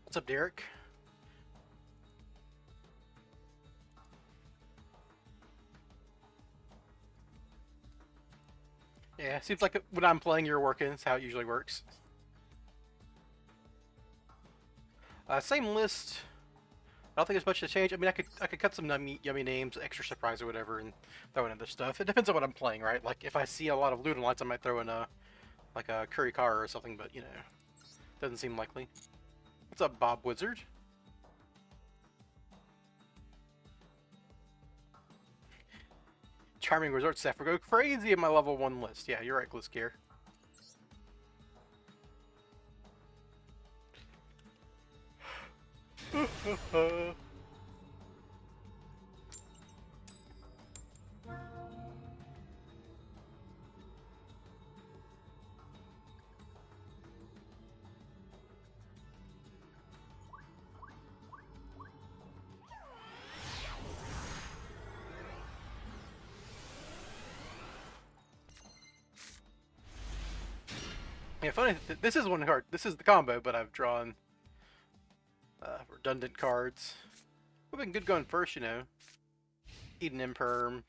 What's up, Derek? Yeah, seems like when I'm playing, you're working. That's how it usually works. Same list. I don't think there's much to change. I mean, I could cut some yummy names, extra surprise or whatever, and throw in other stuff. It depends on what I'm playing, right? Like if I see a lot of looting lights, I might throw in a like a curry car or something. But you know, doesn't seem likely. What's up, Bob Wizard? Charming resort staff will go crazy in my level 1 list. Yeah, you're right, Gliskier. Yeah, funny. This is one card. This is the combo, but I've drawn redundant cards. We've been good going first, you know. Eat an imperm,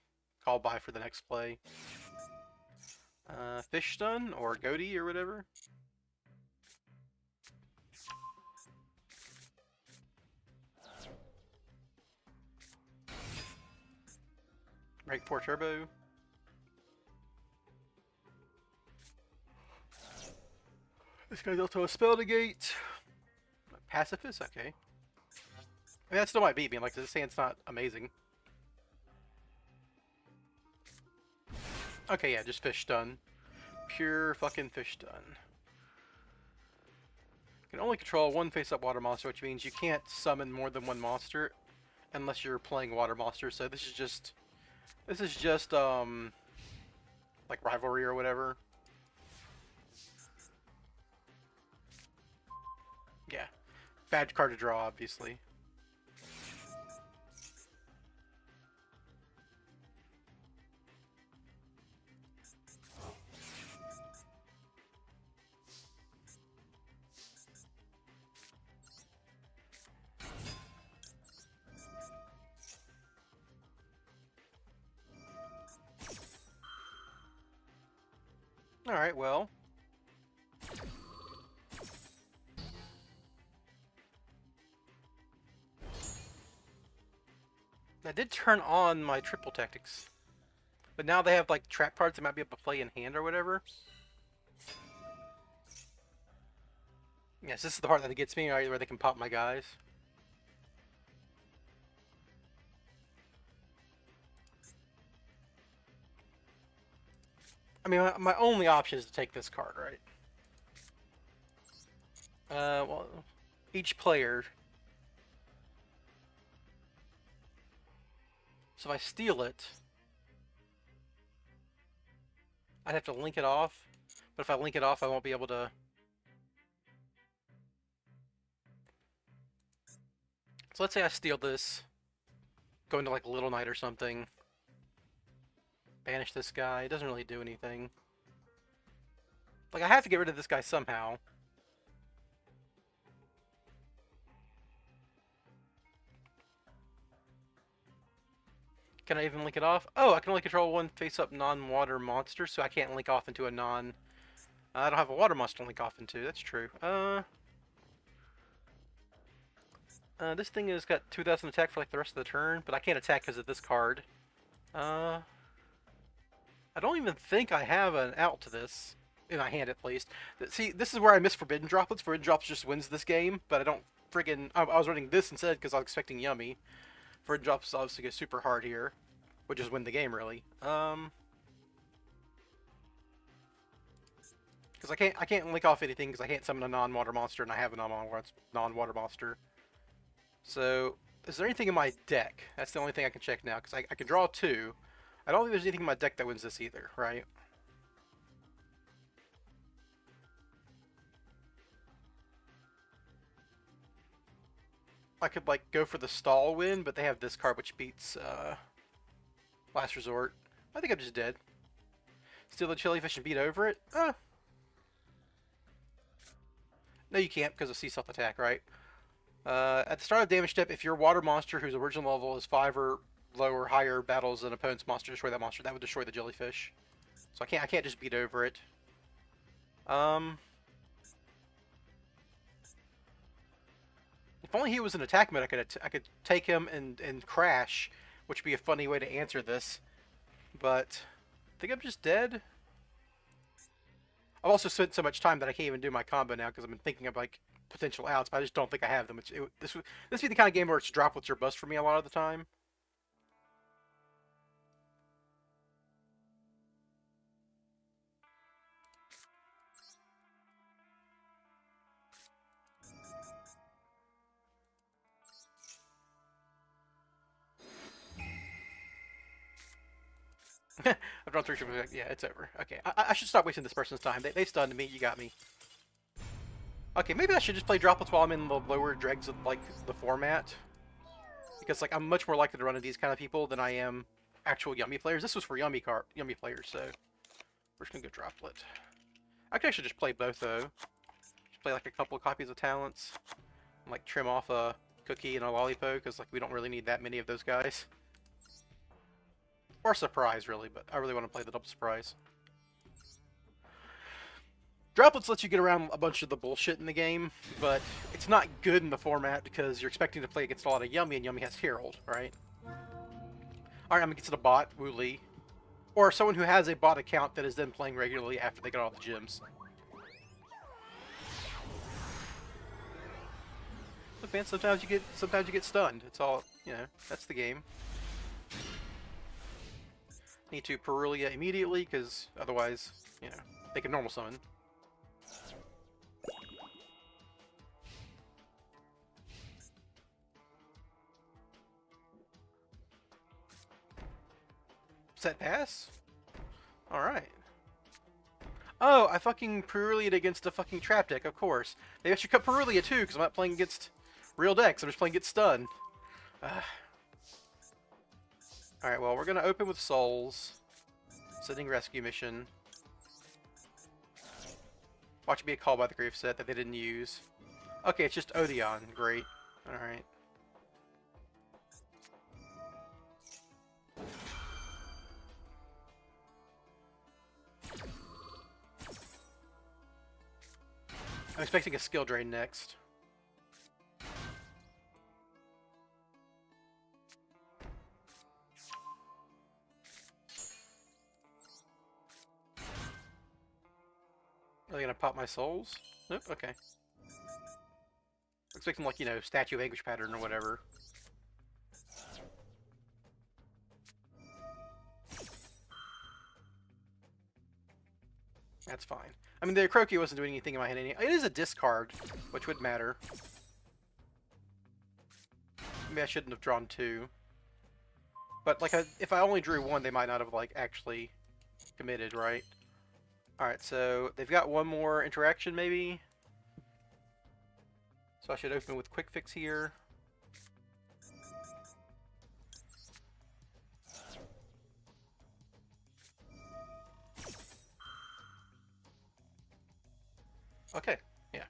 call by for the next play. Fish stun or goatee or whatever. Break poor turbo. This guy's also a spell negate. Pacifist, okay. I mean, that still might beat me. Like, this hand's not amazing. Okay, yeah, just fish stun. Pure fucking fish stun. You can only control one face-up water monster, which means you can't summon more than one monster unless you're playing water monster. So this is just like rivalry or whatever. Yeah, bad card to draw, obviously. All right, well. I did turn on my triple tactics, but now they have like trap cards that might be able to play in hand or whatever. Yes, this is the part that gets me, right, where they can pop my guys. I mean, my only option is to take this card, right? Well, each player. So if I steal it, I'd have to link it off. But if I link it off, I won't be able to. So let's say I steal this, go into like Little Knight or something, banish this guy. It doesn't really do anything. Like, I have to get rid of this guy somehow. Can I even link it off? Oh, I can only control one face-up non-water monster, so I can't link off into a non... I don't have a water monster to link off into. That's true. This thing has got 2,000 attack for like the rest of the turn, but I can't attack because of this card. I don't even think I have an out to this. In my hand, at least. See, this is where I miss Forbidden Droplets. Forbidden Drops just wins this game, but I don't friggin... I was running this instead because I was expecting Yummy. Forbidden Drops obviously go super hard here. Would just win the game, really. Because I can't link off anything because I can't summon a non-water monster, and I have a non-water monster. So, is there anything in my deck? That's the only thing I can check now, because I can draw two. I don't think there's anything in my deck that wins this either, right? I could, like, go for the stall win, but they have this card which beats, Last Resort. I think I'm just dead. Steal the Jellyfish and beat over it? No, you can't because of Sea Self Attack, right? At the start of damage step, if your water monster whose original level is 5 or lower higher battles an opponent's monster, destroy that monster. That would destroy the jellyfish. So I can't just beat over it. Um, if only he was an attack mode, I could take him and crash, which would be a funny way to answer this. But I think I'm just dead. I've also spent so much time that I can't even do my combo now because I've been thinking of like potential outs, but I just don't think I have them. This would be the kind of game where it's drop what's your bust for me a lot of the time. I've drawn 3 triple. Yeah, it's over. Okay, I should stop wasting this person's time. They stunned me. You got me. Okay, maybe I should just play droplets while I'm in the lower dregs of like the format, because like I'm much more likely to run into these kind of people than I am actual yummy players. This was for yummy players, so we're just gonna go droplet. I could actually just play both though. Just play like a couple of copies of talents, and, like trim off a cookie and a lollipop because like we don't really need that many of those guys. Or surprise, really, but I really want to play the double surprise. Droplets lets you get around a bunch of the bullshit in the game, but it's not good in the format because you're expecting to play against a lot of Yummy, and Yummy has Herald, right? Alright, I'm gonna get to the bot, Wooly. Or someone who has a bot account that is then playing regularly after they get all the gems. Look, man, sometimes you get stunned. It's all, you know, that's the game. Need to Perulia immediately, because otherwise, you know, they can normal summon. Set pass? Alright. Oh, I fucking Perulia'd against a fucking trap deck, of course. Maybe I should cut Perulia too, because I'm not playing against real decks. I'm just playing against stun. Alright, well, we're going to open with Souls. Sending Rescue Mission. Watch it be a call by the Grave set that they didn't use. Okay, it's just Odeon. Great. Alright. I'm expecting a skill drain next. Are they gonna pop my souls? Nope, okay. Expecting like, you know, Statue of Anguish pattern or whatever. That's fine. I mean, the Croaky wasn't doing anything in my hand. It is a discard, which would matter. Maybe I shouldn't have drawn 2. But, like, if I only drew 1, they might not have, like, actually committed, right? Alright, so they've got one more interaction, maybe? So I should open with Quick Fix here. Okay, yeah.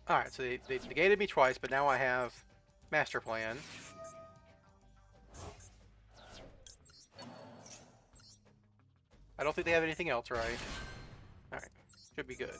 Alright, so they negated me twice, but now I have Master Plan. I don't think they have anything else, right? Alright, should be good.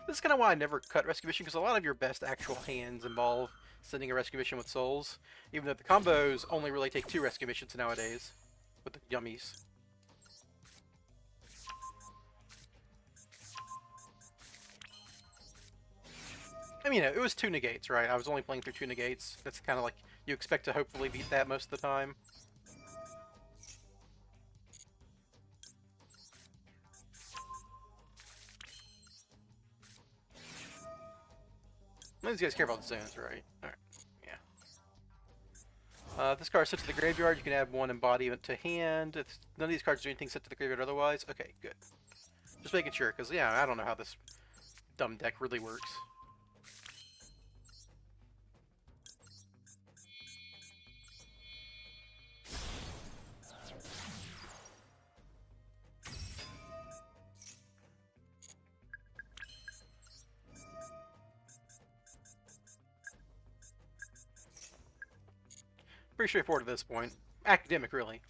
This is kind of why I never cut Rescue Mission, because a lot of your best actual hands involve sending a Rescue Mission with souls, even though the combos only really take 2 Rescue Missions nowadays with the Yummies. I mean, you know, it was 2 negates, right? I was only playing through 2 negates. That's kind of like, you expect to hopefully beat that most of the time. These guys care about the zones, right? Alright, yeah. This card sits to the graveyard. You can add one embodiment to hand. None of these cards do anything set to the graveyard otherwise. Okay, good. Just making sure, because, yeah, I don't know how this dumb deck really works. Pretty straightforward at this point. Academic, really.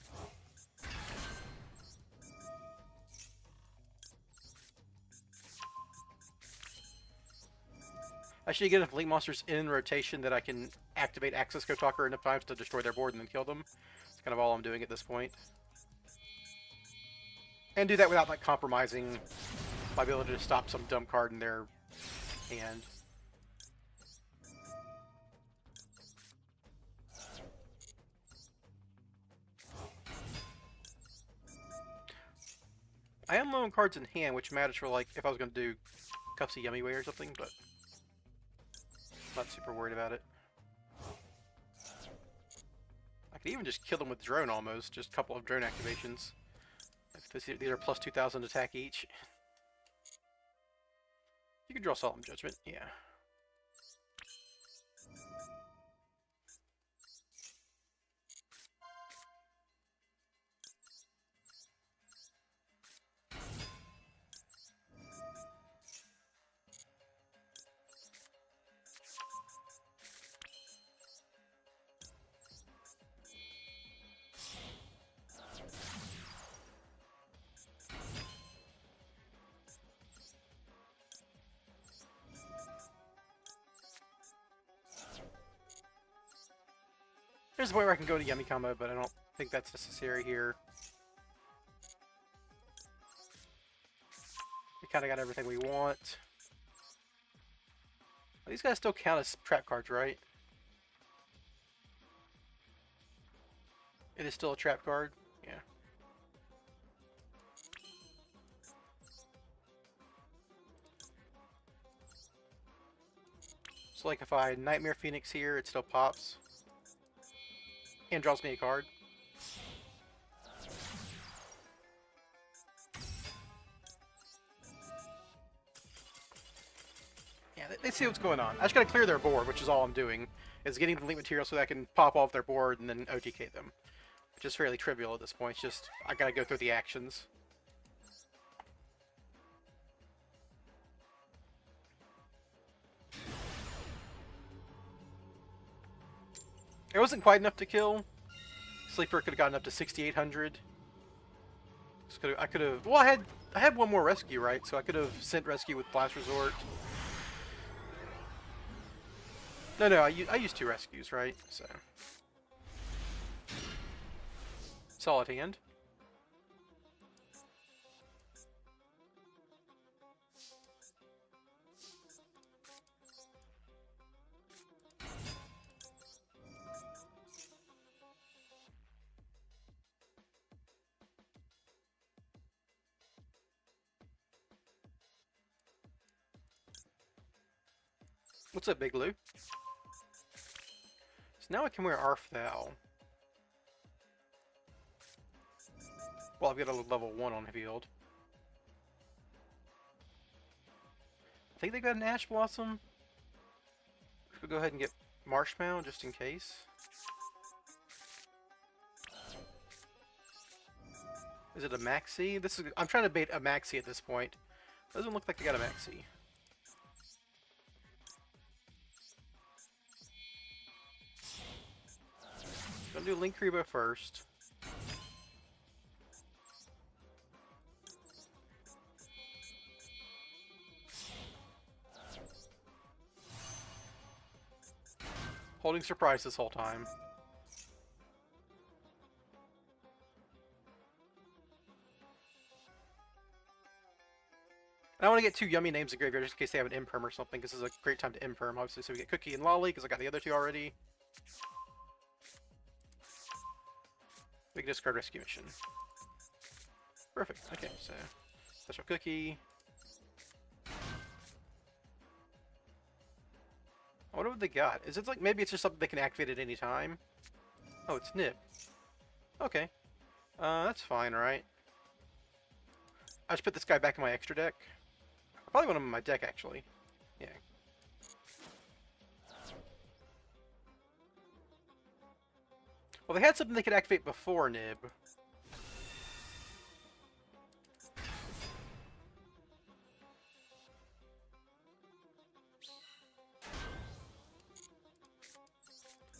I should get enough Link monsters in rotation that I can activate Access Code Talker enough times to destroy their board and then kill them. That's kind of all I'm doing at this point. And do that without like compromising my ability to stop some dumb card in their hand. I am low on cards in hand, which matters for like if I was going to do Cups of Yummy Way or something, but not super worried about it. I could even just kill them with drone almost, just a couple of drone activations. These are plus 2,000 attack each. You can draw Solemn Judgment, yeah. There's a point where I can go to Yummy combo, but I don't think that's necessary here. We kind of got everything we want. These guys still count as trap cards, right? It is still a trap card? Yeah. So like if I Nightmare Phoenix here, it still pops. And draws me a card. Yeah, they see what's going on. I just gotta clear their board, which is all I'm doing. Is getting the link material so that I can pop off their board and then OTK them. Which is fairly trivial at this point. It's just, I gotta go through the actions. It wasn't quite enough to kill. Sleeper could have gotten up to 6,800. I could have. Well, I had one more rescue, right? So I could have sent rescue with Blast Resort. No, I used 2 rescues, right? So solid hand. What's up, Big Lou? So now I can wear Arfthal. Well, I've got a level 1 on field. I think they got an Ash Blossom. We'll go ahead and get Marshmallow just in case. Is it a Maxi? I'm trying to bait a Maxi at this point. Doesn't look like they got a Maxi. Gonna do Link Rebo first. Holding Surprise this whole time. I want to get 2 yummy names in graveyard just in case they have an Imperm or something, because this is a great time to Imperm, obviously. So we get Cookie and Lolly, because I got the other 2 already. We can discard Rescue Mission. Perfect. Okay, so Special Cookie. I wonder what they got. Is it like maybe it's just something they can activate at any time? Oh, it's Nib. Okay. That's fine, right? I just put this guy back in my extra deck. I probably want him in my deck, actually. Yeah. Well, they had something they could activate before Nib.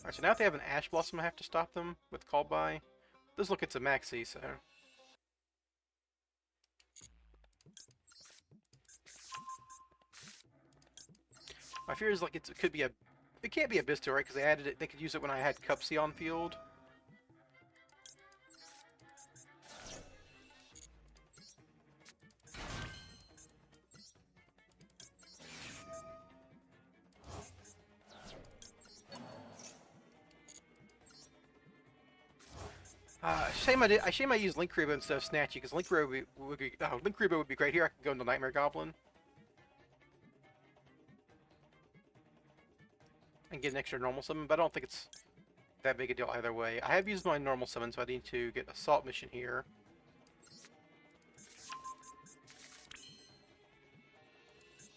Alright, so now if they have an Ash Blossom, I have to stop them with Call By. Does look it's a maxi, so... My fear is like it could be a... It can't be a Bisto, right? Because they added it. They could use it when I had Cupsy on field. Shame I used Link Rebo instead of Snatchy, because Link Rebo would be great here. I could go into Nightmare Goblin and get an extra normal summon, but I don't think it's that big a deal either way. I have used my normal summon, so I need to get Assault Mission here.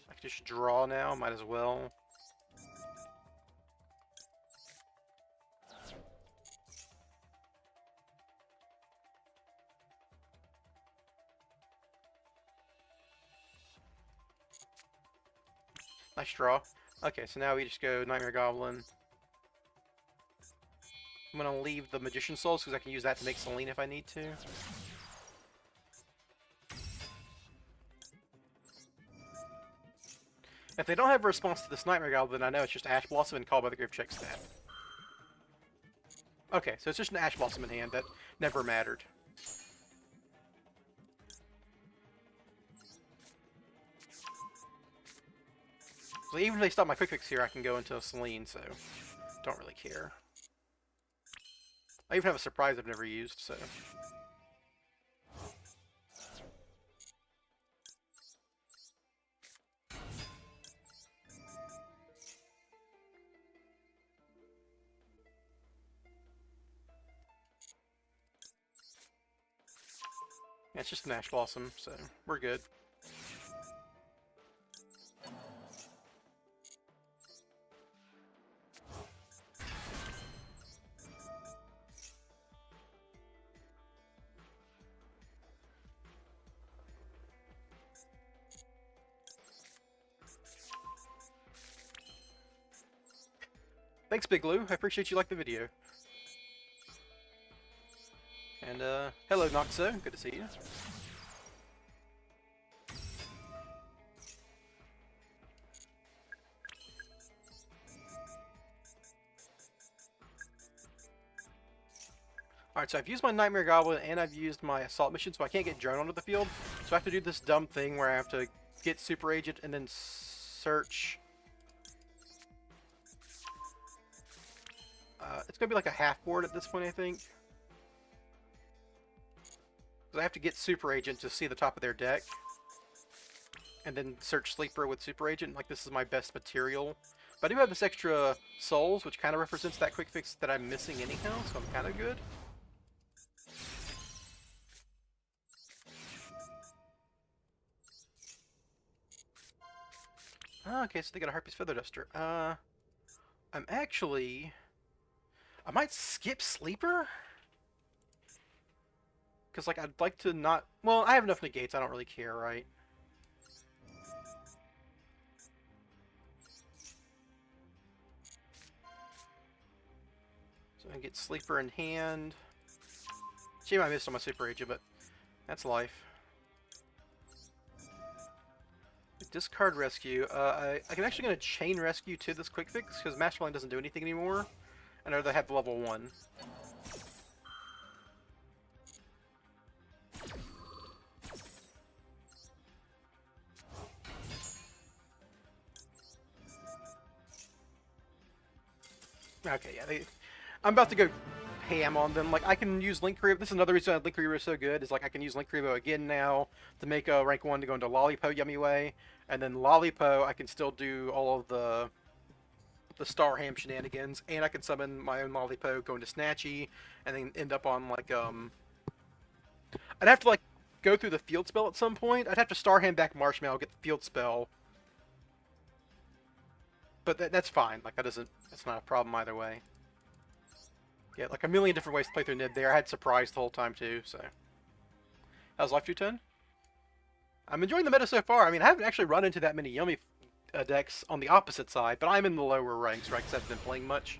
I can just draw now, might as well. Nice draw. Okay, so now we just go Nightmare Goblin. I'm gonna leave the Magician Souls because I can use that to make Selene if I need to. If they don't have a response to this Nightmare Goblin, then I know it's just Ash Blossom and Call by the Grave Check Staff. Okay, so it's just an Ash Blossom in hand that never mattered. So even if they stop my quick fix here, I can go into Selene, so don't really care. I even have a surprise I've never used, so... Yeah, it's just an Ash Blossom, so we're good. Thanks, Big Lou. I appreciate you like the video. And, hello, Noxo. Good to see you. Alright, so I've used my Nightmare Goblin and I've used my Assault Mission, so I can't get Drone onto the field. So I have to do this dumb thing where I have to get Super Agent and then search... it's going to be like a half board at this point, I think. Because I have to get Super Agent to see the top of their deck. And then search Sleeper with Super Agent. Like, this is my best material. But I do have this extra Souls, which kind of represents that quick fix that I'm missing anyhow, so I'm kind of good. Okay, so they got a Harpy's Feather Duster. I'm actually... I might skip Sleeper? Because, like, I'd like to not... Well, I have enough negates, I don't really care, right? So I get Sleeper in hand. Shame I missed on my Super Agent, but that's life. Discard Rescue. I can actually get a Chain Rescue to this quick fix, because Mastermind doesn't do anything anymore. And I'd rather have the level 1. Okay, yeah, I'm about to go ham on them. Like, I can use Link Rebo. This is another reason Link Rebo is so good, is like I can use Link Rebo again now to make a rank 1 to go into Lollipo Yummy Way. And then Lollipo, I can still do all of the the Star Ham shenanigans, and I can summon my own Mollypo, go into Snatchy, and then end up on like I'd have to like go through the field spell at some point. I'd have to Star Ham back Marshmallow, get the field spell, but that's fine. Like that's not a problem either way. Yeah, like a million different ways to play through Nib there. I had surprise the whole time too. So how's Life 210? I'm enjoying the meta so far. I mean, I haven't actually run into that many Yummy decks on the opposite side, but I'm in the lower ranks, right? Because I haven't been playing much.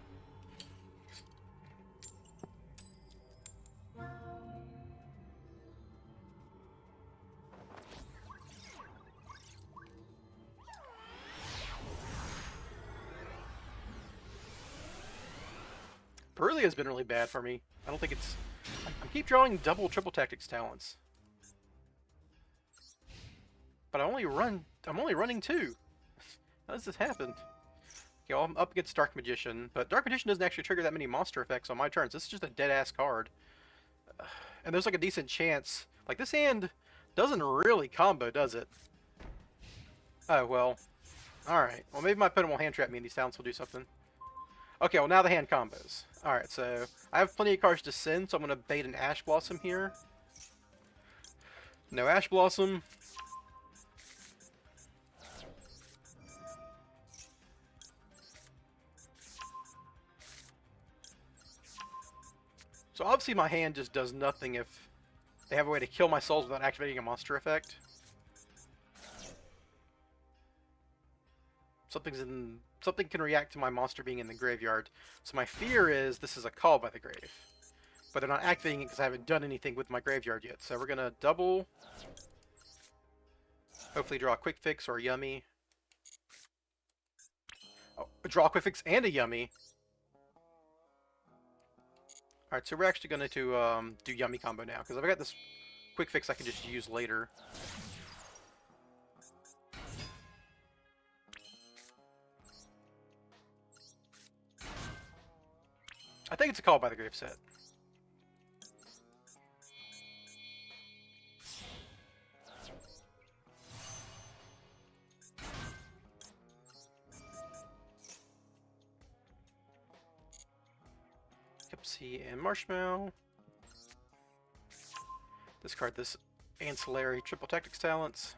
Perulia has been really bad for me. I don't think it's... I keep drawing double, triple tactics talents. But I'm only running 2. How does this happen? Okay, well, I'm up against Dark Magician, but Dark Magician doesn't actually trigger that many monster effects on my turns. This is just a dead-ass card. And there's like a decent chance... Like, this hand doesn't really combo, does it? Oh, well. Alright. Well, maybe my opponent will hand trap me and these talents will do something. Okay, well now the hand combos. Alright, so I have plenty of cards to send, so I'm going to bait an Ash Blossom here. No Ash Blossom. So obviously my hand just does nothing if they have a way to kill my souls without activating a monster effect. Something can react to my monster being in the graveyard. So my fear is this is a call by the grave. But they're not activating it because I haven't done anything with my graveyard yet. So we're going to double. Hopefully draw a Quick Fix or a Yummy. Oh, draw a Quick Fix and a Yummy. Alright, so we're actually going to do Yummy combo now. Because I've got this Quick Fix I can just use later. I think it's a call by the grave set. Pepsi and Marshmallow. Discard this ancillary triple tactics talents.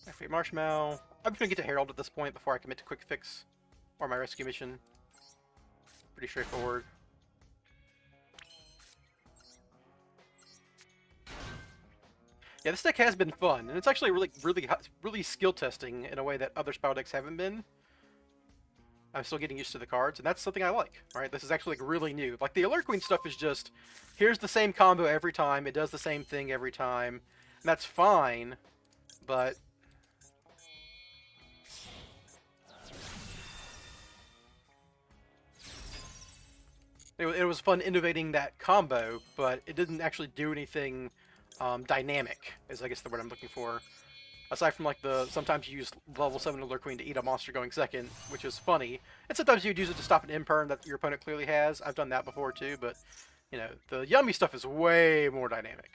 Activate Marshmallow. I'm going to get to Herald at this point before I commit to Quick Fix or my rescue mission. Pretty straightforward. Yeah, this deck has been fun, and it's actually really skill testing in a way that other Spell decks haven't been. I'm still getting used to the cards, and that's something I like. Right? This is actually like really new. Like the Alert Queen stuff is just, here's the same combo every time. It does the same thing every time, and that's fine. But it was fun innovating that combo, but it didn't actually do anything dynamic, is I guess the word I'm looking for. Aside from like sometimes you use level 7 Alert Queen to eat a monster going second, which is funny. And sometimes you'd use it to stop an imperm that your opponent clearly has. I've done that before too, but you know, the Yummy stuff is way more dynamic.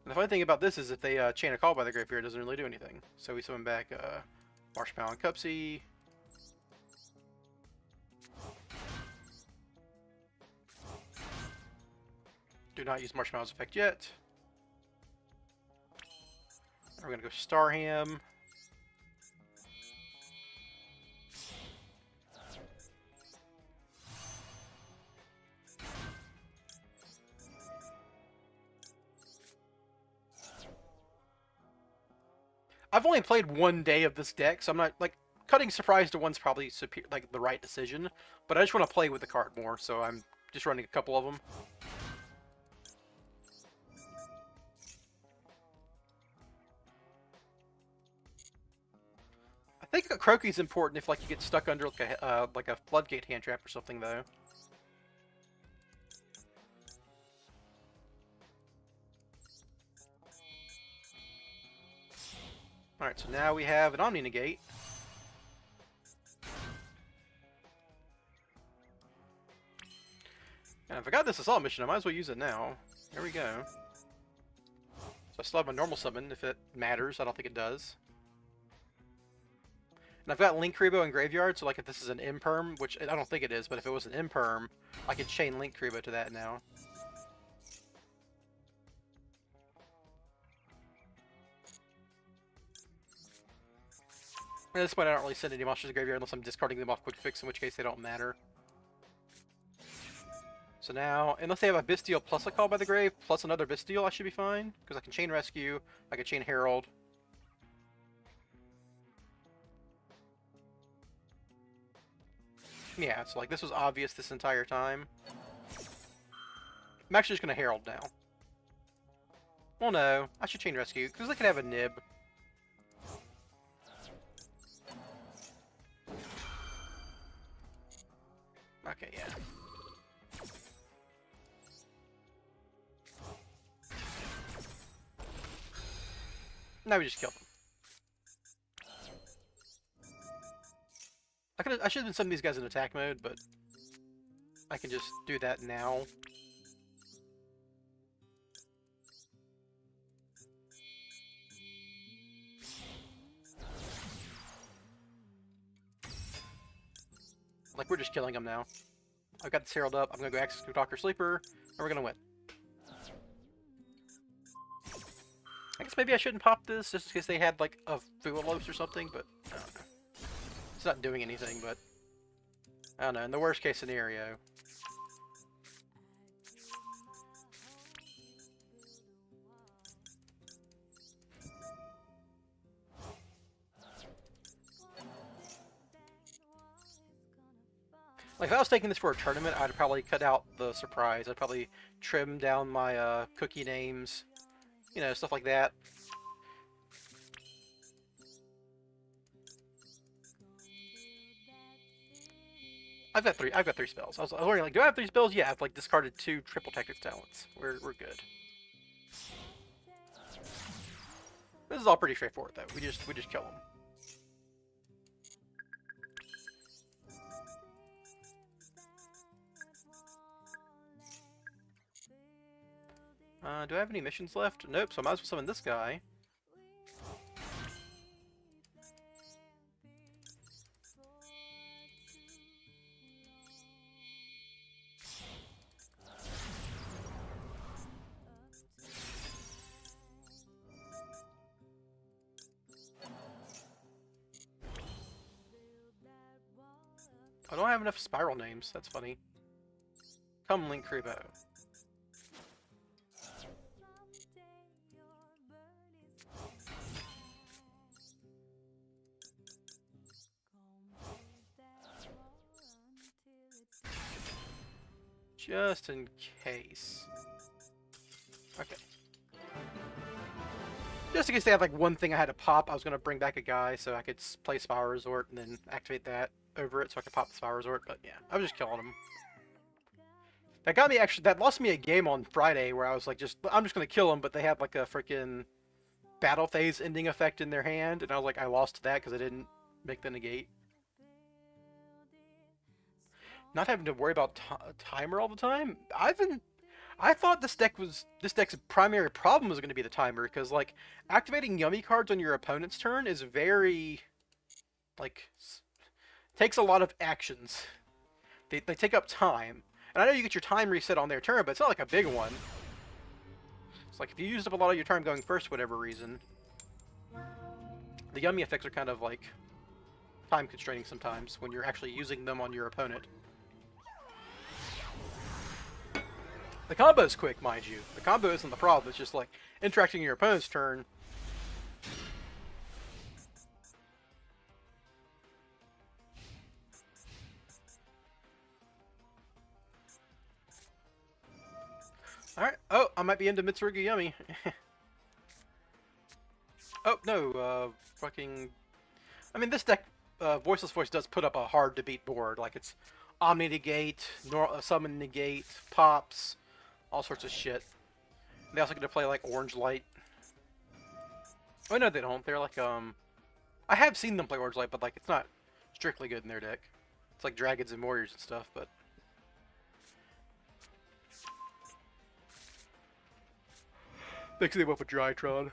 And the funny thing about this is if they chain a call by the graveyard, it doesn't really do anything. So we summon back Marshmallow and Cupsy. Do not use Marshmallow's effect yet. We're going to go Starham. I've only played one day of this deck, so I'm not, like, cutting Surprise to one's probably like the right decision, but I just want to play with the card more, so I'm just running a couple of them. I think a Croaky's important if like you get stuck under like a Floodgate hand trap or something, though. Alright, so now we have an Omni Negate. And if I got this assault mission, I might as well use it now. There we go. So I still have my normal summon if it matters. I don't think it does. And I've got Link Kuriboh in Graveyard, so like if this is an imperm, which I don't think it is, but if it was an imperm, I could chain Link Kuriboh to that now. At this point, I don't really send any monsters to Graveyard unless I'm discarding them off Quick Fix, in which case they don't matter. So now, unless they have a Bestial plus a Call by the Grave, plus another Bestial, I should be fine. Because I can chain Rescue, I can chain Herald. Yeah, so like this was obvious this entire time. I'm actually just going to Herald now. Well, no, I should chain Rescue, because they could have a Nib. Okay, yeah. Now we just killed them. I should have been sending these guys in attack mode, but I can just do that now. Like, we're just killing them now. I've got this Herald up, I'm gonna go access Doctor Sleeper, and we're gonna win. I guess maybe I shouldn't pop this, just in case they had, like, a Fuelos or something, but I don't know. It's not doing anything, but I don't know, in the worst case scenario. Like, if I was taking this for a tournament, I'd probably cut out the surprise. I'd probably trim down my cookie names, you know, stuff like that. I've got three spells. I was wondering, like, do I have 3 spells? Yeah, I've like discarded 2 triple tactics talents. We're good. This is all pretty straightforward though. We just kill them. Do I have any missions left? Nope, so I might as well summon this guy. I don't have enough spiral names. That's funny. Come, Link Kuriboh. Just in case. Okay. Just in case they have like one thing I had to pop, I was going to bring back a guy so I could play Spiral Resort and then activate that over it so I could pop the Spiral Resort, but yeah, I was just killing him. That got me actually, that lost me a game on Friday where I was like, I'm just going to kill him, but they had like a freaking battle phase ending effect in their hand, and I was like, I lost that because I didn't make the negate. Not having to worry about timer all the time. I thought this deck's primary problem was going to be the timer, because like activating yummy cards on your opponent's turn is very like takes a lot of actions. They take up time, and I know you get your time reset on their turn, but it's not like a big one. It's like if you used up a lot of your time going first for whatever reason, the yummy effects are kind of like time constraining sometimes when you're actually using them on your opponent. The combo's quick, mind you. The combo isn't the problem, it's just like interacting your opponent's turn. Alright. Oh, I might be into Mitsurugi Yummy. Oh, no, fucking... I mean, this deck, Voiceless Voice does put up a hard-to-beat board. Like, it's Omni Negate, Summon Negate, Pops, all sorts of shit. They also get to play, like, Orange Light. Oh, no, they don't. They're like, I have seen them play Orange Light, but, like, it's not strictly good in their deck. It's like Dragons and Warriors and stuff, but... Mixing them up with Drytron.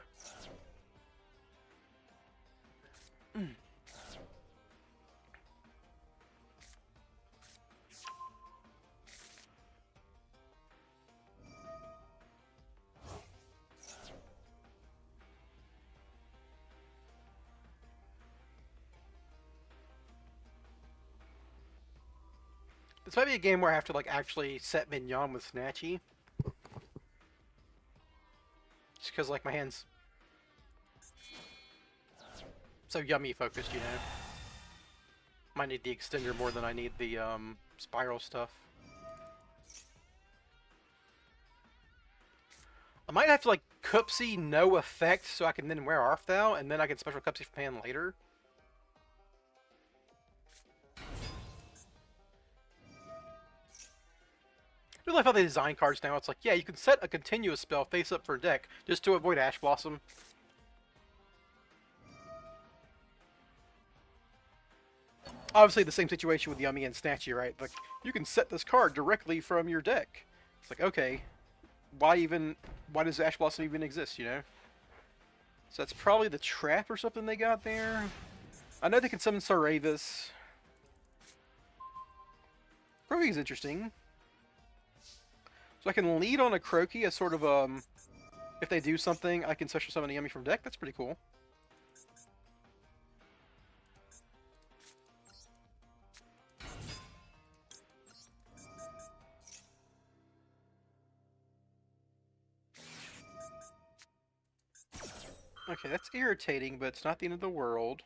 This might be a game where I have to like actually set Mignon with Snatchy. Just because like my hands so yummy focused, you know. Might need the extender more than I need the spiral stuff. I might have to like Cupsy no effect so I can then wear Arfthal and then I can special Cupsy from hand later. I really love how they design cards now. It's like, yeah, you can set a continuous spell face up for a deck just to avoid Ash Blossom. Obviously, the same situation with Yummy and Snatchy, right? Like, you can set this card directly from your deck. It's like, okay, why does Ash Blossom even exist, you know? So that's probably the trap or something they got there. I know they can summon Saravis. Croaky is interesting. So I can lead on a Croaky as sort of, if they do something, I can special summon a Yummy from deck. That's pretty cool. Okay, that's irritating, but it's not the end of the world.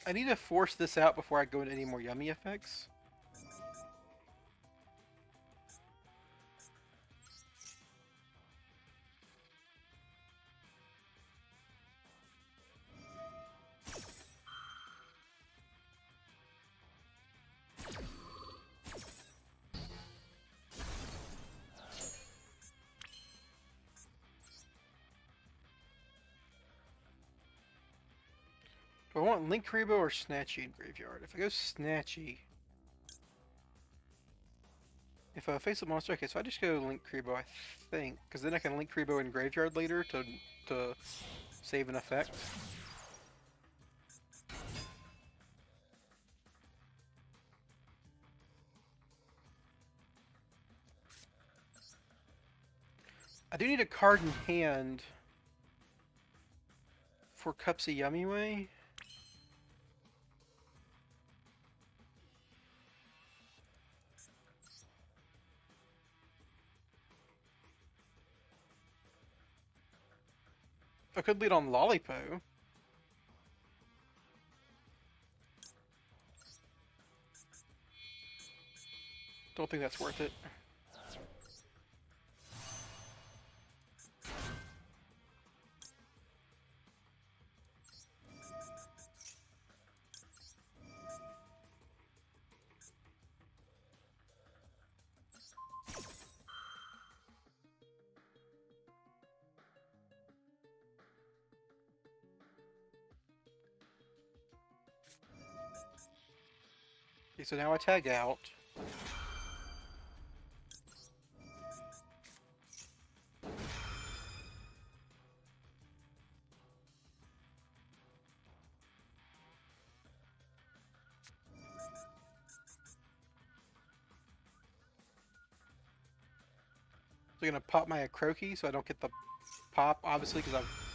I need to force this out before I go into any more Yummy effects. Do I want Link Rebo or Snatchy in Graveyard? If I go Snatchy... If I face a monster, okay, so I just go Link Rebo, I think. Because then I can Link Rebo in Graveyard later to save an effect. I do need a card in hand for Cupsy Yummy Way. I could lead on Lollipo. Don't think that's worth it. Okay, so now I tag out. So I'm gonna pop my Croaky so I don't get the pop, obviously, because I've...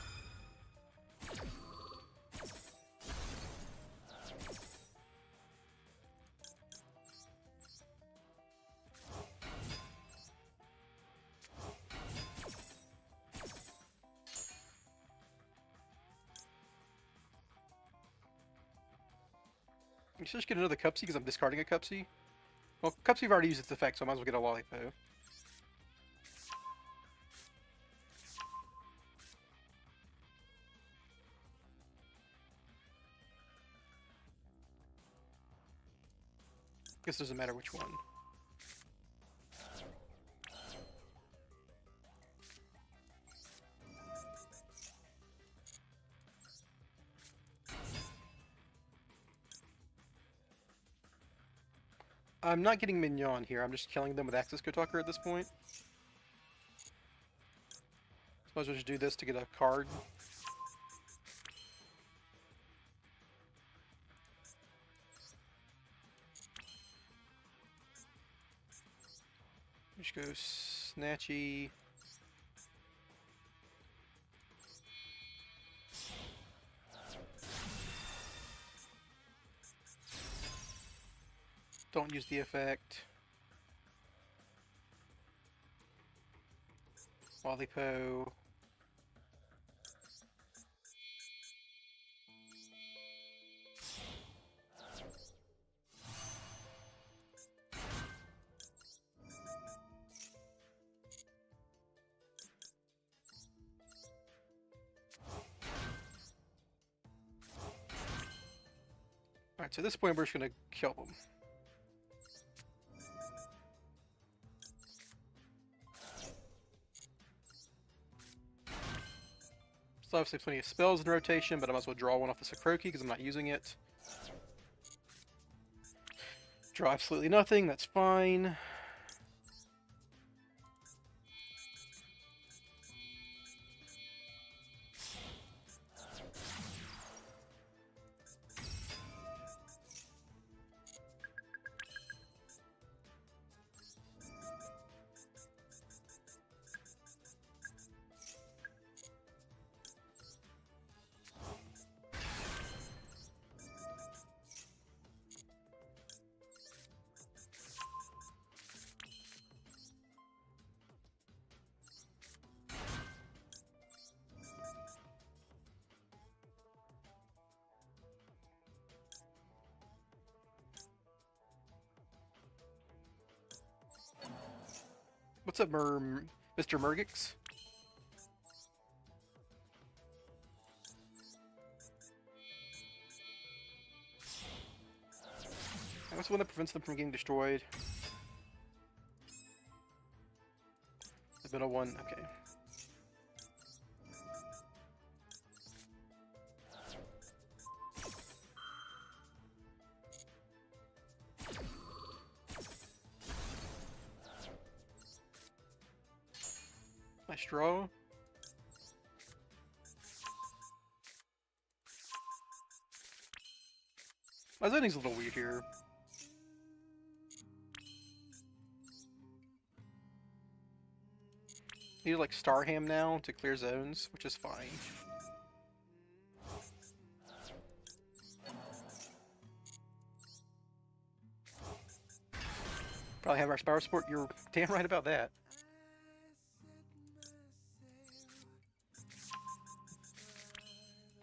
You should just get another Cupsy because I'm discarding a Cupsy. Well, Cupsy already used its effect, so I might as well get a Lollipop. Guess it doesn't matter which one. I'm not getting Mignon here, I'm just killing them with Access Kotaku at this point. Might as well just do this to get a card. Just go Snatchy. Don't use the effect. Lollipop. Alright, so at this point we're just gonna kill them. Still obviously plenty of spells in rotation, but I might as well draw one off the Sakroki because I'm not using it. Draw absolutely nothing, that's fine. What's up, Mr. Murgix? What's the one that prevents them from getting destroyed? The middle one? Okay. Nice draw. My zoning's a little weird here. Need to like Starham now to clear zones, which is fine. Probably have our Spiral Sport, you're damn right about that.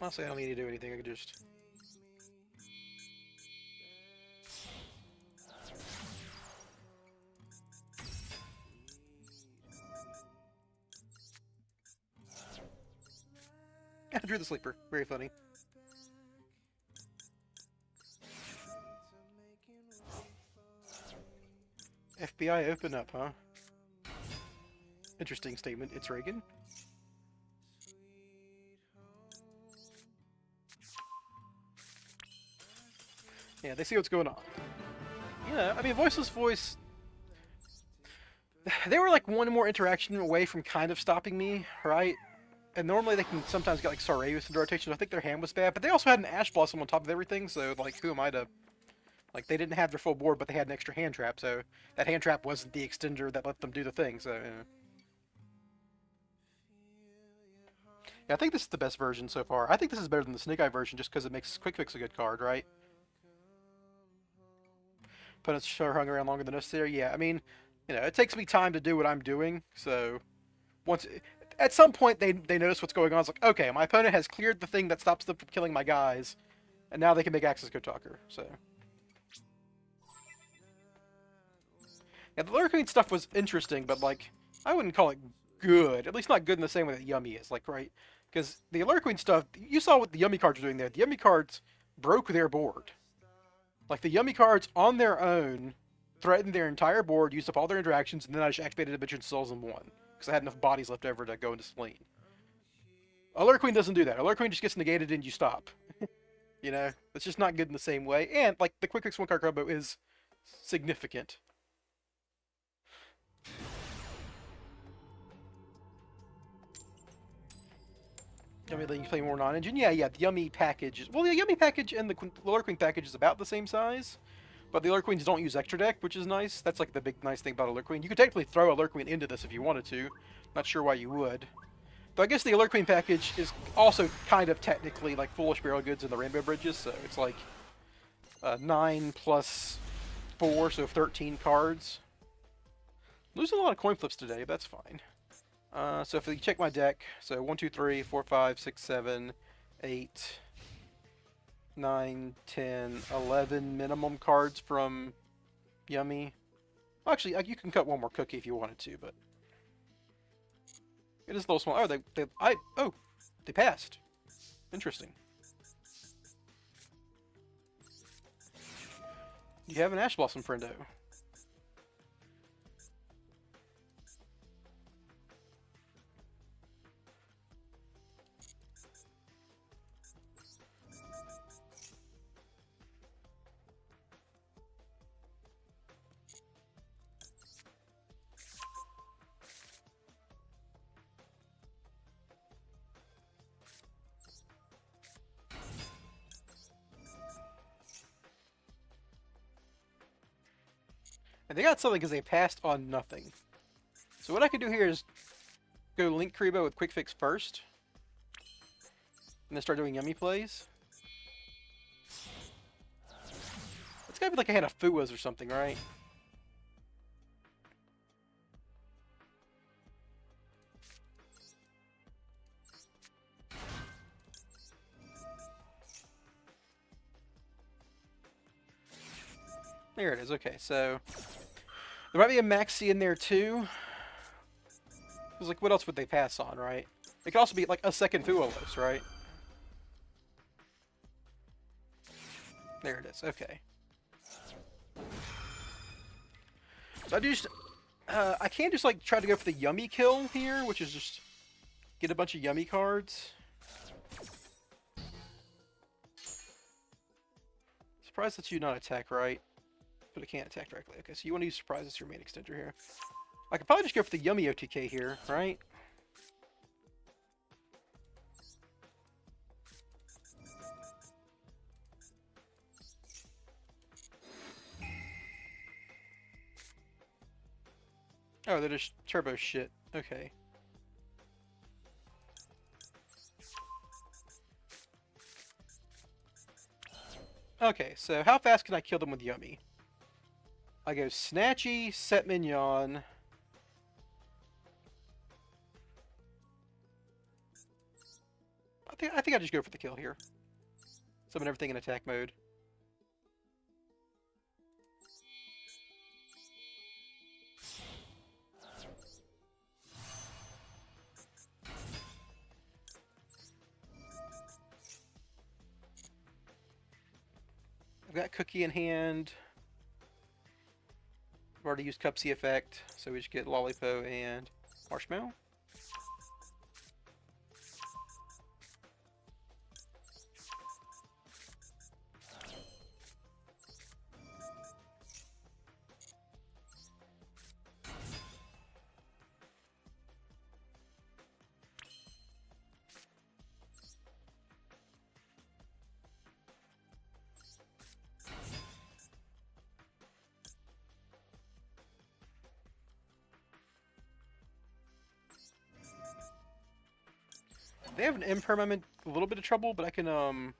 Honestly, I don't need to do anything, I can just... I drew the sleeper. Very funny. FBI open up, huh? Interesting statement. It's Reagan. Yeah, they see what's going on. Yeah, I mean, Voiceless Voice... They were like one more interaction away from kind of stopping me, right? And normally they can sometimes get like Saraeus into rotation. I think their hand was bad, but they also had an Ash Blossom on top of everything, so like who am I to... Like they didn't have their full board, but they had an extra hand trap, so that hand trap wasn't the extender that let them do the thing, so... Yeah, I think this is the best version so far. I think this is better than the Snake Eye version just because it makes Quick Fix a good card, right? Opponents sure hung around longer than necessary. Yeah, I mean, you know, it takes me time to do what I'm doing, so... Once... At some point, they notice what's going on. It's like, okay, my opponent has cleared the thing that stops them from killing my guys, and now they can make Access Kotaku, so... Yeah, the Lurking stuff was interesting, but like I wouldn't call it good. At least not good in the same way that Yummy is. Like right, because the Lurking stuff, you saw what the Yummy cards were doing there. The Yummy cards broke their board. Like the Yummy cards on their own threatened their entire board, used up all their interactions, and then I just activated a bunch of souls and won because I had enough bodies left over to go into Spleen. Alert Queen doesn't do that. Alert Queen just gets negated and you stop. You know, it's just not good in the same way. And like the quick fix one card combo is significant. Yummy letting you play more non-engine. Yeah. The Yummy package. Well, the Yummy package and the Alert Queen package is about the same size. But the Alert Queens don't use extra deck, which is nice. That's like the big nice thing about Alert Queen. You could technically throw Alert Queen into this if you wanted to. Not sure why you would. Though I guess the Alert Queen package is also kind of technically like Foolish Barrel Goods and the Rainbow Bridges, so it's like 9 plus 4, so 13 cards. Losing a lot of coin flips today, but that's fine. So if you check my deck, so 1, 2, 3, 4, 5, 6, 7, 8, 9, 10, 11 minimum cards from Yummy. Actually, you can cut one more cookie if you wanted to, but it is a little small. Oh, they passed. Interesting. You have an Ash Blossom, friendo. And they got something because they passed on nothing. So what I could do here is go Link Karibo with Quick Fix first. And then start doing Yummy plays. It's gotta be like a hand of Fuwas or something, right? There it is, okay, so there might be a Maxi in there too. Because like what else would they pass on, right? It could also be like a second Fuwalos, right? There it is, okay. So I can't just like try to go for the Yummy kill here, which is just get a bunch of Yummy cards. Surprise lets you not attack, right? But it can't attack directly. Okay, so you want to use Surprise as your main extender here. I could probably just go for the Yummy OTK here, right? Oh, they're just turbo shit. Okay. Okay, so how fast can I kill them with Yummy? I go Snatchy, Set Mignon. I think I just go for the kill here. Summon everything in attack mode. I've got Cookie in hand. I've already used Cupsy effect, so we just get Lollipo and Marshmallow. They have an imperm, I'm in a little bit of trouble, but I can,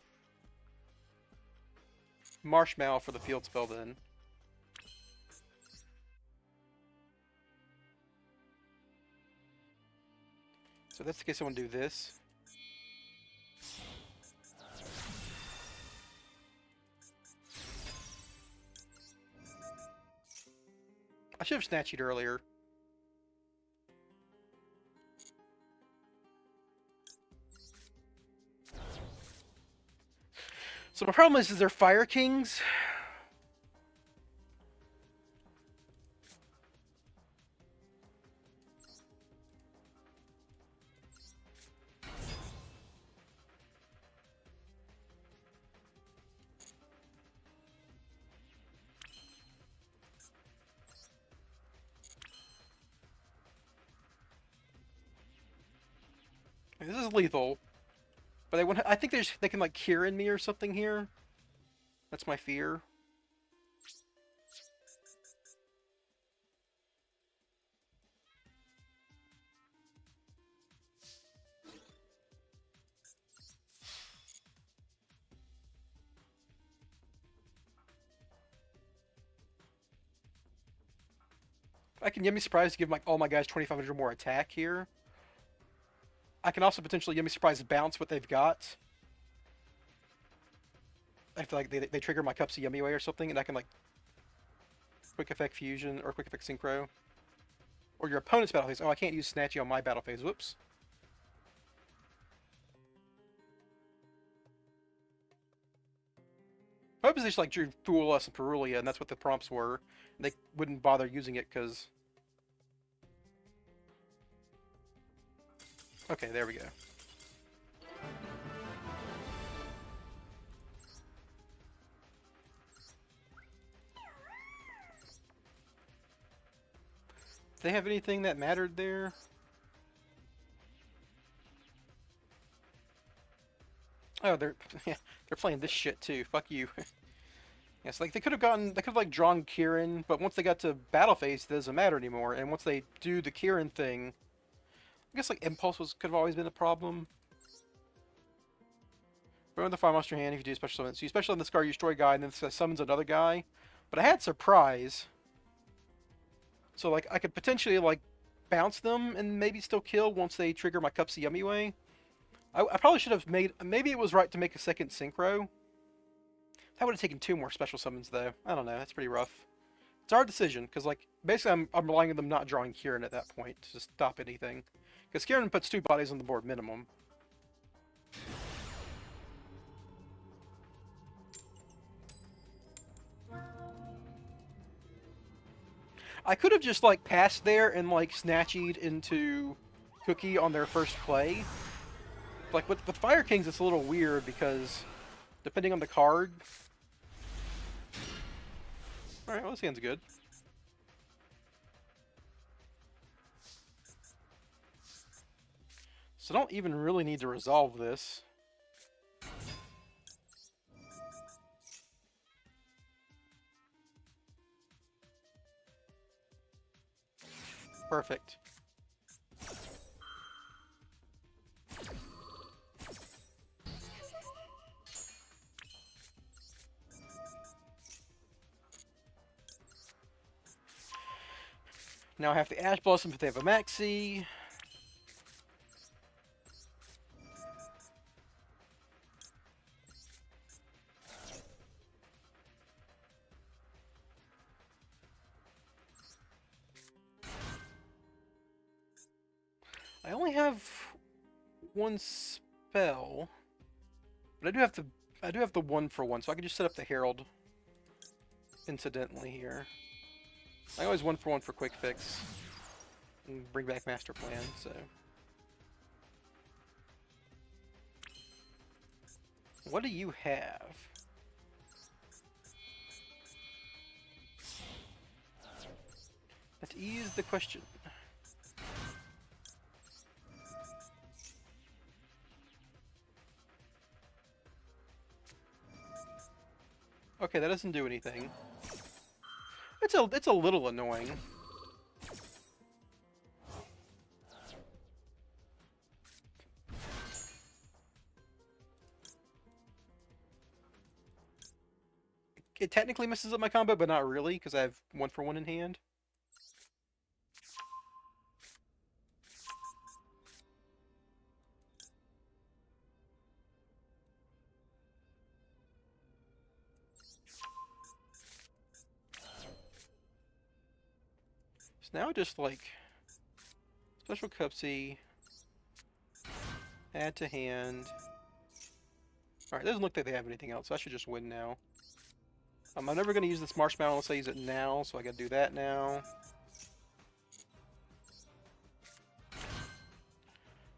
Marshmallow for the field spell then. So that's the case I want to do this. I should have snatched it earlier. So my problem is they're Fire Kings. This is lethal, but I think they can like Kieran me or something here. That's my fear. I can Yummy Surprise to give all my guys 2,500 more attack here. I can also potentially Yummy Surprise bounce what they've got. I feel like they trigger my Cups of Yummy Way or something, and I can like Quick Effect Fusion or Quick Effect Synchro. Or your opponent's battle phase. Oh, I can't use Snatchy on my battle phase. Whoops. I hope they just like drew Fool Us and Perulia, and that's what the prompts were. They wouldn't bother using it because. Okay, there we go. Do they have anything that mattered there? Oh, they're yeah, they're playing this shit too. Fuck you. Yes, like they could have like drawn Kieran, but once they got to battle phase, it doesn't matter anymore. And once they do the Kieran thing, I guess like Impulse could have always been a problem. Burn the fire monster hand if you do special summons. So you special on the Scar, you destroy a guy, and then it summons another guy. But I had Surprise, so like I could potentially like bounce them and maybe still kill once they trigger my Cups of Yummy Way. I probably should have made. Maybe it was right to make a second Synchro. That would have taken 2 more special summons though. I don't know. That's pretty rough. It's a hard decision because like basically I'm relying on them not drawing Kieran at that point to stop anything. Because Kieran puts 2 bodies on the board minimum. I could have just like passed there and like snatchied into Cookie on their first play. Like with Fire Kings, it's a little weird because depending on the card. All right, well this hand's good. So I don't even really need to resolve this. Perfect. Now I have the Ash Blossom if they have a Maxi. I only have 1 spell, but I do have the 1-for-1, so I can just set up the Herald incidentally here. I always 1-for-1 for Quick Fix and bring back Master Plan. So what do you have? That is the question. Okay, that doesn't do anything. It's a little annoying. It technically messes up my combo, but not really, because I have 1-for-1 in hand. So now just like special cupsy, add to hand. Alright, doesn't look like they have anything else, so I should just win now. I'm never going to use this marshmallow unless I use it now, so I gotta do that now.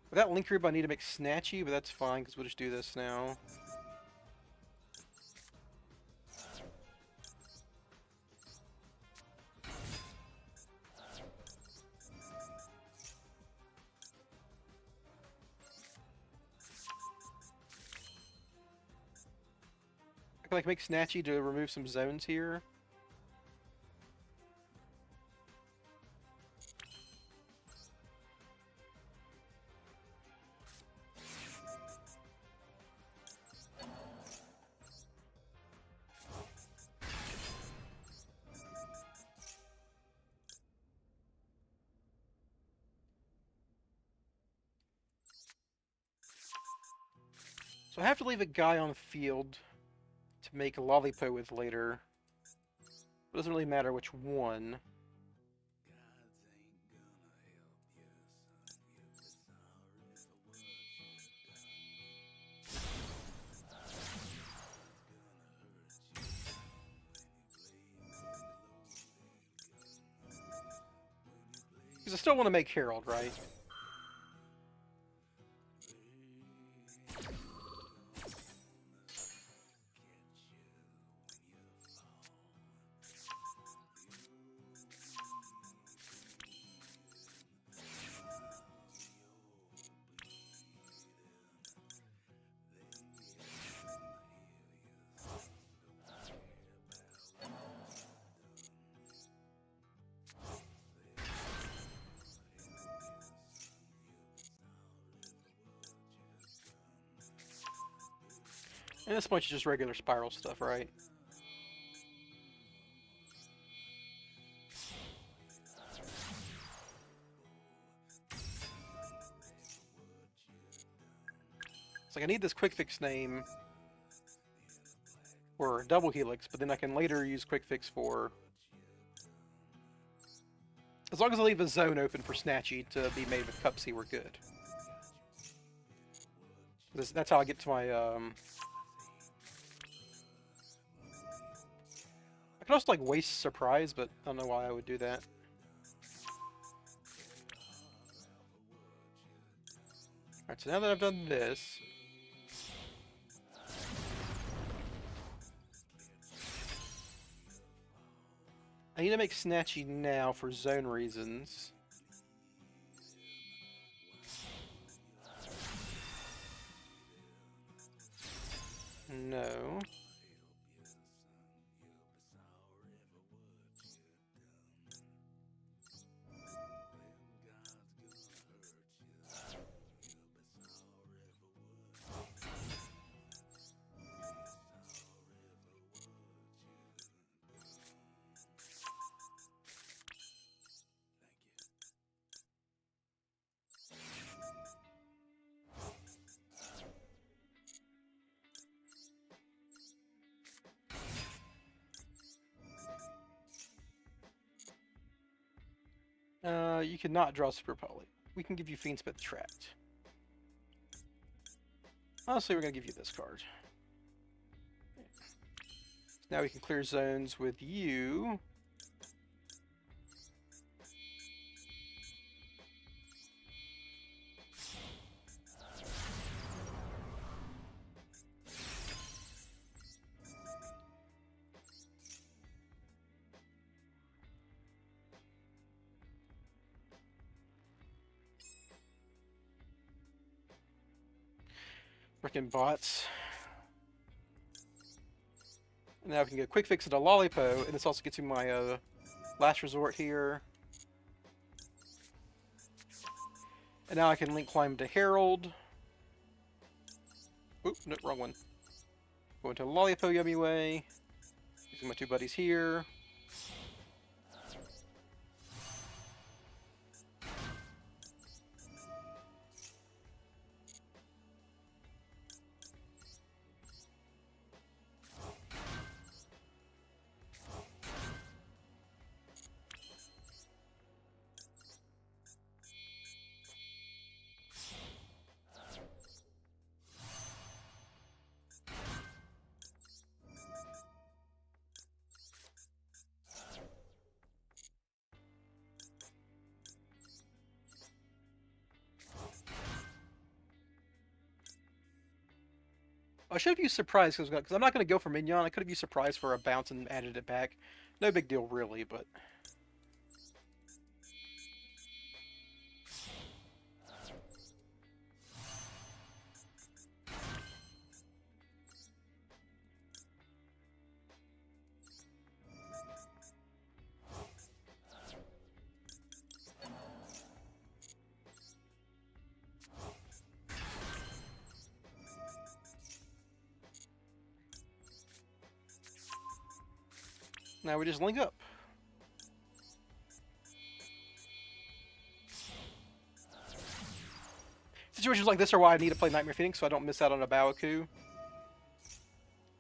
Without link group, I need to make snatchy, but that's fine because we'll just do this now. I can like make snatchy to remove some zones here. So I have to leave a guy on the field to make a Lollipo with later. It doesn't really matter which one. Because I still want to make Harold, right? And this bunch is just regular spiral stuff, right? It's like I need this quick fix name for double helix, but then I can later use quick fix for... As long as I leave a zone open for Snatchy to be made with Cupsy, we're good. That's how I get to my, I could also, like, waste Surprise, but I don't know why I would do that. Alright, so now that I've done this... I need to make Snatchy now for zone reasons. No. You cannot draw Super Poly. We can give you Fiendspit Trapped. Honestly, we're going to give you this card. Now we can clear zones with you. Frickin' bots. Now we can get quick fix it a Lollipo, and this also gets me my last resort here. And now I can link climb to Herald. Oop, no, wrong one. Go into Lollipo Yummy Way. Using my two buddies here. I should have used surprise because I'm not going to go for mignon. I could have used surprise for a bounce and added it back. No big deal, really, but. Now we just link up. Situations like this are why I need to play Nightmare Phoenix so I don't miss out on a Baoku.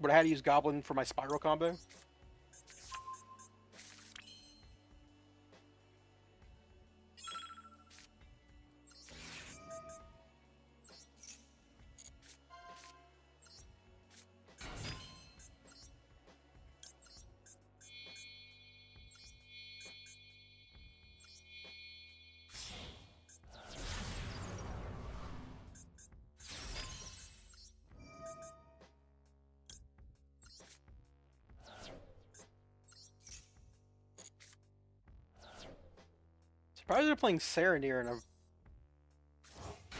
But I had to use Goblin for my Spiral combo. Surprised they're playing Serenir in a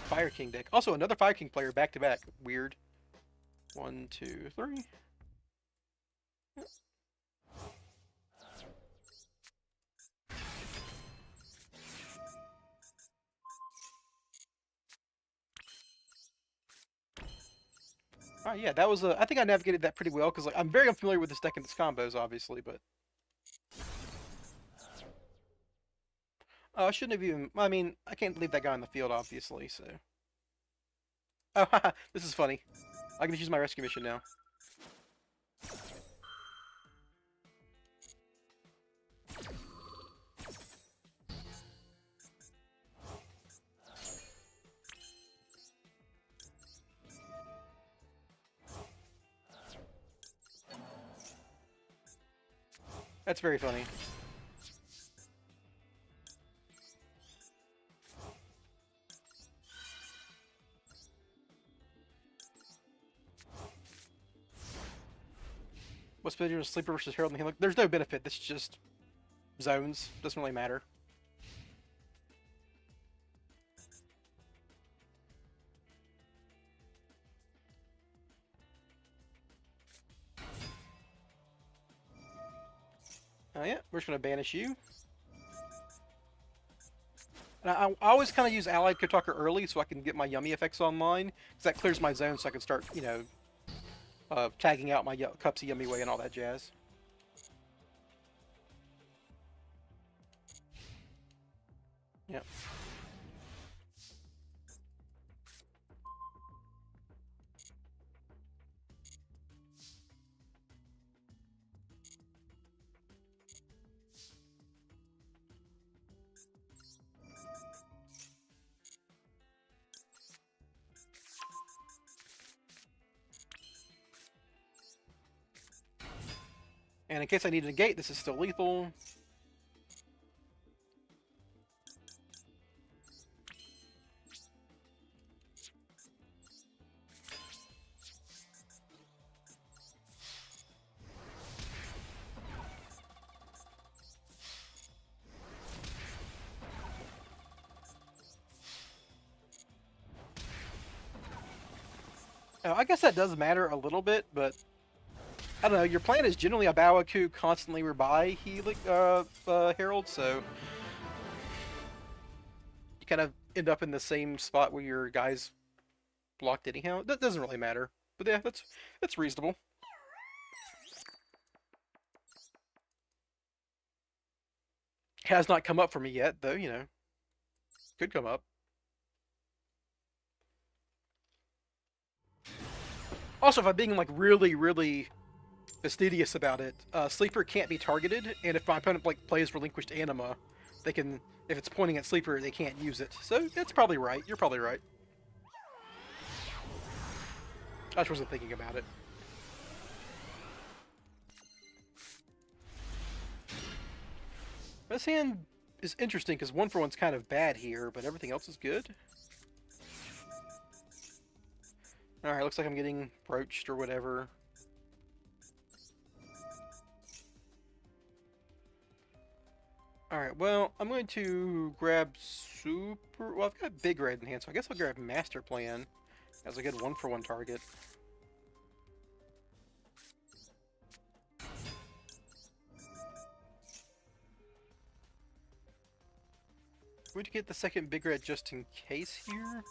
Fire King deck. Also, another Fire King player back to back. Weird. 1, 2, 3. Oh yeah, that was a. I think I navigated that pretty well because like I'm very unfamiliar with this deck and its combos, obviously, but. Oh, I shouldn't have even. I mean, I can't leave that guy on the field, obviously. So. Oh, haha, this is funny. I can just use my rescue mission now. That's very funny. What's better, Sleeper versus Herald and Healer? There's no benefit. This is just zones. Doesn't really matter. Oh yeah, we're just gonna banish you. And I always kind of use Allied Kotaku early so I can get my yummy effects online, because that clears my zone so I can start, you know, tagging out my cups of yummy way and all that jazz. Yep. And in case I need a negate, this is still lethal. I guess that does matter a little bit, but I don't know. Your plan is generally a Bawaku constantly rebuy Herald, so you kind of end up in the same spot where your guys blocked anyhow. That doesn't really matter, but yeah, that's reasonable. Has not come up for me yet, though. You know, could come up. Also, if I'm being like really fastidious about it, Sleeper can't be targeted, and if my opponent like plays Relinquished Anima, they can. If it's pointing at Sleeper, they can't use it. So that's probably right. You're probably right. I just wasn't thinking about it. This hand is interesting because 1-for-1's kind of bad here, but everything else is good. Alright, looks like I'm getting broached or whatever. Alright, well, I'm going to grab Super... Well, I've got Big Red in hand, so I guess I'll grab Master Plan as a good one-for-one target. I'm going to get the second Big Red just in case here.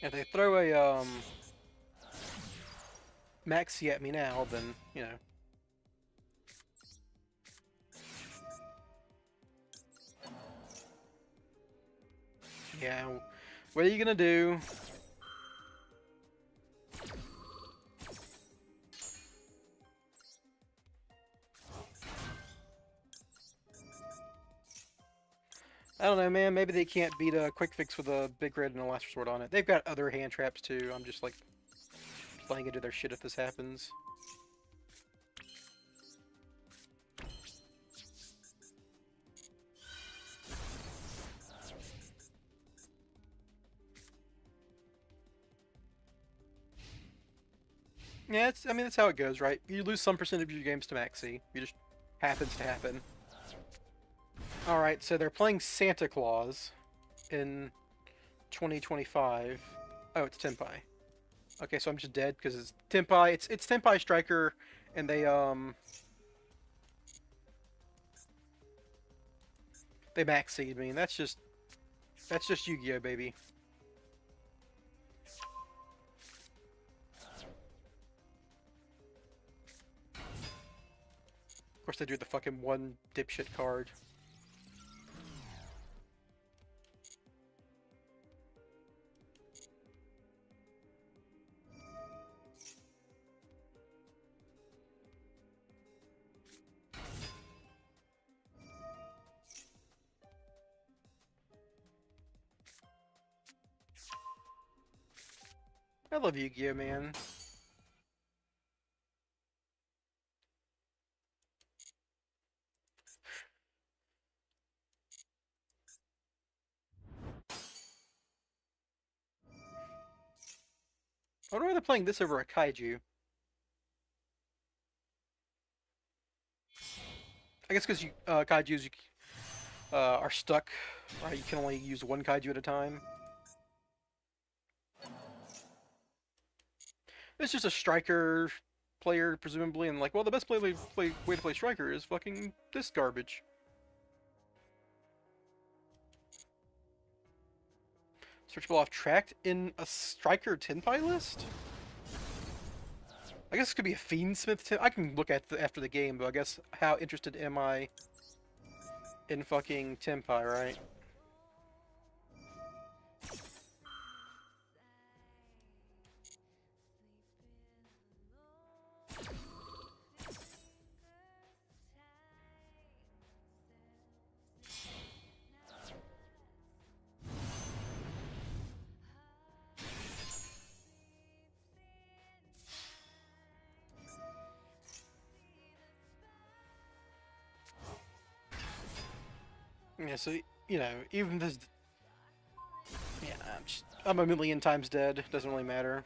If they throw a, Maxi at me now, then, you know. Yeah, what are you gonna do? I don't know, man. Maybe they can't beat a quick fix with a Big Red and a Last Resort on it. They've got other hand traps too. I'm just like playing into their shit if this happens. Yeah, I mean, that's how it goes, right? You lose some percent of your games to Maxi. It just happens to happen. Alright, so they're playing Santa Claus in 2025. Oh, it's Tenpai. Okay, so I'm just dead because it's Tenpai. It's Tenpai Striker, and they Maxi'd me, and that's just Yu-Gi-Oh, baby. Of course, they drew the fucking one dipshit card. I love Yu-Gi-Oh, man. I wonder why they're playing this over a Kaiju. I guess because Kaijus are stuck. Right? You can only use one Kaiju at a time. It's just a Striker player, presumably, and like, well, the best way to play Striker is fucking this garbage. Searchable off tracked in a Striker Tenpai list? I guess this could be a Fiendsmith. I can look at after the game, but I guess how interested am I in fucking Tenpai, right? Yeah, so, you know, even this... Yeah, I'm a million times dead. Doesn't really matter.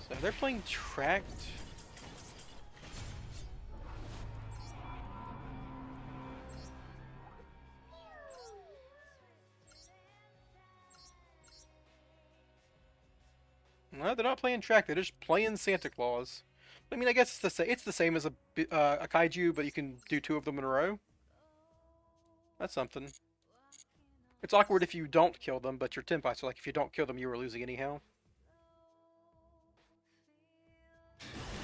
So they're playing tracked. No, they're not playing track. They're just playing Santa Claus. I mean, I guess it's the same as a kaiju, but you can do two of them in a row. That's something. It's awkward if you don't kill them, but you're Tenpai, so like if you don't kill them, you were losing anyhow.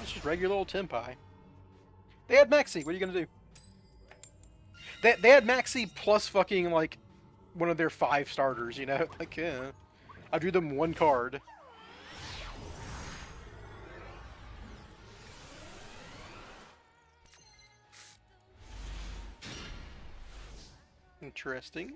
It's just regular old Tenpai. They had Maxi. What are you gonna do? They had Maxi plus fucking like one of their 5 starters. You know, like I drew them one card. Interesting.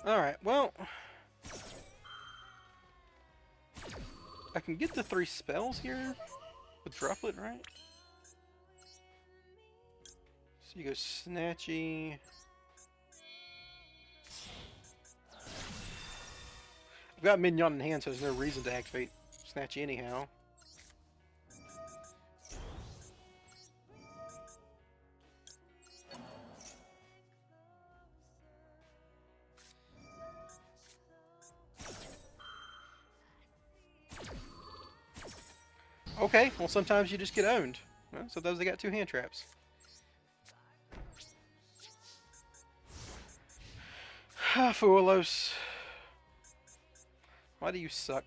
Alright, well... I can get the 3 spells here with Droplet, right? So you go Snatchy... I've got Mignon in hand, so there's no reason to activate Snatchy anyhow. Okay, well sometimes you just get owned. Well, sometimes they got 2 hand traps. Foolos. Why do you suck?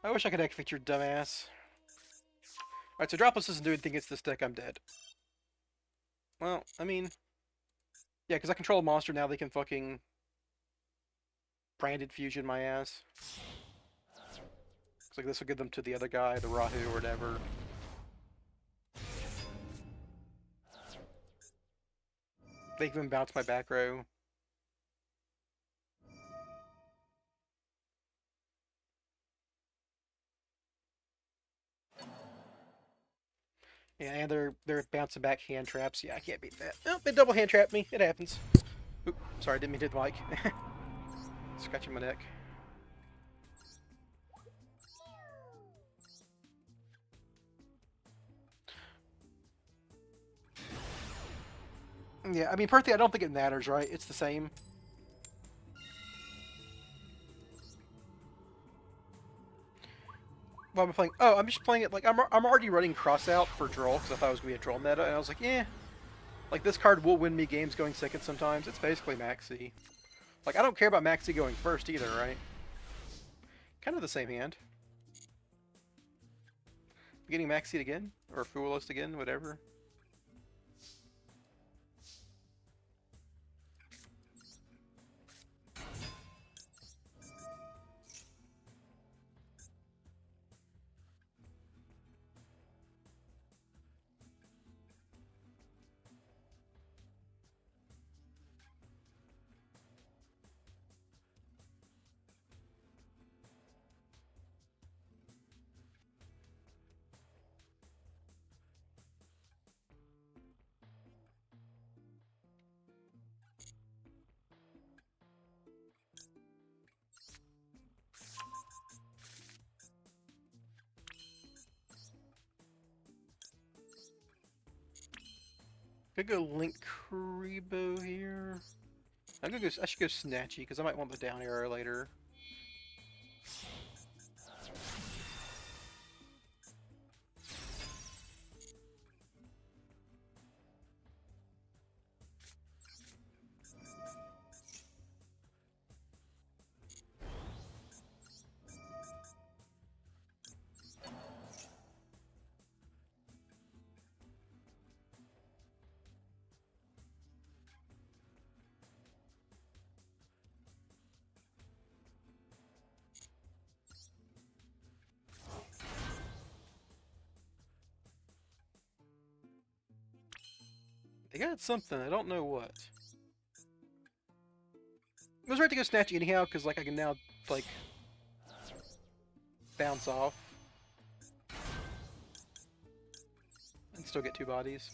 I wish I could activate your dumbass. Alright, so Dropless doesn't do anything against this deck, I'm dead. Well, I mean... Yeah, because I control a monster now, they can fucking... Branded Fusion my ass. Looks like this will give them to the other guy, the Rahu or whatever. They can even bounce my back row. Yeah, and they're bouncing back hand traps. Yeah, I can't beat that. Oh, they double hand trapped me. It happens. Oop, sorry, didn't mean to hit the mic. Scratching my neck. Yeah, I mean, personally, I don't think it matters, right? It's the same. Well, I'm playing. Oh, I'm just playing it like I'm already running cross out for draw because I thought it was gonna be a draw meta, and I was like, eh, like this card will win me games going second sometimes. It's basically Maxi. Like I don't care about Maxi going first either, right? Kind of the same hand. Getting Maxied again or Foolist again, whatever. Could go Link Kuribo here. I'm gonna go. I should go Snatchy because I might want the down arrow later. They got something. I don't know what. I was right to go Snatchy anyhow because like I can now like bounce off and still get 2 bodies.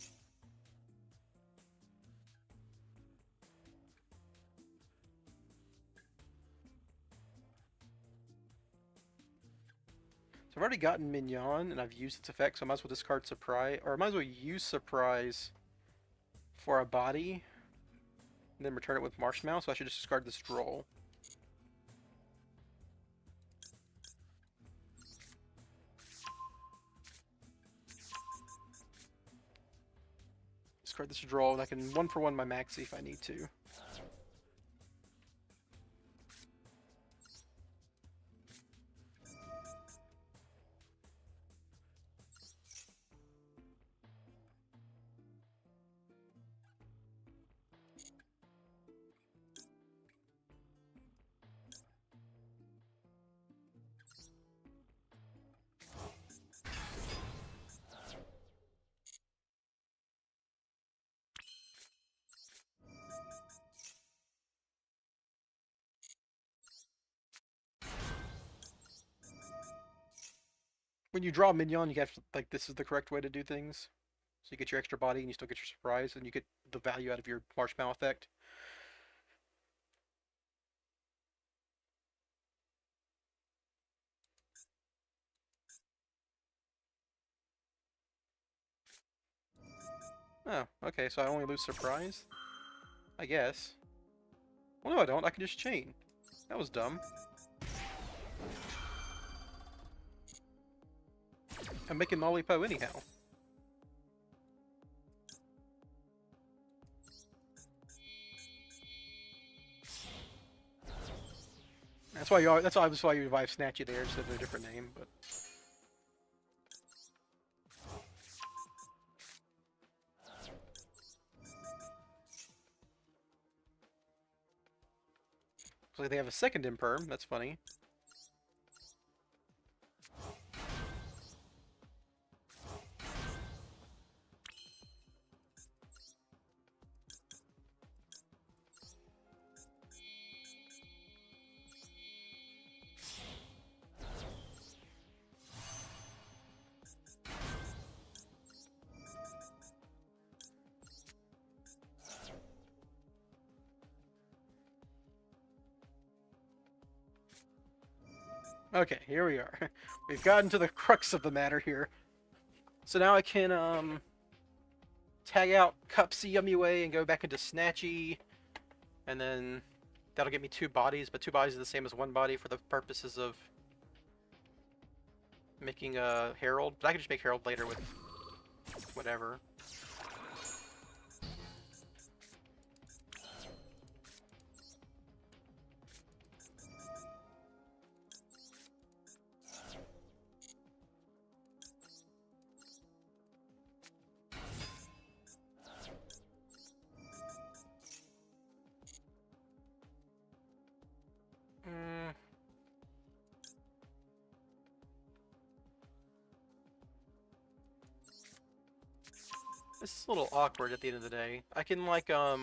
So I've already gotten Mignon and I've used its effect, so I might as well discard Surprise, or I might as well use Surprise for a body and then return it with Marshmallow, so I should just discard this Droll. Discard this Droll, and I can 1-for-1 my Maxi if I need to. When you draw a minion, you have to, like, this is the correct way to do things. So you get your extra body and you still get your surprise, and you get the value out of your marshmallow effect. Oh, okay, so I only lose surprise? I guess. Well, no, I don't. I can just chain. That was dumb. I'm making Lollipo anyhow. That's why you. That's why you revive Snatchy there instead of a different name. But looks like they have a second Imperm. That's funny. Okay, here we are. We've gotten to the crux of the matter here. So now I can tag out Cupsy Yummy Way and go back into Snatchy, and then that'll get me 2 bodies, but 2 bodies is the same as 1 body for the purposes of making a Herald. But I can just make Herald later with whatever. This is a little awkward at the end of the day. I can, like, I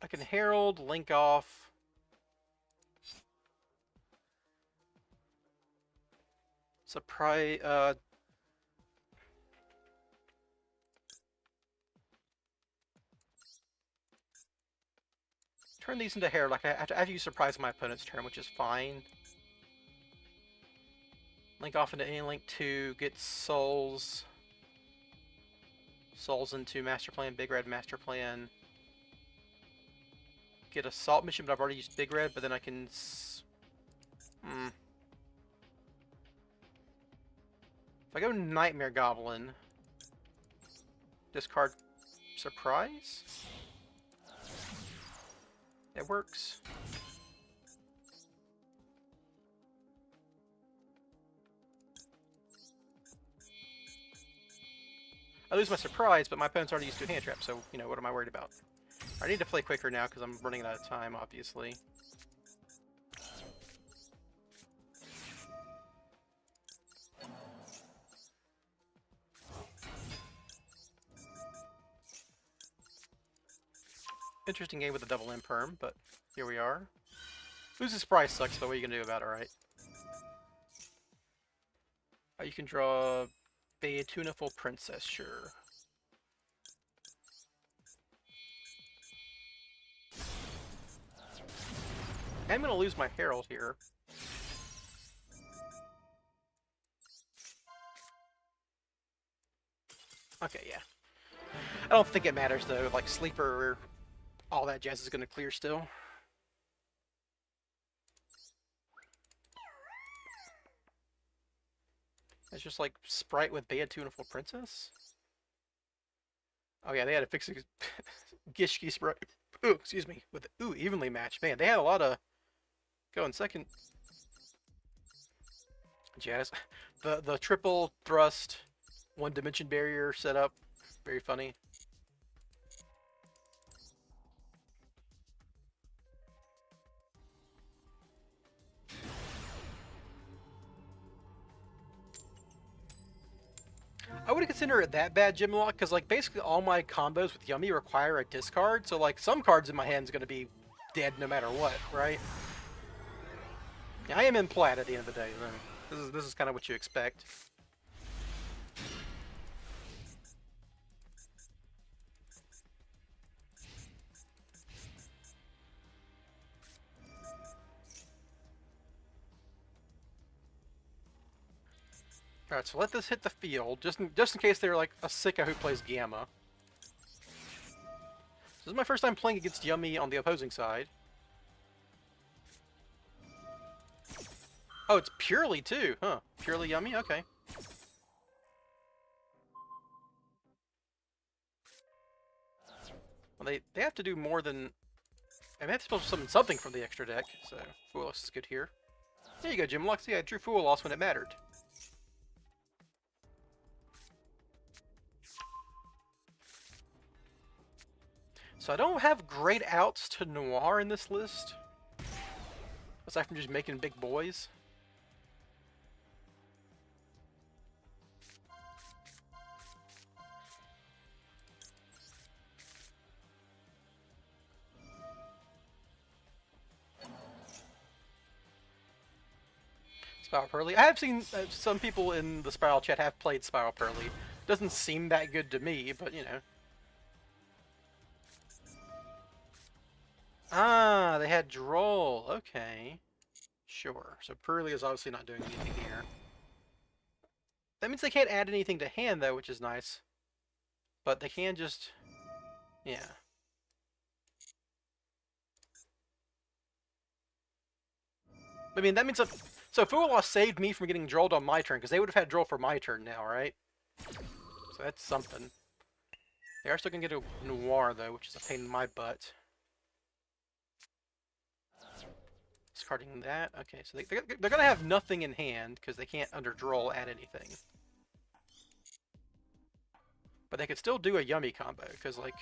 can Herald, Link off. Surprise, turn these into Herald. Like, I have to use Surprise my opponent's turn, which is fine. Link off into any Link 2, get Souls. Souls into Master Plan, Big Red Master Plan. Get Assault Mission, but I've already used Big Red, but then I can... If I go Nightmare Goblin, discard Surprise? It works. I lose my surprise, but my opponent's already used 2 hand traps, so, you know, what am I worried about? I need to play quicker now, because I'm running out of time, obviously. Interesting game with a double Imperm, but here we are. Losing surprise sucks, but what are you going to do about it, right? You can draw a Tuneful Princess, sure. I'm going to lose my Herald here. Okay, yeah. I don't think it matters, though. Like, Sleeper or all that jazz is going to clear still. It's just like Sprite with Bea Tuneful Princess? Oh yeah, they had to fix it. Gishki Sprite. Ooh, excuse me. With evenly matched. Man, they had a lot of going second. Jazz. The triple thrust 1-dimension barrier setup. Very funny. I wouldn't consider it that bad, Gymlock, because like basically all my combos with Yummy require a discard, so like some cards in my hand is going to be dead no matter what, right? Yeah, I am in plat at the end of the day. This is kind of what you expect. Alright, so let this hit the field, just in case they're like a sicko who plays Gamma. This is my first time playing against Yummy on the opposing side. Oh, it's purely too, huh? Purely Yummy? Okay. Well, they have to do more than... I mean, they have to summon something from the extra deck, so Fool Loss is good here. There you go, Jim Lux. Yeah, I drew Fool Loss when it mattered. So I don't have great outs to Noir in this list. Aside from just making big boys. Spiral Pearly. I have seen some people in the Spiral chat have played Spiral Pearly. Doesn't seem that good to me, but you know. Ah, they had Droll. Okay. Sure. So Pearly is obviously not doing anything here. That means they can't add anything to hand, though, which is nice. But they can just... Yeah. I mean, that means... So Fool Loss saved me from getting Drolled on my turn, because they would have had Droll for my turn now, right? So that's something. They are still going to get a Noir, though, which is a pain in my butt. Discarding that. Okay, so they're going to have nothing in hand, because they can't under Droll add anything. But they could still do a Yummy combo, because, like,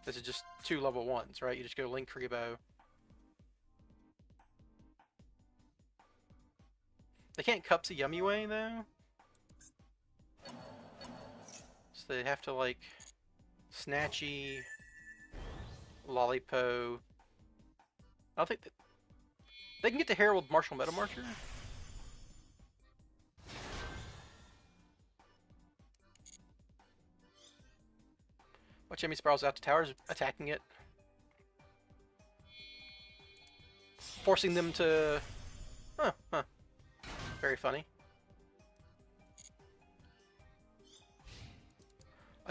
this is just 2 level 1s, right? You just go Link Kribo. They can't Cups a Yummy way, though. So they have to, like, Snatchy, Lollipo. I don't think that... They can get to Herald Martial Metamarcher. Watch Yummy spirals out to towers, attacking it. Forcing them to... Huh. Very funny.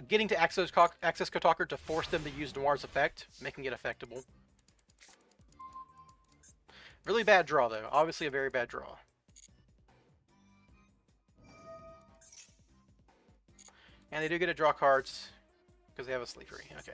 Getting to access Kotaker to force them to use Noir's effect, making it effectable. Really bad draw, though. Obviously a very bad draw. And they do get to draw cards, because they have a Sleepery. Okay.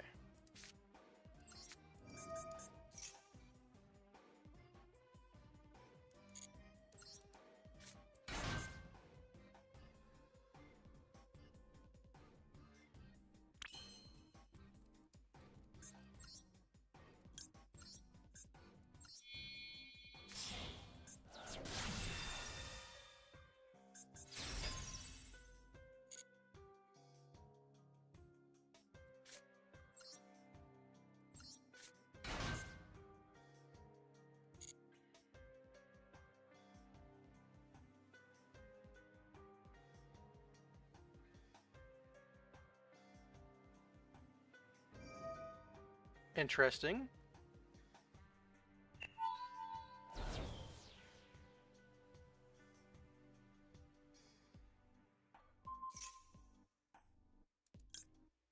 Interesting.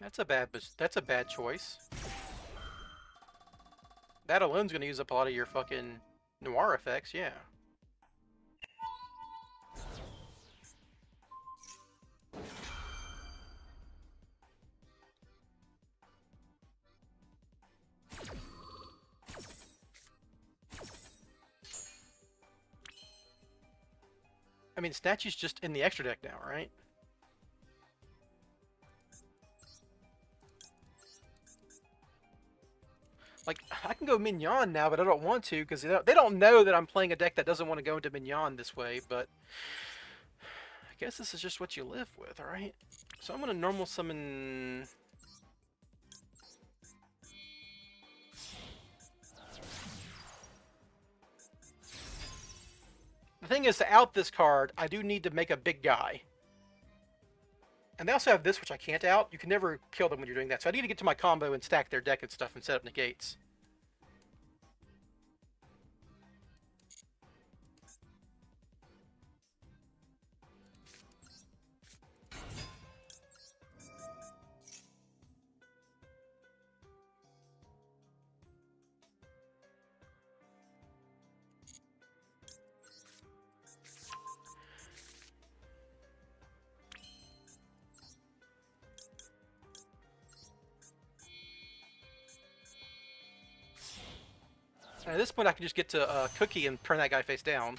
That's a bad choice. That alone's gonna use up a lot of your fucking Noir effects, yeah. I mean, Snatchy's just in the extra deck now, right? Like, I can go Mignon now, but I don't want to, because they don't know that I'm playing a deck that doesn't want to go into Mignon this way, but... I guess this is just what you live with, alright? So I'm going to normal summon... The thing is, to out this card, I do need to make a big guy. And they also have this, which I can't out. You can never kill them when you're doing that. So I need to get to my combo and stack their deck and stuff and set up negates. And at this point, I can just get to Cookie and turn that guy face down.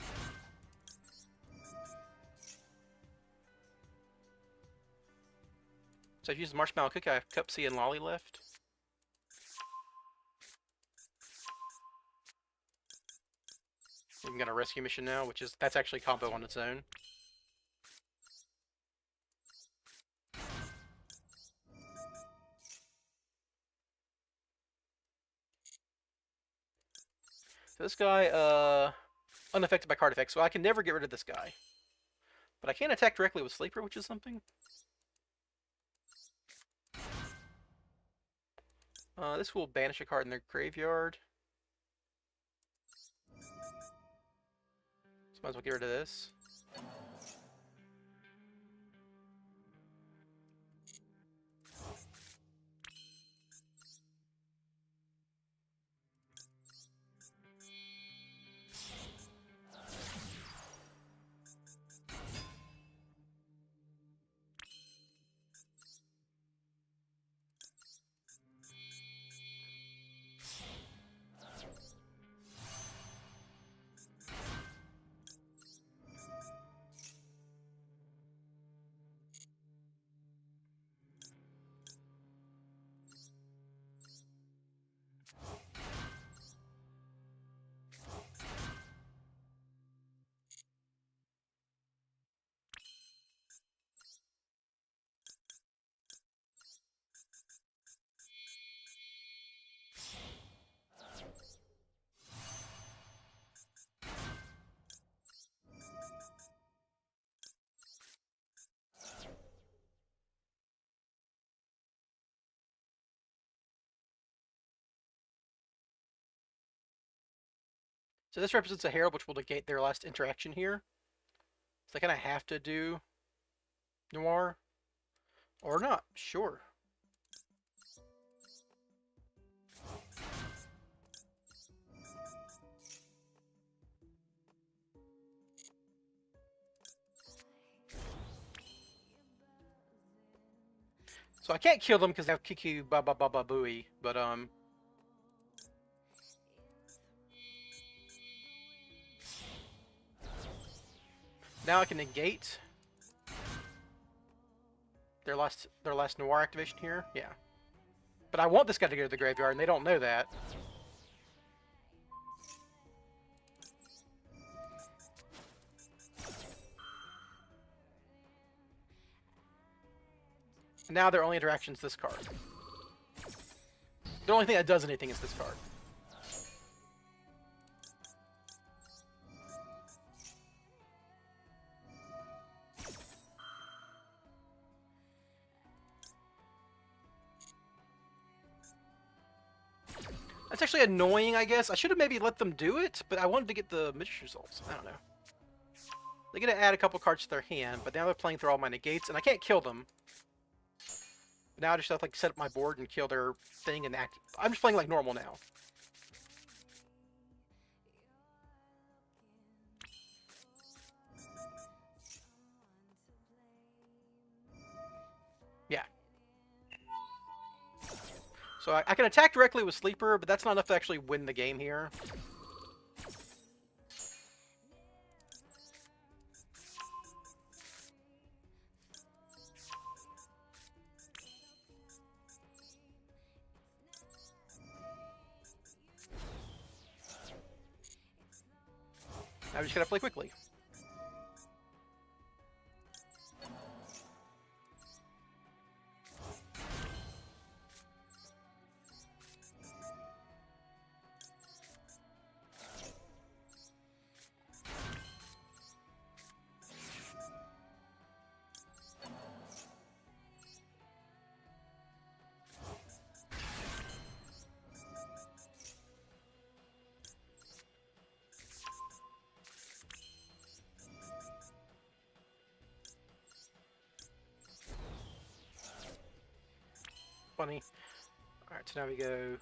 So I've used Marshmallow Cookie, I have Cup C and Lolly left. Even got a rescue mission now, that's actually combo on its own. So this guy, unaffected by card effects, so I can never get rid of this guy. But I can attack directly with Sleeper, which is something. This will banish a card in their graveyard. So might as well get rid of this. So this represents a Herald, which will negate their last interaction here. So I kind of have to do Noir. Or not, sure. So I can't kill them because I have Kiku Ba Ba Ba Ba Booey, but now I can negate their last Noir activation here. Yeah. But I want this guy to go to the graveyard, and they don't know that. And now their only interaction is this card. The only thing that does anything is this card. That's actually annoying, I guess. I should have maybe let them do it, but I wanted to get the Magician results. I don't know. They're going to add a couple cards to their hand, but now they're playing through all my negates, and I can't kill them. But now I just have to like set up my board and kill their thing and act. I'm just playing like normal now. Yeah. So I can attack directly with Sleeper, but that's not enough to actually win the game here. I just gotta play quickly. funny. Alright, so now we go...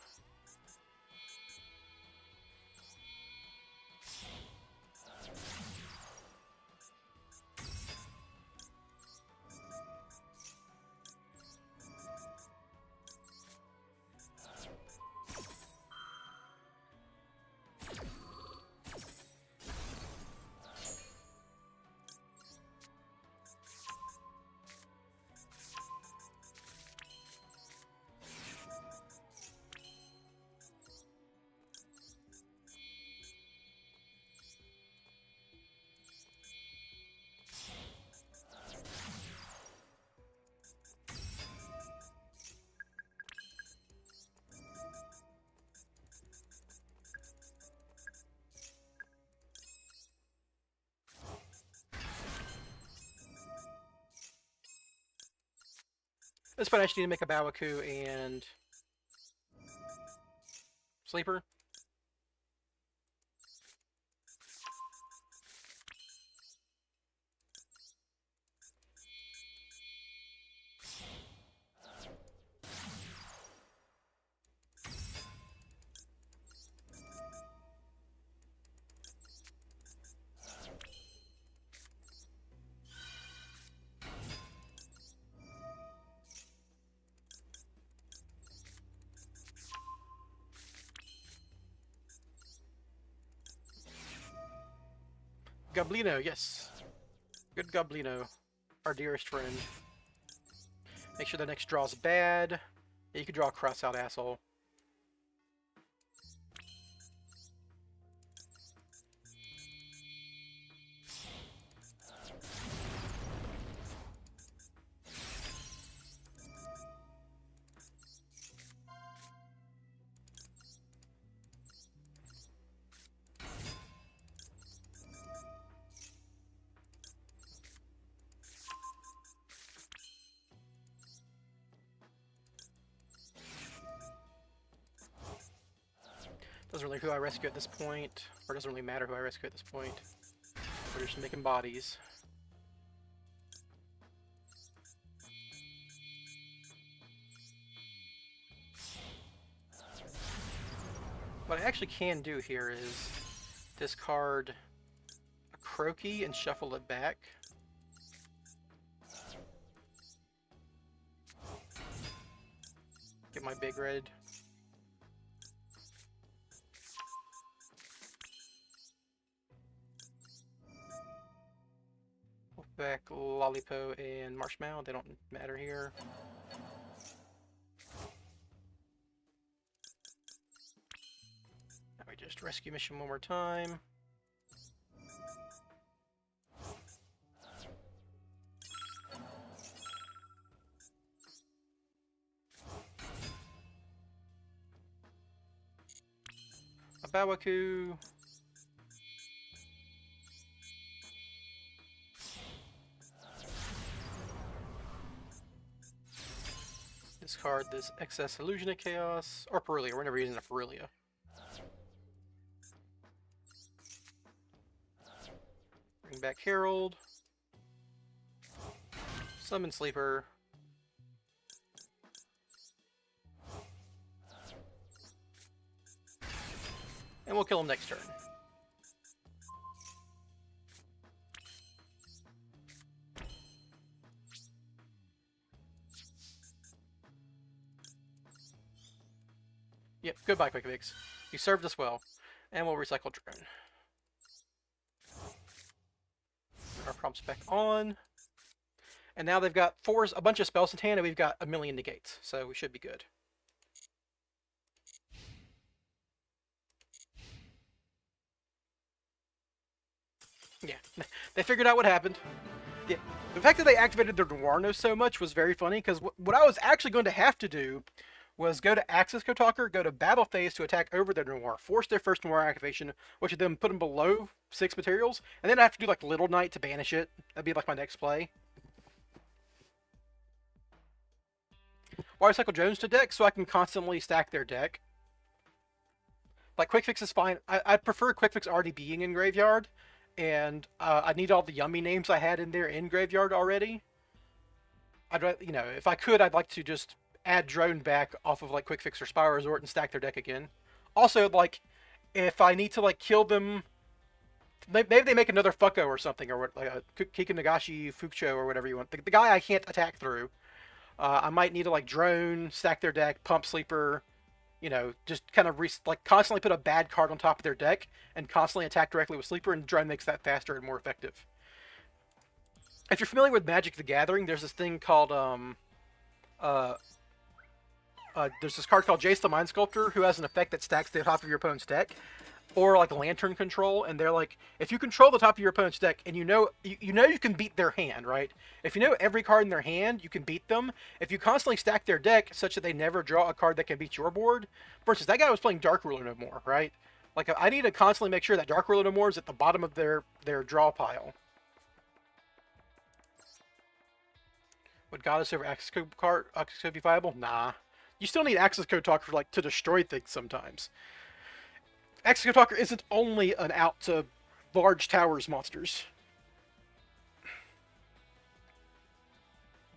This point I actually need to make a Bawaku and... Sleeper. Goblino, yes. Good Goblino. Our dearest friend. Make sure the next draw's bad. Yeah, you can draw a cross-out asshole. Doesn't really who I rescue at this point, or doesn't really matter who I rescue at this point. We're just making bodies. What I actually can do here is discard a Croaky and shuffle it back. Get my big red. Back Lollipo and Marshmallow, they don't matter here. Now we just rescue mission one more time. A Bawaku. Discard this excess Illusion of Chaos, or Perulia. We're never using a Perulia. Bring back Herald. Summon Sleeper. And we'll kill him next turn. Yep, goodbye, Quick Fix. You served us well. And we'll recycle Drone. Our prompts back on. And now they've got a bunch of spells in hand, and we've got a million negates. So we should be good. Yeah, they figured out what happened. Yeah. The fact that they activated their Noir so much was very funny, because what I was actually going to have to do was go to Axis Kotalker, go to Battle Phase to attack over their Noir, force their first Noir activation, which would then put them below 6 materials, and then I have to do like Little Knight to banish it. That'd be like my next play. Why recycle Jones to deck? So I can constantly stack their deck. Like, Quick Fix is fine. I'd prefer Quick Fix already being in Graveyard, and I need all the yummy names I had in there in Graveyard already. I'd rather, you know, if I could, I'd like to just add drone back off of like Quick Fix or Spy Resort and stack their deck again. Also, like if I need to like kill them, maybe they make another Fucko or something, or like a Kikanagashi Fukucho or whatever you want. The guy I can't attack through. I might need to like drone, stack their deck, pump sleeper, you know, just kind of like constantly put a bad card on top of their deck and constantly attack directly with sleeper, and drone makes that faster and more effective. If you're familiar with Magic the Gathering, there's this thing called uh, there's this card called Jace the Mind Sculptor who has an effect that stacks the top of your opponent's deck, or like lantern control, and they're like, if you control the top of your opponent's deck and you know you can beat their hand, right? If you know every card in their hand, you can beat them. If you constantly stack their deck such that they never draw a card that can beat your board, for instance, that guy was playing Dark Ruler No More, right? Like I need to constantly make sure that Dark Ruler No More is at the bottom of their draw pile. Would Goddess over Access Code be viable? Nah. You still need Access Code Talker like to destroy things sometimes. Access Code Talker isn't only an out to large towers monsters.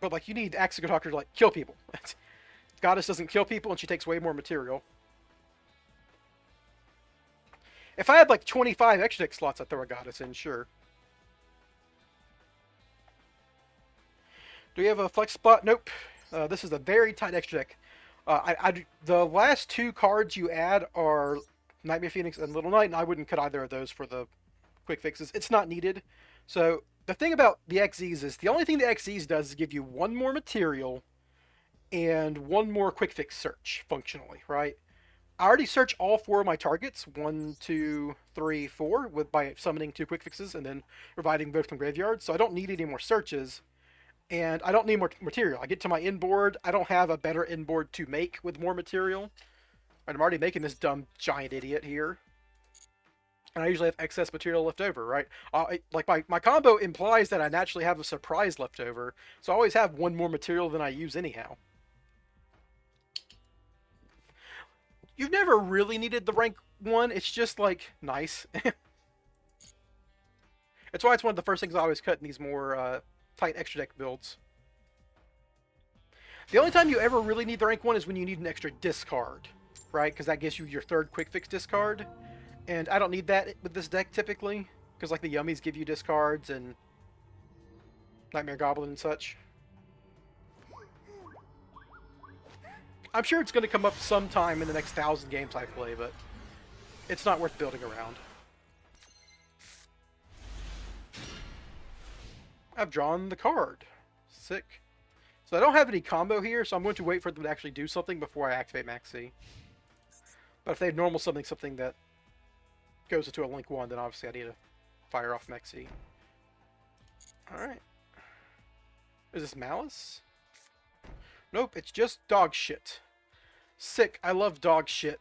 But like you need Access Code Talker to like kill people. Goddess doesn't kill people and she takes way more material. If I had like 25 extra deck slots, I'd throw a Goddess in, sure. Do we have a flex spot? Nope. This is a very tight extra deck. The last two cards you add are Nightmare Phoenix and Little Knight, and I wouldn't cut either of those for the quick fixes. It's not needed. So the thing about the XZs is the only thing the XZs does is give you one more material and one more quick fix search functionally, right? I already search all four of my targets, 1, 2, 3, 4, by summoning 2 quick fixes and then providing both from graveyard. So I don't need any more searches. And I don't need more material. I get to my inboard. I don't have a better inboard to make with more material. And I'm already making this dumb giant idiot here. And I usually have excess material left over, right? Like my combo implies that I naturally have a surprise left over. So I always have one more material than I use anyhow. You've never really needed the rank 1. It's just like nice. That's why it's one of the first things I always cut in these more tight extra deck builds. The only time you ever really need the rank 1 is when you need an extra discard, right? Because that gives you your third quick fix discard. And I don't need that with this deck typically, because like the Yummies give you discards and Nightmare Goblin and such. I'm sure it's going to come up sometime in the next 1,000 games I play, but it's not worth building around. I've drawn the card. Sick. So I don't have any combo here, so I'm going to wait for them to actually do something before I activate Max C. But if they have normal something that goes into a Link 1, then obviously I need to fire off Max C. Alright. Is this Malice? Nope, it's just dog shit. Sick. I love dog shit.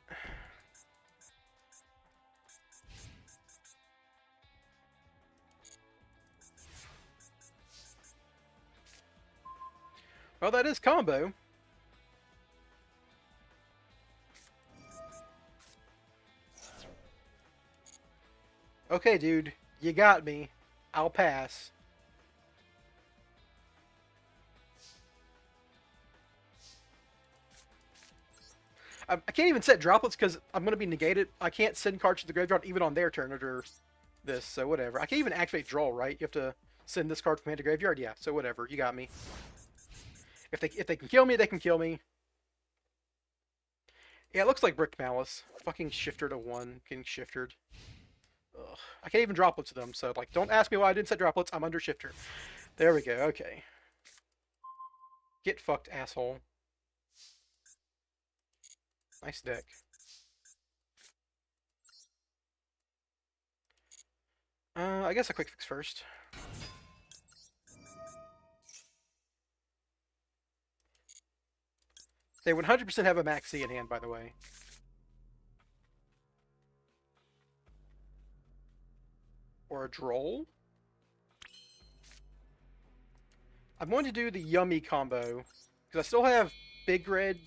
Well, that is combo. Okay, dude. You got me. I'll pass. I can't even set droplets because I'm going to be negated. I can't send cards to the graveyard even on their turn under this, so whatever. I can't even activate draw, right? You have to send this card from hand to graveyard? Yeah, so whatever. You got me. If they can kill me, they can kill me. Yeah, it looks like Brick Malice. Fucking shifter to 1. Getting shiftered. Ugh. I can't even droplets them, so like, don't ask me why I didn't set droplets. I'm under shifter. There we go. Okay. Get fucked, asshole. Nice deck. I guess a quick fix first. They 100% have a Max C in hand, by the way. Or a Droll. I'm going to do the Yummy combo, because I still have Big Red.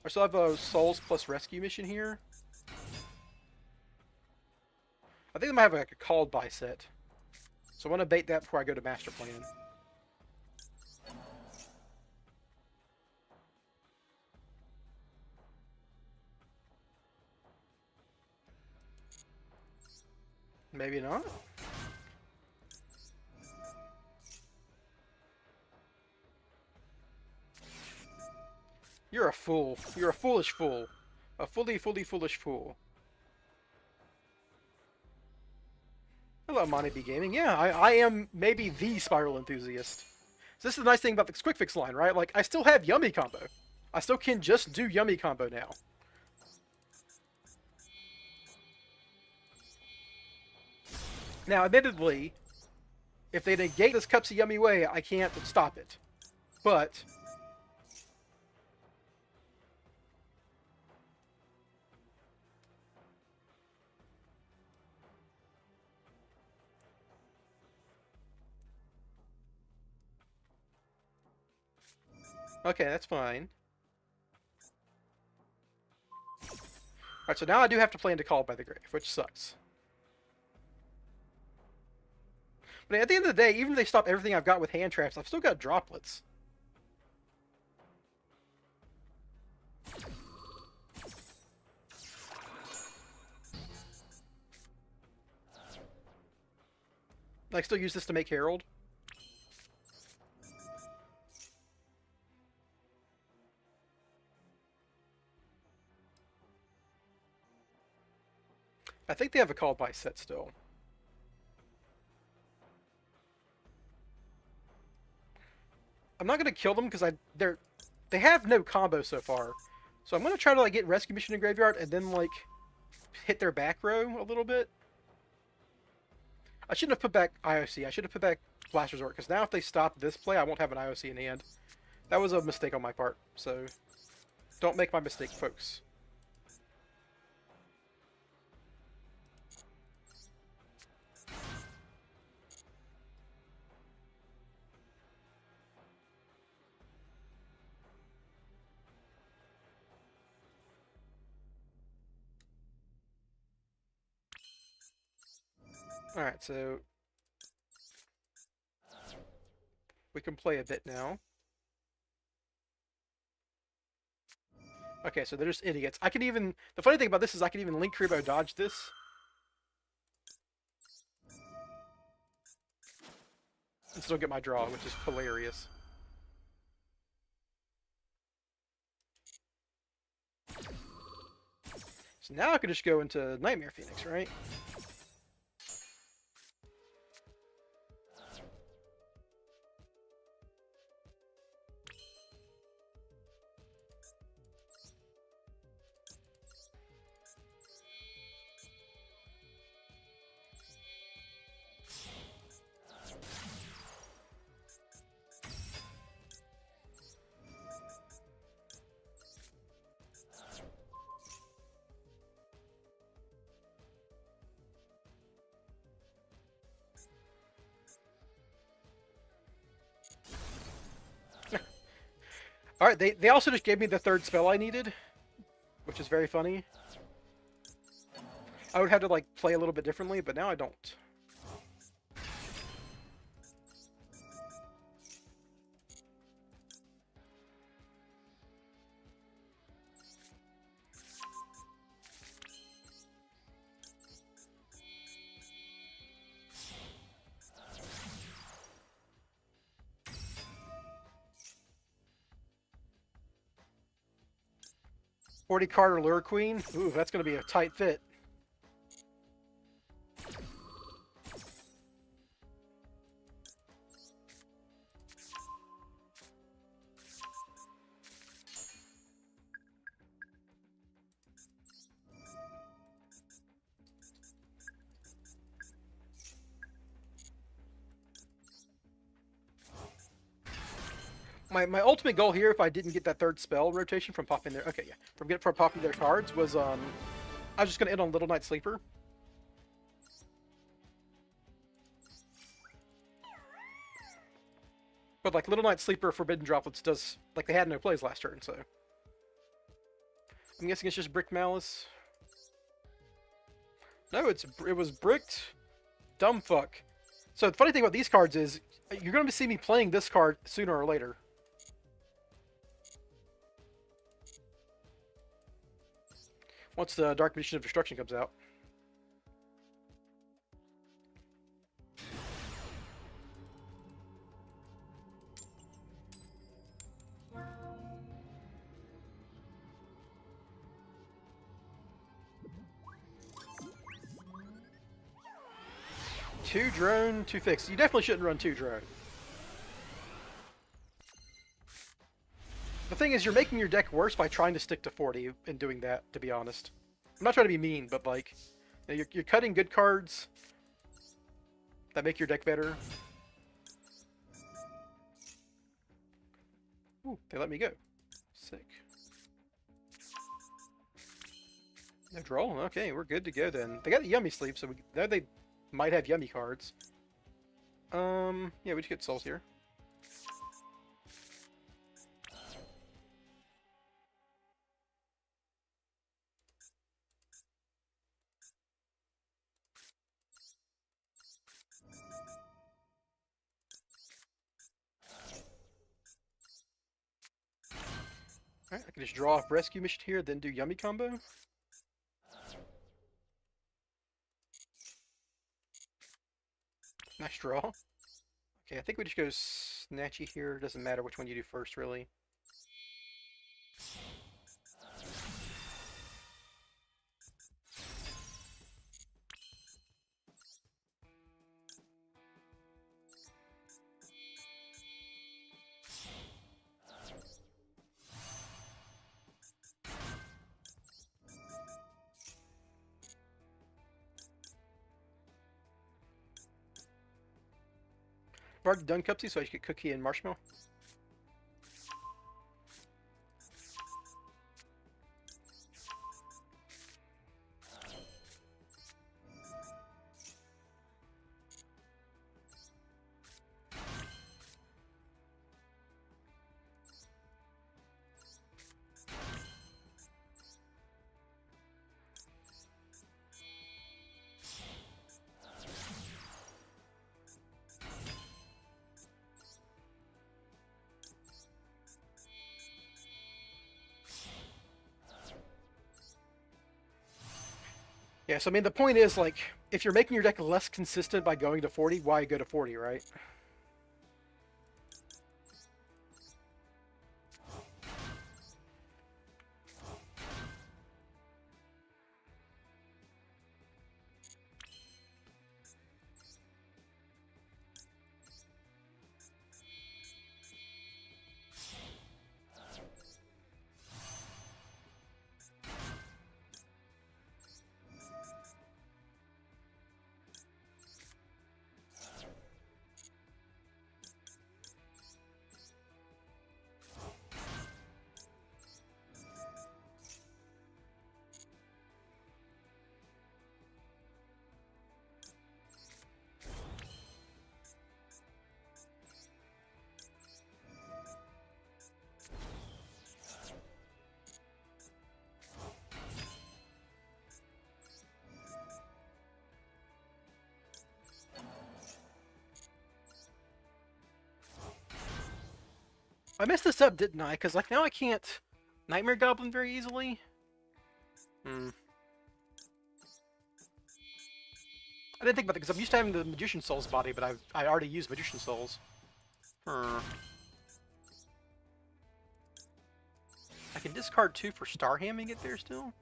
I still have a Souls plus Rescue mission here. I think I might have like a Called By set. So I want to bait that before I go to Master Plan. Maybe not. You're a fool. You're a foolish fool. A foolish fool. Hello, Monty B Gaming. Yeah, I am maybe the Spiral enthusiast. So this is the nice thing about this quick fix line, right? Like, I still have Yummy combo. I still can just do Yummy combo now. Now, admittedly, if they negate this Cupsy Yummy way, I can't stop it. But okay, that's fine. Alright, so now I do have to play into Called by the Grave, which sucks. But at the end of the day, even if they stop everything I've got with hand traps, I've still got droplets. I still use this to make Herald. I think they have a Called by set still. I'm not gonna kill them because they have no combo so far. So I'm gonna try to like get Rescue Mission in Graveyard and then like hit their back row a little bit. I shouldn't have put back IOC. I should have put back Last Resort because now if they stop this play, I won't have an IOC in hand. That was a mistake on my part. So don't make my mistake, folks. Alright, so we can play a bit now. Okay, so they're just idiots. I can even... The funny thing about this is I can even Link Kuriboh dodge this. And still get my draw, which is hilarious. So now I can just go into Nightmare Phoenix, right? Alright, they also just gave me the third spell I needed, which is very funny. I would have to like play a little bit differently, but now I don't. Forty Carter Lure Queen. Ooh, that's going to be a tight fit. My ultimate goal here, if I didn't get that third spell rotation from popping their from popping their cards, was I was just gonna end on Little Night Sleeper. But like Little Night Sleeper, Forbidden Droplets does like they had no plays last turn, so I'm guessing it's just Brick Malice. No, it was Bricked Dumb Fuck. So the funny thing about these cards is you're gonna see me playing this card sooner or later. Once the Dark Magician of Destruction comes out. 2 drone, 2 fixed. You definitely shouldn't run 2 drone. The thing is, you're making your deck worse by trying to stick to 40 and doing that, to be honest. I'm not trying to be mean, but like, you know, you're cutting good cards that make your deck better. Ooh, they let me go. Sick. No draw? Okay, we're good to go then. They got a yummy sleep, so now they might have yummy cards. Yeah, we just get souls here. Alright, I can just draw off rescue mission here, then do yummy combo. Nice draw. Okay, I think we just go snatchy here. Doesn't matter which one you do first, really. I've already done Cupsy, so I should get Cookie and Marshmallow. Yeah, so I mean, the point is, like, if you're making your deck less consistent by going to 40, why go to 40, right? I messed this up, didn't I? Because, like, now I can't Nightmare Goblin very easily. I didn't think about it, because I'm used to having the Magician Souls body, but I already used Magician Souls. I can discard 2 for Star Hamming it there still?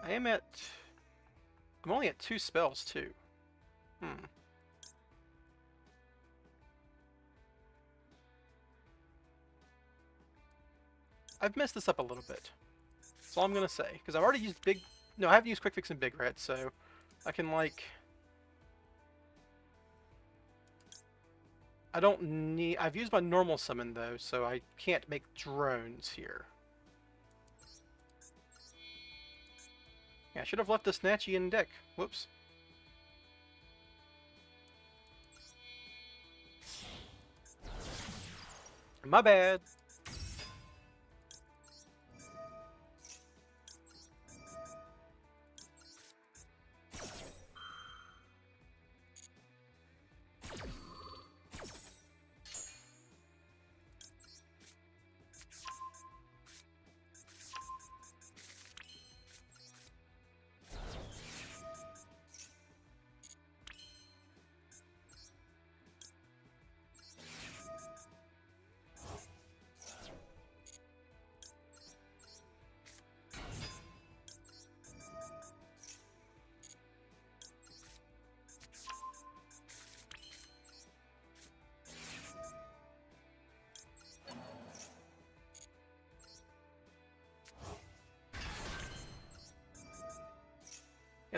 I am at... I'm only at 2 spells, too. I've messed this up a little bit. That's all I'm gonna say. Because I've already used big... No, I haven't used Quick Fix and Big Red, so... I can, like... I don't need... I've used my normal summon, though, so I can't make drones here. Yeah, I should have left the Snatchy in deck. Whoops. My bad.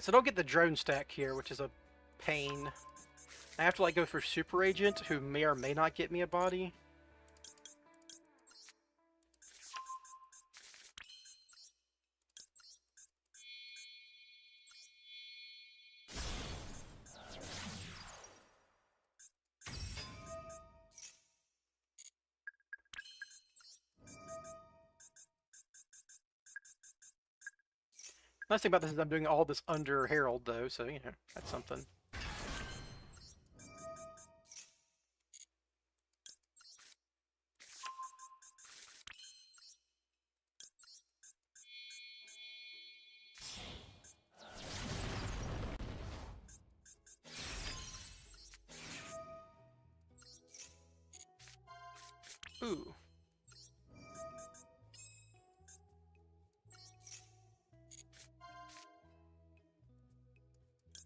So I don't get the drone stack here, which is a pain. I have to like go for Super Agent, who may or may not get me a body. Nice thing about this is I'm doing all this under Herald, though, so, you know, that's something. Ooh.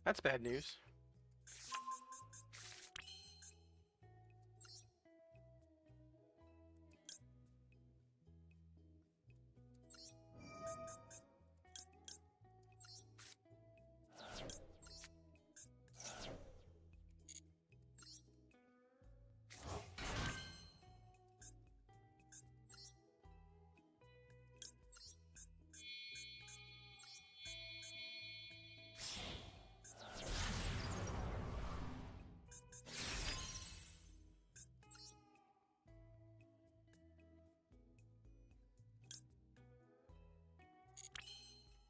That's bad news.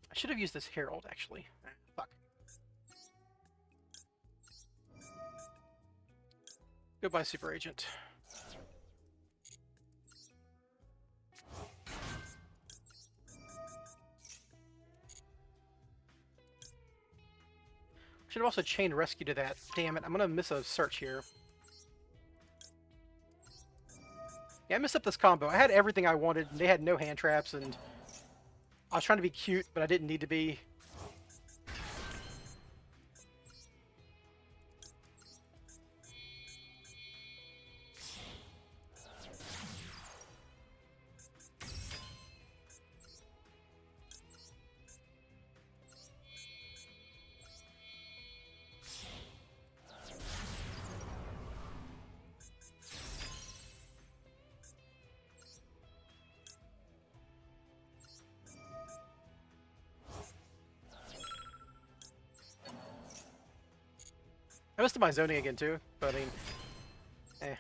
I should have used this Herald, actually. Fuck. Goodbye, Super Agent. Should have also chained Rescue to that. Damn it, I'm gonna miss a search here. Yeah, I messed up this combo. I had everything I wanted, and they had no hand traps, and I was trying to be cute, but I didn't need to be. I messed up my zoning again, too, but I mean, eh.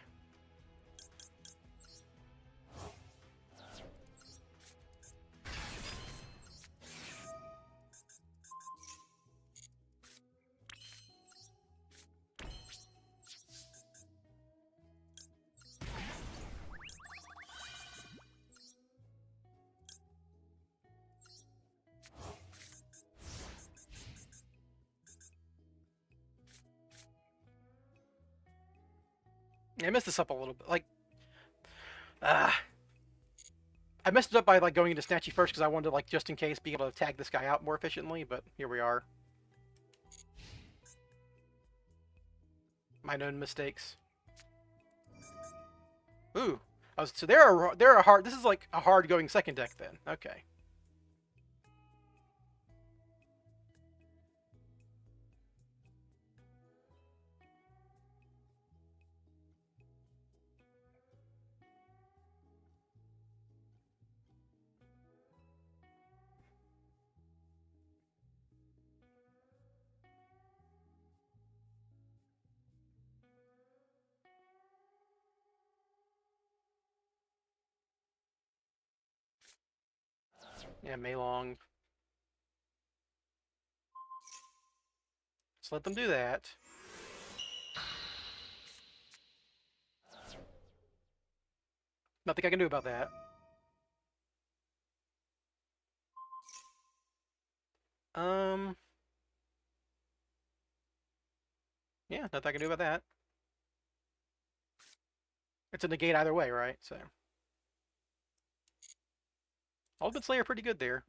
I messed this up a little bit. Like, I messed it up by like going into Snatchy first because I wanted to like just in case be able to tag this guy out more efficiently. But here we are. My known mistakes. Ooh, so they're a hard. This is like a hard going second deck then. Okay. Yeah, Maylong. Let's let them do that. Nothing I can do about that. Yeah, nothing I can do about that. It's a negate either way, right? So, Ultimate Slayer pretty good there.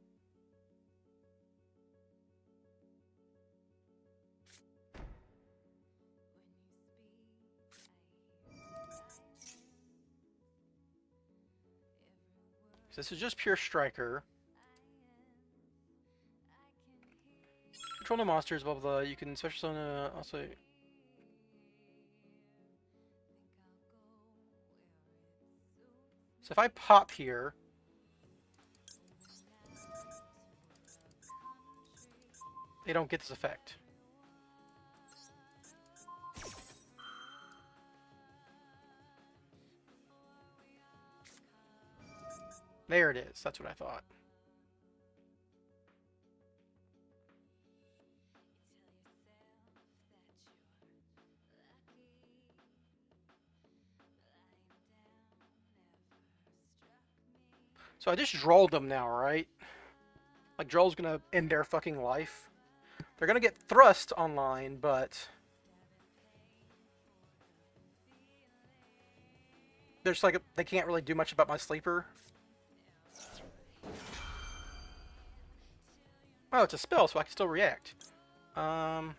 So this is just pure Striker. control no monsters, blah blah blah. You can special zone also. So if I pop here, they don't get this effect. There it is. That's what I thought. So I just drolled them now, right? Like, Droll's gonna end their fucking life. They're gonna get thrust online, but they're just like, they can't really do much about my sleeper. Oh, it's a spell, so I can still react. A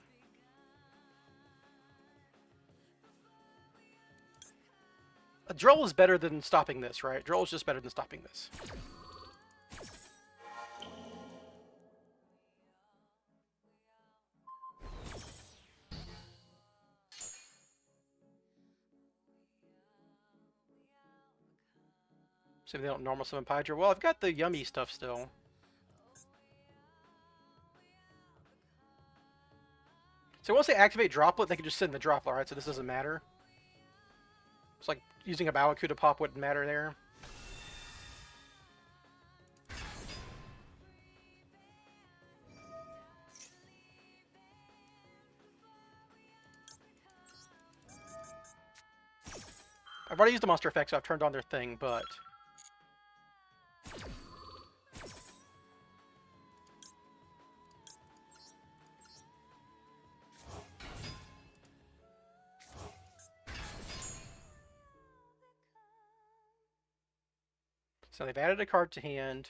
Droll is better than stopping this, right? Droll is just better than stopping this. See if they don't normal summon Hydra. Well, I've got the yummy stuff still. So once they activate Droplet, they can just sit in the Droplet, right? So this doesn't matter. It's like using a Baoku to pop wouldn't matter there. I've already used the monster effect, so I've turned on their thing, but... So they've added a card to hand.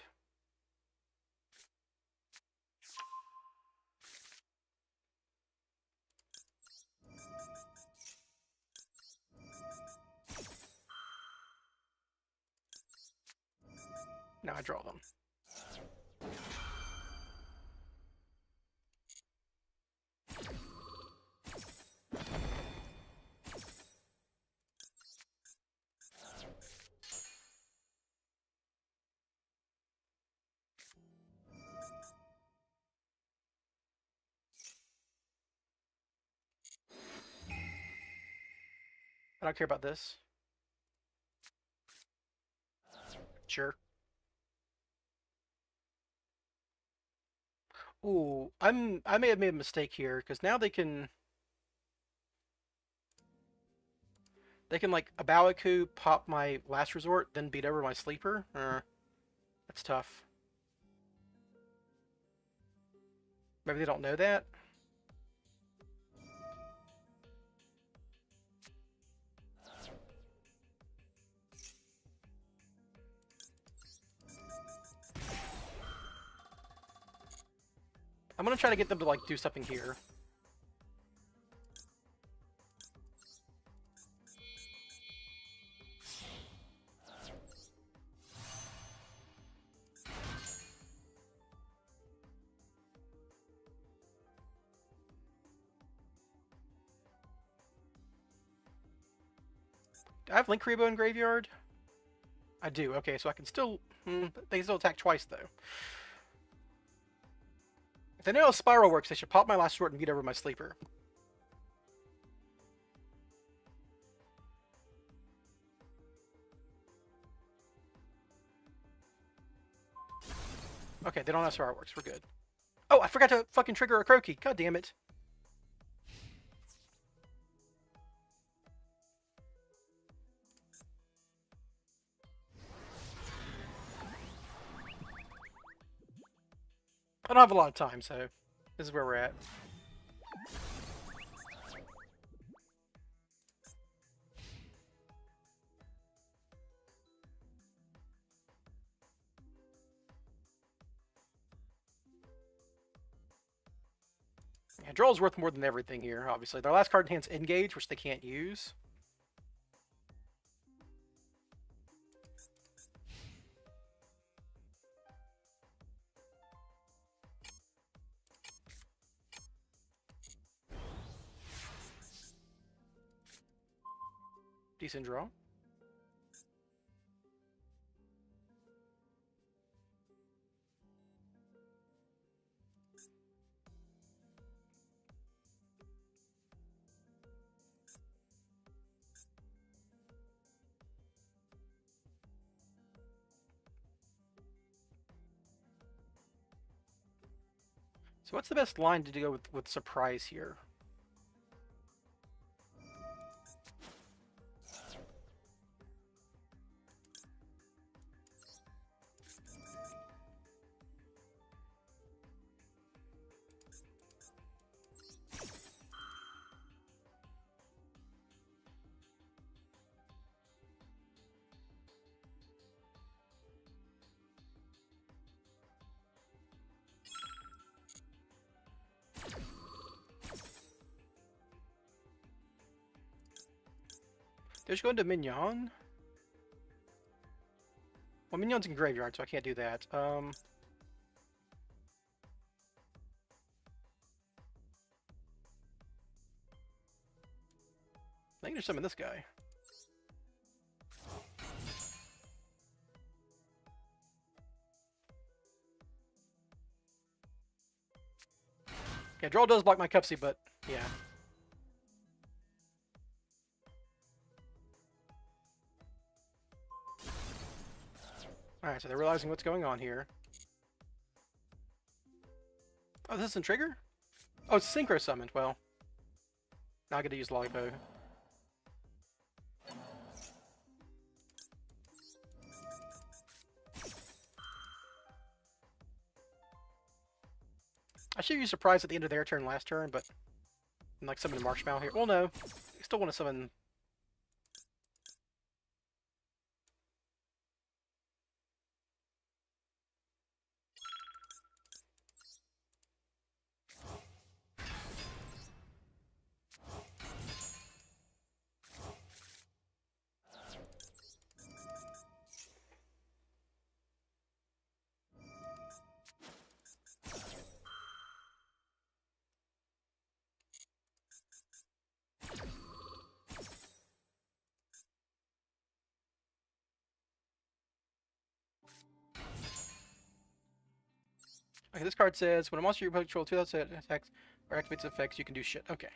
Now I draw them. I don't care about this. Sure. Ooh, I may have made a mistake here, because now they can like Abawaku pop my last resort, then beat over my sleeper. That's tough. Maybe they don't know that. I'm gonna try to get them to like do something here. Do I have Link Rebo in Graveyard? I do. Okay, so I can still... they can still attack twice, though. If they know how Spiral works, they should pop my last sword and beat over my sleeper. Okay, they don't know how Spiral works. We're good. Oh, I forgot to fucking trigger a Croaky. God damn it. I don't have a lot of time, so this is where we're at. Yeah, Droll's worth more than everything here, obviously. Their last card in hand's Engage, which they can't use. Decent draw. So what's the best line to go with surprise here? Just go into Mignon. Well, Mignon's in graveyard, so I can't do that. I think there's some in this guy. Yeah, draw does block my Cupsy, but yeah. Alright, so they're realizing what's going on here. Oh, this isn't trigger? Oh, it's synchro summoned. Well, now I get to use Lollipop. I should use surprise at the end of their turn last turn, but like summon a Marshmallow here. Well, no, I still want to summon. Okay, this card says when a monster you control 2,000 attacks or activates effects, you can do shit. Okay.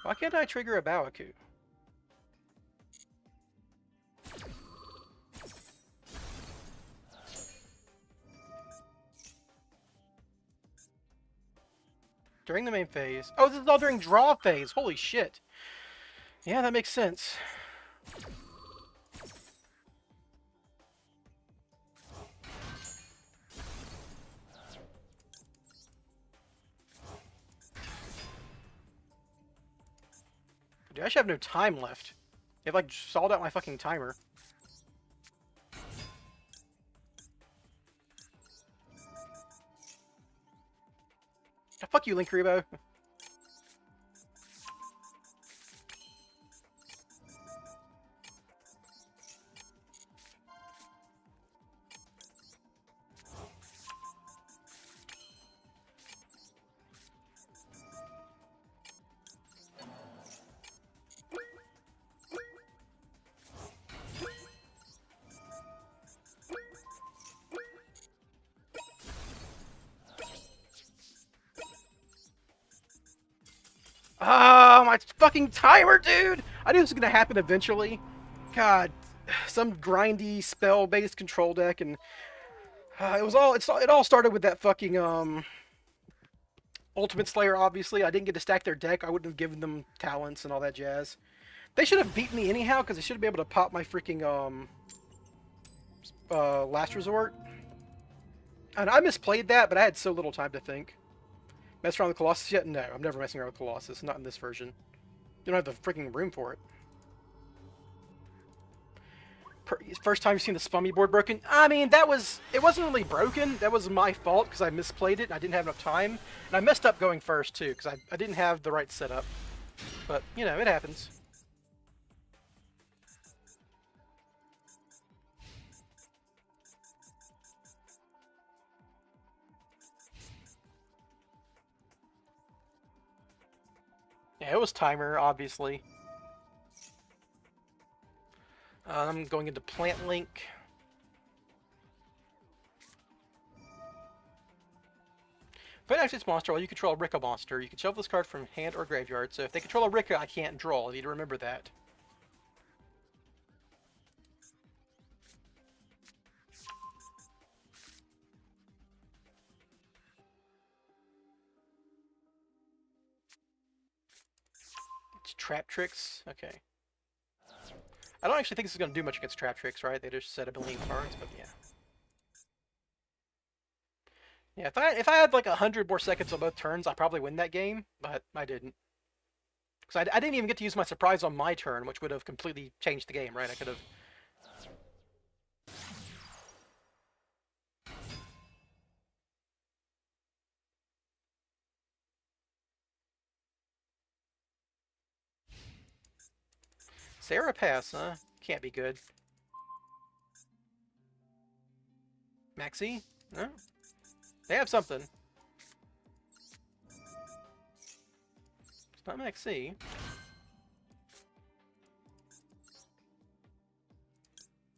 Why can't I trigger a Baoku? During the main phase. Oh, this is all during draw phase. Holy shit. Yeah, that makes sense. Dude, I should have no time left. They've like stalled out my fucking timer. Oh, fuck you, Linkuriboh. Oh, my fucking timer, dude! I knew this was gonna happen eventually. God, some grindy spell-based control deck, and it all started with that fucking Ultimate Slayer. Obviously, I didn't get to stack their deck. I wouldn't have given them talents and all that jazz. They should have beaten me anyhow because they should have been able to pop my freaking Last Resort. And I misplayed that, but I had so little time to think. Mess around with Colossus yet? No, I'm never messing around with Colossus. Not in this version. You don't have the freaking room for it. First time you've seen the Spummy board broken? I mean, it wasn't really broken. That was my fault because I misplayed it and I didn't have enough time. And I messed up going first too because I didn't have the right setup. But, you know, it happens. Yeah, it was timer, obviously. I'm going into Plant Link. If it activates monster while you control a Rika monster, you can shuffle this card from hand or graveyard. So if they control a Rika, I can't draw. I need to remember that. It's Trap Tricks. Okay. I don't actually think this is going to do much against Trap Tricks, right? They just set a billion cards, but yeah. Yeah, if I had like 100 more seconds on both turns, I probably win that game, but I didn't. Because I didn't even get to use my surprise on my turn, which would have completely changed the game, right? I could have... Sarah Pass, huh? Can't be good. Maxi? No? They have something. It's not Maxi.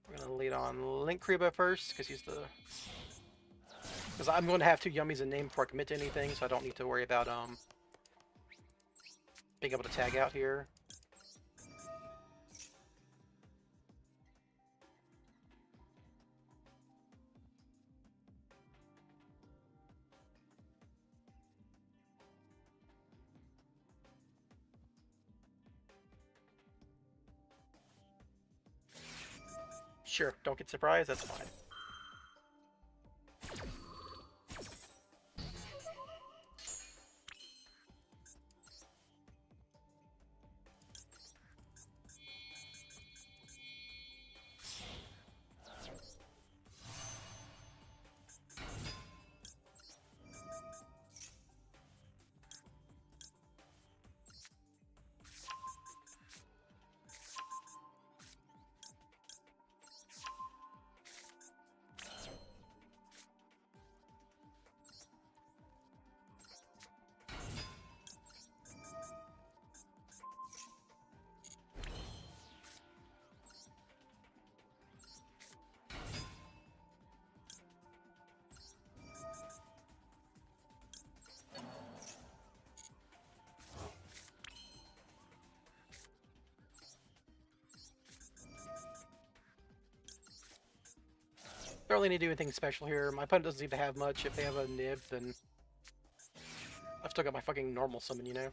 We're gonna lead on Link Kriba first, because he's the... Because I'm going to have two Yummies in name before I commit to anything, so I don't need to worry about being able to tag out here. Sure, don't get surprised, that's fine. Don't really need to do anything special here. My opponent doesn't seem to have much. If they have a nib, then I've still got my fucking normal summon, you know?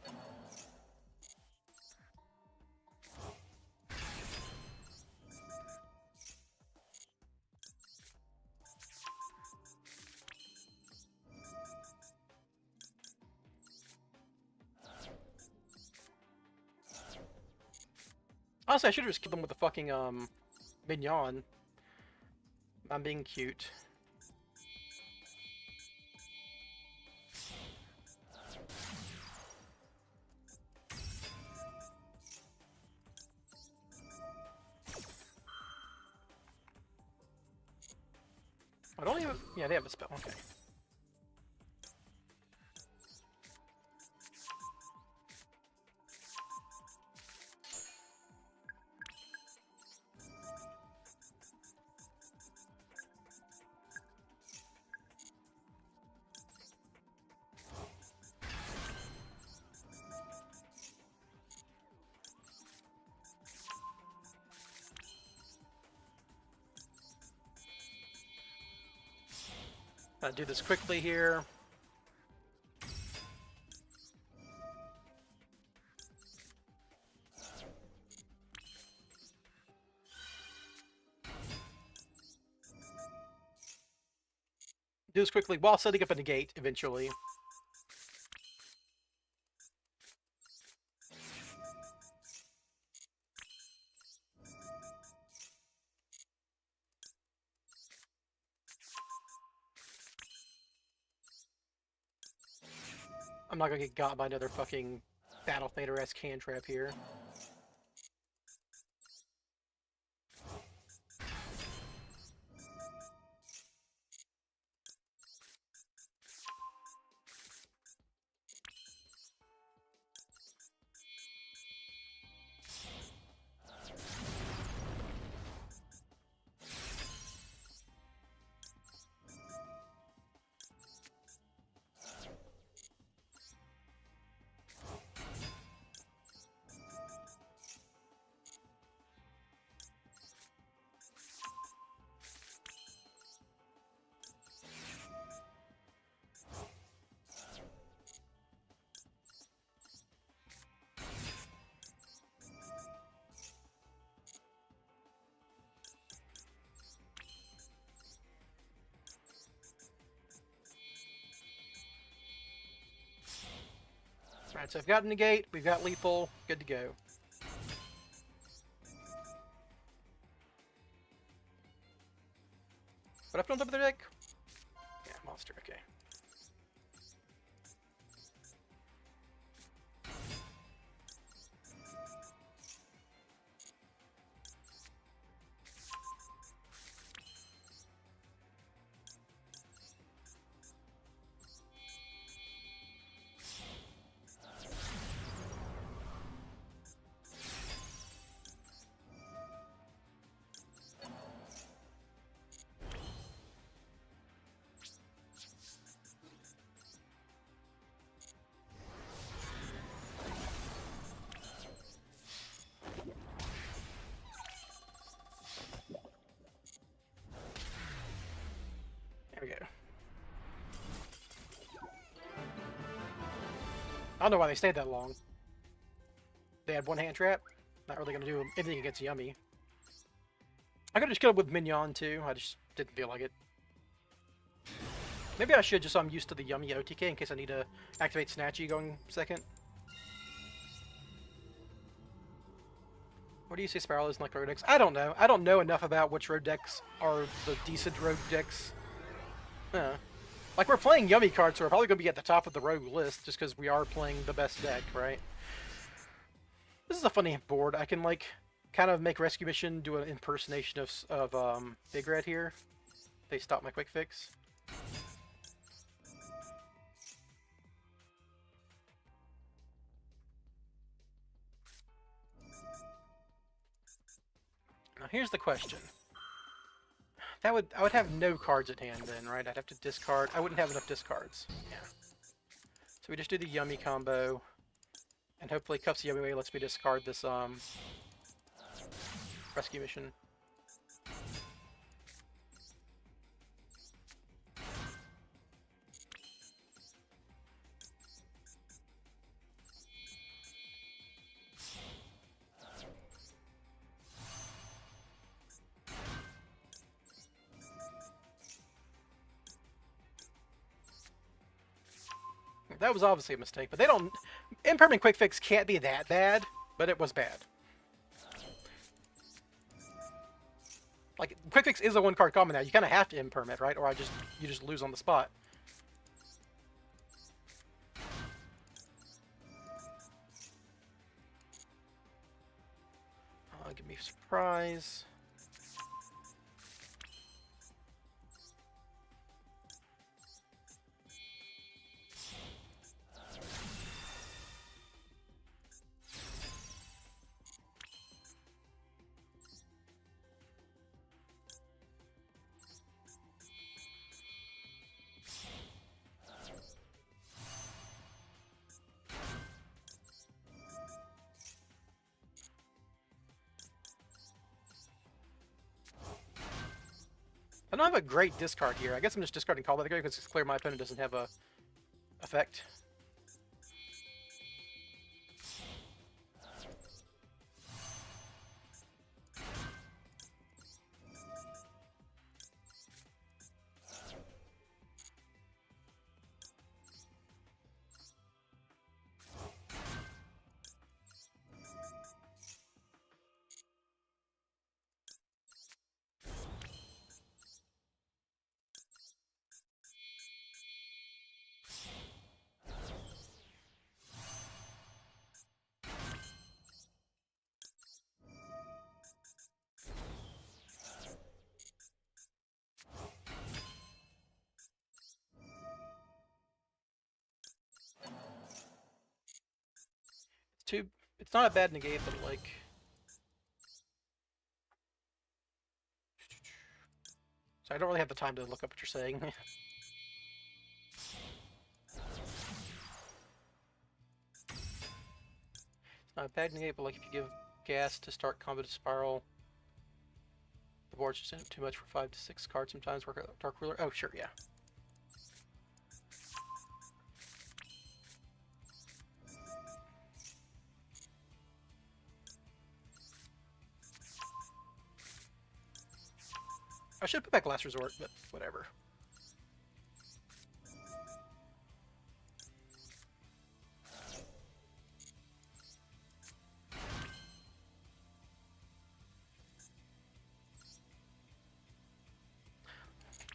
Honestly, I should have just killed them with the fucking, mignon. I'm being cute. I don't even... Yeah, they have a spell. Okay. Do this quickly here. Do this quickly while setting up a negate eventually. I'm not gonna get got by another fucking Battle Thaner-esque hand trap here. Alright, so I've got negate, we've got lethal, good to go. What up on top of the deck? Yeah, monster, okay. There we go. I don't know why they stayed that long. They had one hand trap. Not really gonna do anything against Yummy. I could have just killed with Mignon too. I just didn't feel like it. Maybe I should, just so I'm used to the Yummy OTK in case I need to activate Snatchy going second. What do you say Spiral is in like road decks? I don't know. I don't know enough about which road decks are the decent road decks. Like, we're playing Yummy cards, so we're probably going to be at the top of the rogue list, just because we are playing the best deck, right? This is a funny board. I can, like, kind of make Rescue Mission do an impersonation of Big Red here. They stop my quick fix. Now, here's the question. I would have no cards at hand then, right? I'd have to discard. I wouldn't have enough discards. Yeah. So we just do the Yummy combo, and hopefully Cuffs the Yummy way lets me discard this Rescue Mission. That was obviously a mistake, but they don't... Impermanent Quick Fix can't be that bad, but it was bad. Like, Quick Fix is a one-card combo now. You kind of have to impermanent, right? Or you just lose on the spot. Give me a surprise. I don't have a great discard here. I guess I'm just discarding Call by the Grave because it's clear my opponent doesn't have a effect. Too. It's not a bad negate, but like. So I don't really have the time to look up what you're saying. It's not a bad negate, but like if you give gas to start combat spiral, the board's just too much for 5 to 6 cards sometimes. Work out Dark Ruler. Oh, sure, yeah. I should put back Last Resort, but whatever.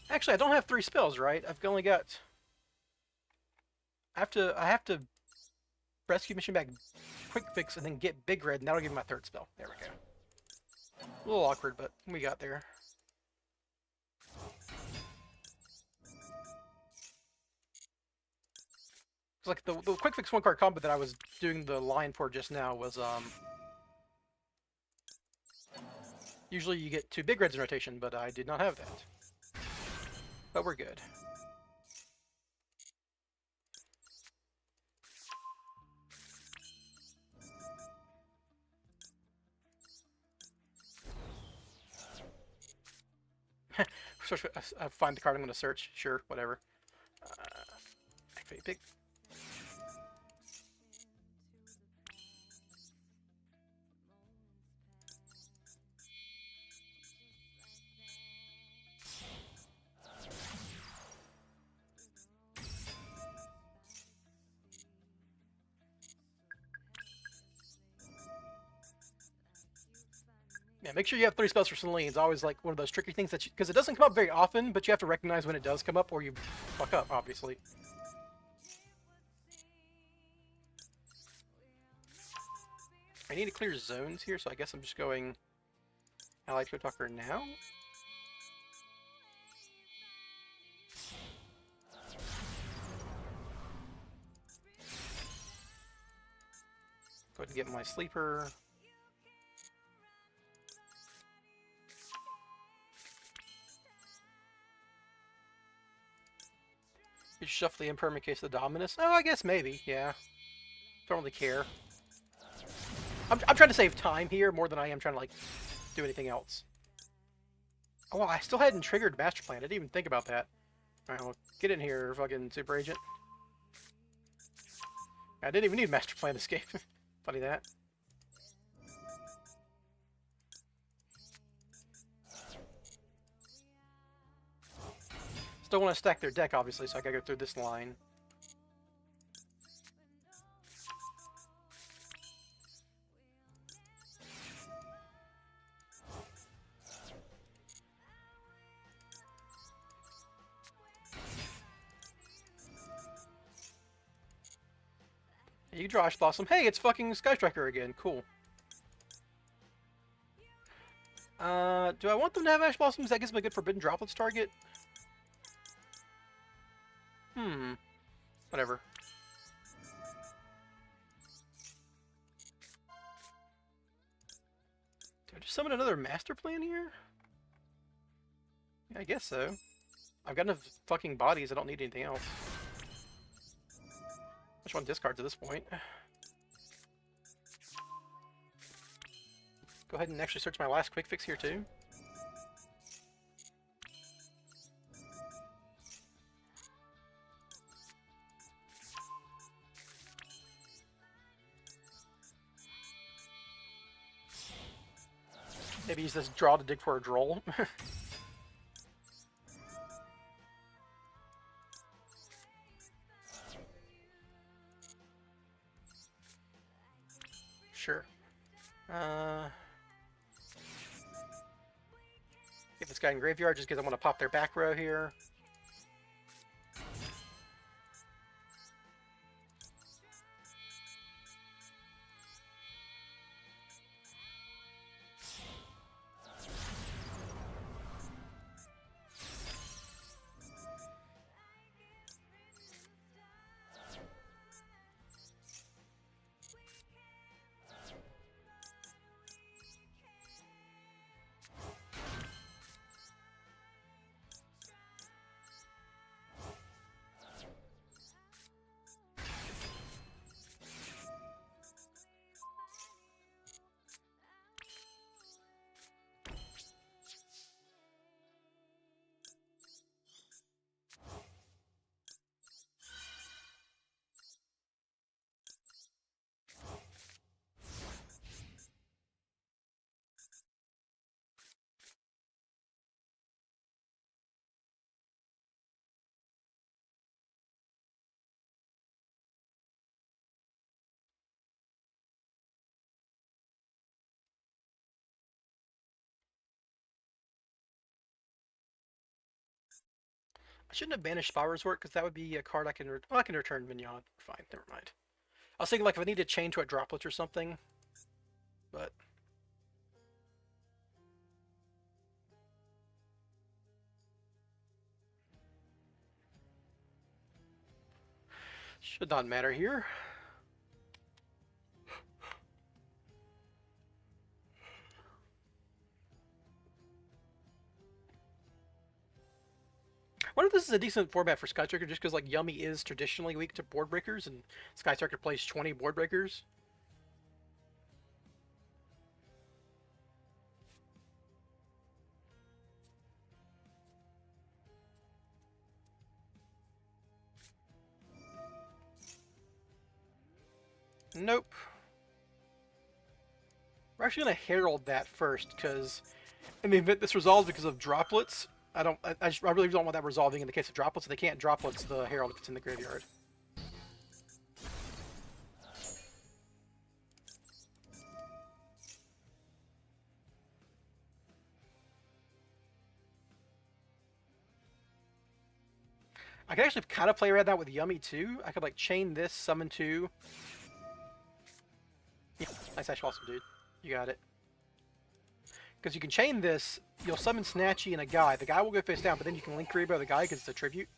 Actually, I don't have 3 spells, right? I've only got. I have to rescue mission back, quick fix, and then get Big Red, and that'll give me my 3rd spell. There we go. A little awkward, but we got there. It's like the quick fix 1 card combo that I was doing the line for just now was usually you get 2 Big Reds in rotation, but I did not have that. But we're good. I find the card I'm going to search. Sure, whatever. Activate big. Yeah, make sure you have 3 spells for Celine. It's always like one of those tricky things that because it doesn't come up very often, but you have to recognize when it does come up, or you fuck up, obviously. I need to clear zones here, so I guess I'm just going Allied Code Talker now. Go ahead and get my sleeper. You shuffle the Imperm in case of the Dominus. Oh, I guess maybe, yeah. Don't really care. I'm trying to save time here more than I am trying to, like, do anything else. Oh, well, I still hadn't triggered Master Plan. I didn't even think about that. Alright, well, get in here, fucking Super Agent. I didn't even need Master Plan Escape. Funny that. Still want to stack their deck, obviously, so I gotta go through this line. You draw Ash Blossom. Hey, it's fucking Sky Striker again. Cool. Do I want them to have Ash Blossoms? That gives them a good Forbidden Droplets target. Whatever. Do I just summon another Master Plan here? Yeah, I guess so. I've got enough fucking bodies, I don't need anything else. Which one discards at this point? Go ahead and actually search my last quick fix here too. Maybe use this draw to dig for a droll. Sure. Get this guy in graveyard just because I want to pop their back row here. I shouldn't have banished Spy Resort because that would be a card I can I can return Mignon. Fine, never mind. I was thinking like if I need to chain to a droplet or something, but should not matter here. I wonder if this is a decent format for Sky Striker just because like Yummy is traditionally weak to board breakers and Sky Striker plays 20 board breakers. Nope. We're actually going to herald that first because in the event this resolves because of droplets, I really don't want that resolving in the case of droplets. They can't droplets the herald if it's in the graveyard. I could actually kind of play around that with Yummy too. I could like chain this, summon two. Yeah, nice Ash Blossom, dude. You got it. Because you can chain this, you'll summon Snatchy and a guy. The guy will go face down, but then you can Link Rebo the guy because it's a tribute.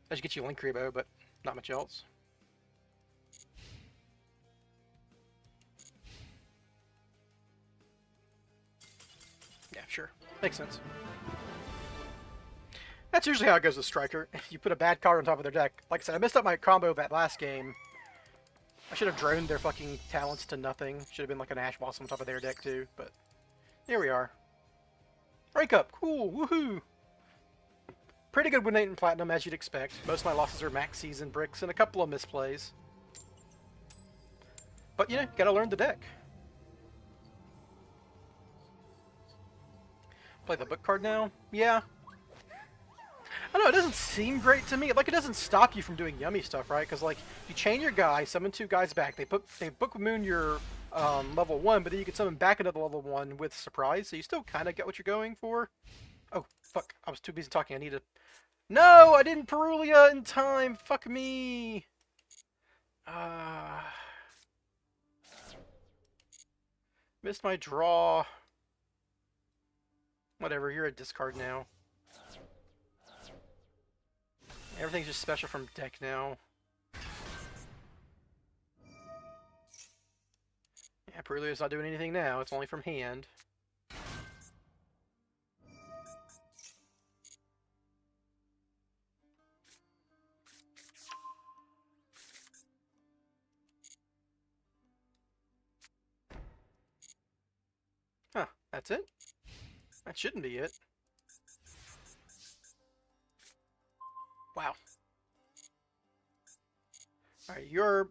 That should get you Link Rebo, but not much else. Yeah, sure. Makes sense. That's usually how it goes with Striker. You put a bad card on top of their deck. Like I said, I messed up my combo that last game. I should have droned their fucking talents to nothing. Should have been like an Ash Blossom on top of their deck too, but here we are. Break up, cool, woohoo! Pretty good win rate in Platinum, as you'd expect. Most of my losses are max season bricks and a couple of misplays. But, you know, gotta learn the deck. Play the book card now? Yeah. I don't know, it doesn't seem great to me. Like, it doesn't stop you from doing Yummy stuff, right? Because, like, you chain your guy, summon two guys back. They book moon your level 1, but then you can summon back another level 1 with surprise, so you still kind of get what you're going for. Oh, fuck. I was too busy talking. I need to... No! I didn't Perulia in time! Fuck me! Missed my draw. Whatever, you're a discard now. Everything's just special from deck now. Yeah, Perulia's not doing anything now. It's only from hand. Huh, that's it? That shouldn't be it. Wow. Alright, you're...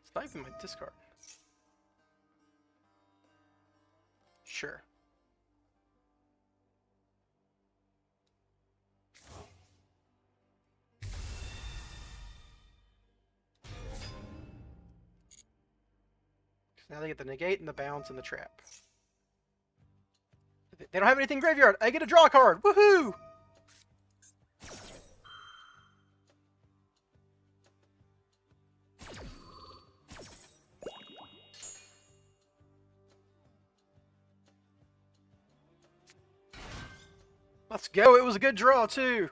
It's not even my discard. Sure. Now they get the negate and the bounce and the trap. They don't have anything graveyard. I get a draw card. Woohoo! Let's go. It was a good draw too.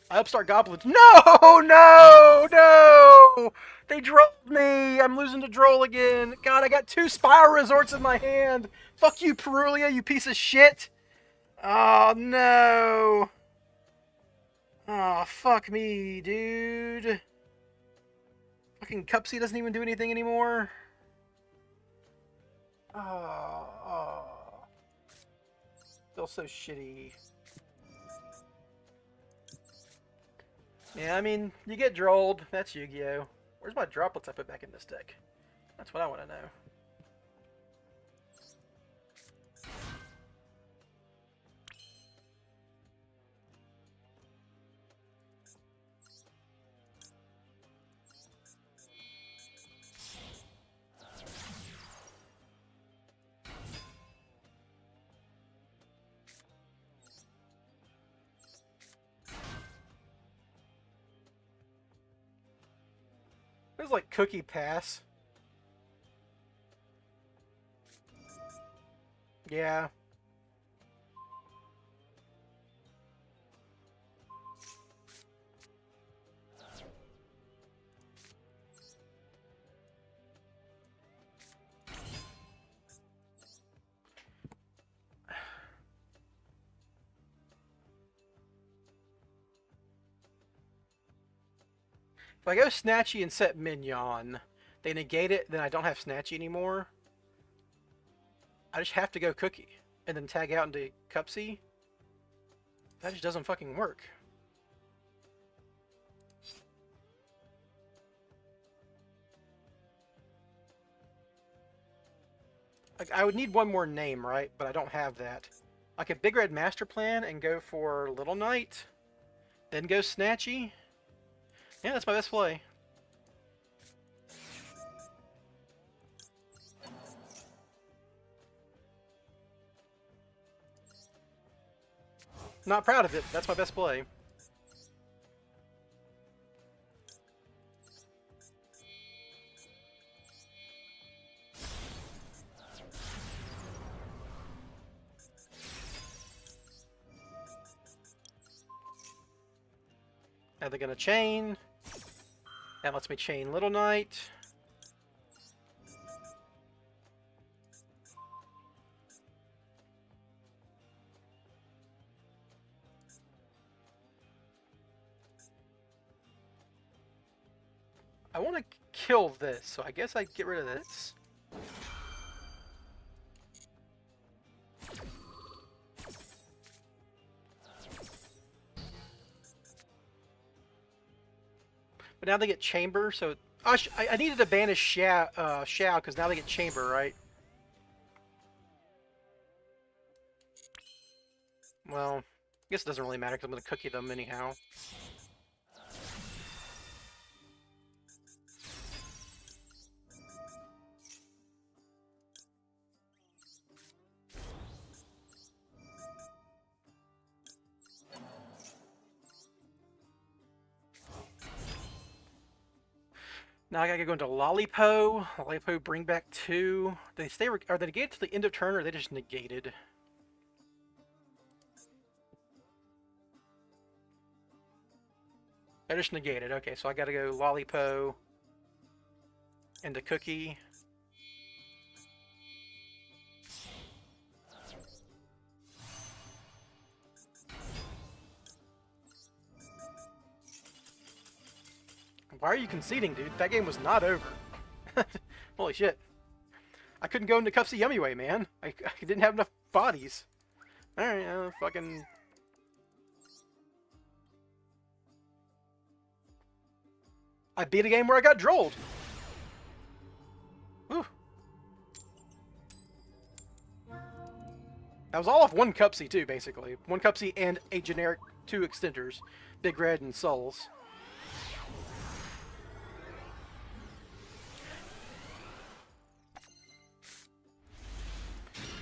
I upstart goblins. No, no, no! They drolled me. I'm losing to droll again. God, I got 2 Spire Resorts in my hand. Fuck you, Perulia, you piece of shit. Oh, no. Oh, fuck me, dude. Fucking Cupsy doesn't even do anything anymore. Oh. Feels so shitty. Yeah, I mean, you get drolled. That's Yu-Gi-Oh! Where's my droplets I put back in this deck? That's what I want to know. does like Cookie pass? Yeah. If I go Snatchy and set Mignon, they negate it, then I don't have Snatchy anymore. I just have to go Cookie and then tag out into Cupsy. That just doesn't fucking work. Like, I would need one more name, right? But I don't have that. Like a Big Red Master Plan and go for Little Knight, then go Snatchy. Yeah, that's my best play. Not proud of it. That's my best play. Now they're gonna chain. That lets me chain Little Knight. I want to kill this, so I guess I get rid of this. But now they get Chamber, so... I needed to banish Xiao, because now they get Chamber, right? Well, I guess it doesn't really matter, because I'm going to cookie them anyhow. Now I gotta go into Lollipo. Lollipo, bring back 2. They stay. Are they negated to the end of turn, or are they just negated? They're just negated. Okay, so I gotta go Lollipo into Cookie. Why are you conceding, dude? That game was not over. Holy shit. I couldn't go into Cupsy Yummy Way, man. I didn't have enough bodies. Alright, fucking... I beat a game where I got drolled. Whew. That was all off one Cupsy, too, basically. One Cupsy and a generic 2 extenders. Big Red and Souls.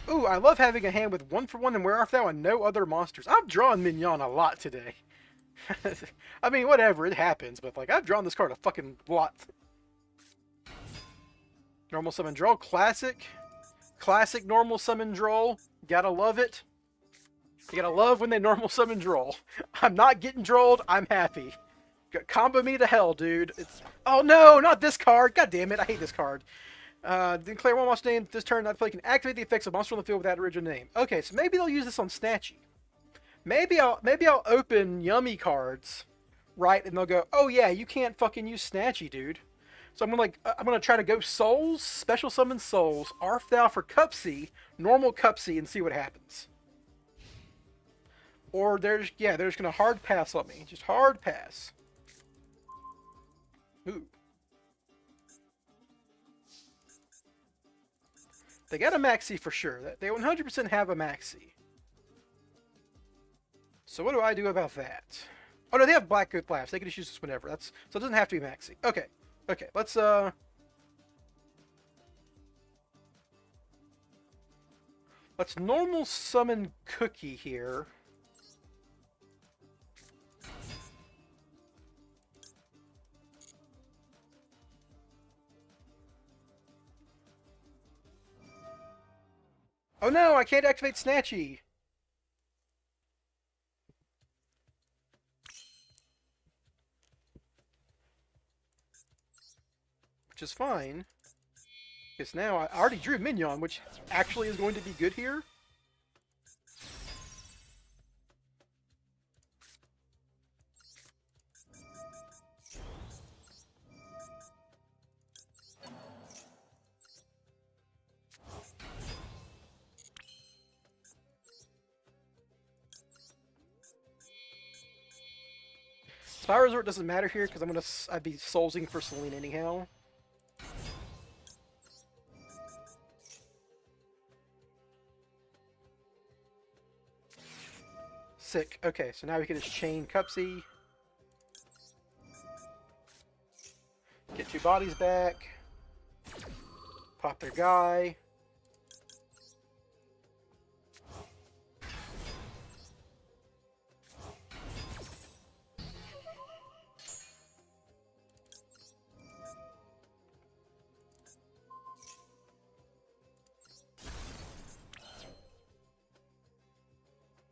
Ooh, I love having a hand with 1-for-1 and Where Art Thou and no other monsters. I've drawn Mignon a lot today. I mean, whatever, it happens, but like, I've drawn this card a fucking lot. Normal Summon Droll, classic. Classic Normal Summon Droll. Gotta love it. You gotta love when they Normal Summon Droll. I'm not getting drolled, I'm happy. Combo me to hell, dude. Oh no, not this card! God damn it, I hate this card. Declare one monster name this turn. That play can activate the effects of monster on the field without original name. Okay, so maybe they'll use this on Snatchy. Maybe I'll open Yummy cards, right? And they'll go, oh yeah, you can't fucking use Snatchy, dude. So I'm gonna try to go Souls, Special Summon Souls, Arthal for Cupsy, normal Cupsy, and see what happens. Or they're just gonna hard pass on me, just hard pass. Ooh. They got a Maxi for sure. They 100% have a Maxi. So what do I do about that? Oh no, they have Black Good Laughs. They can just use this whenever. So it doesn't have to be Maxi. Okay. Okay, let's normal summon Cookie here. Oh no, I can't activate Snatchy! Which is fine. Because now I already drew Mignon, which actually is going to be good here. Spy Resort doesn't matter here because I'd be soulsing for Celine anyhow. Sick. Okay, so now we can just chain Cupsy. Get 2 bodies back. Pop their guy.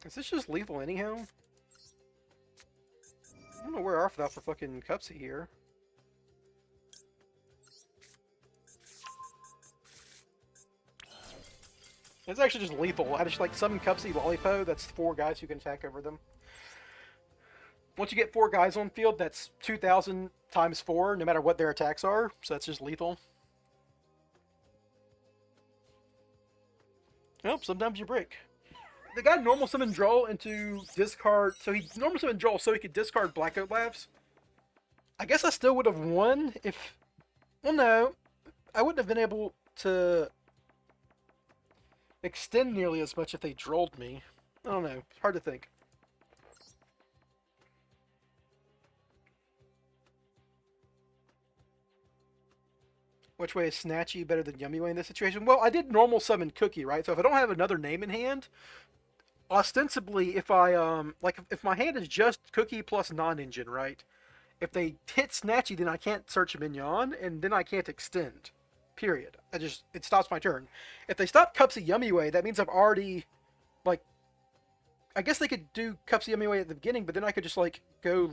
Is this just lethal anyhow? I don't know where off without for fucking Cupsy here. It's actually just lethal. I just like summon Cupsy Lollipo, that's 4 guys who can attack over them. Once you get 4 guys on field, that's 2,000 times 4, no matter what their attacks are, so that's just lethal. Nope, sometimes you break. The guy normal summoned Droll into discard, so he normal summoned Droll so he could discard Black Oat Labs. I guess I still would have won if... Well, no. I wouldn't have been able to extend nearly as much if they Drolled me. I don't know. It's hard to think. Which way is Snatchy better than Yummy Way in this situation? Well, I did normal summon Cookie, right? So if I don't have another name in hand, ostensibly, if I, like, if my hand is just Cookie plus non-engine, right? If they hit Snatchy, then I can't search Mignon, and then I can't extend. Period. It stops my turn. If they stop Cupsy Yummy Way, that means I've already, like, I guess they could do Cupsy Yummy Way at the beginning, but then I could just, like, I could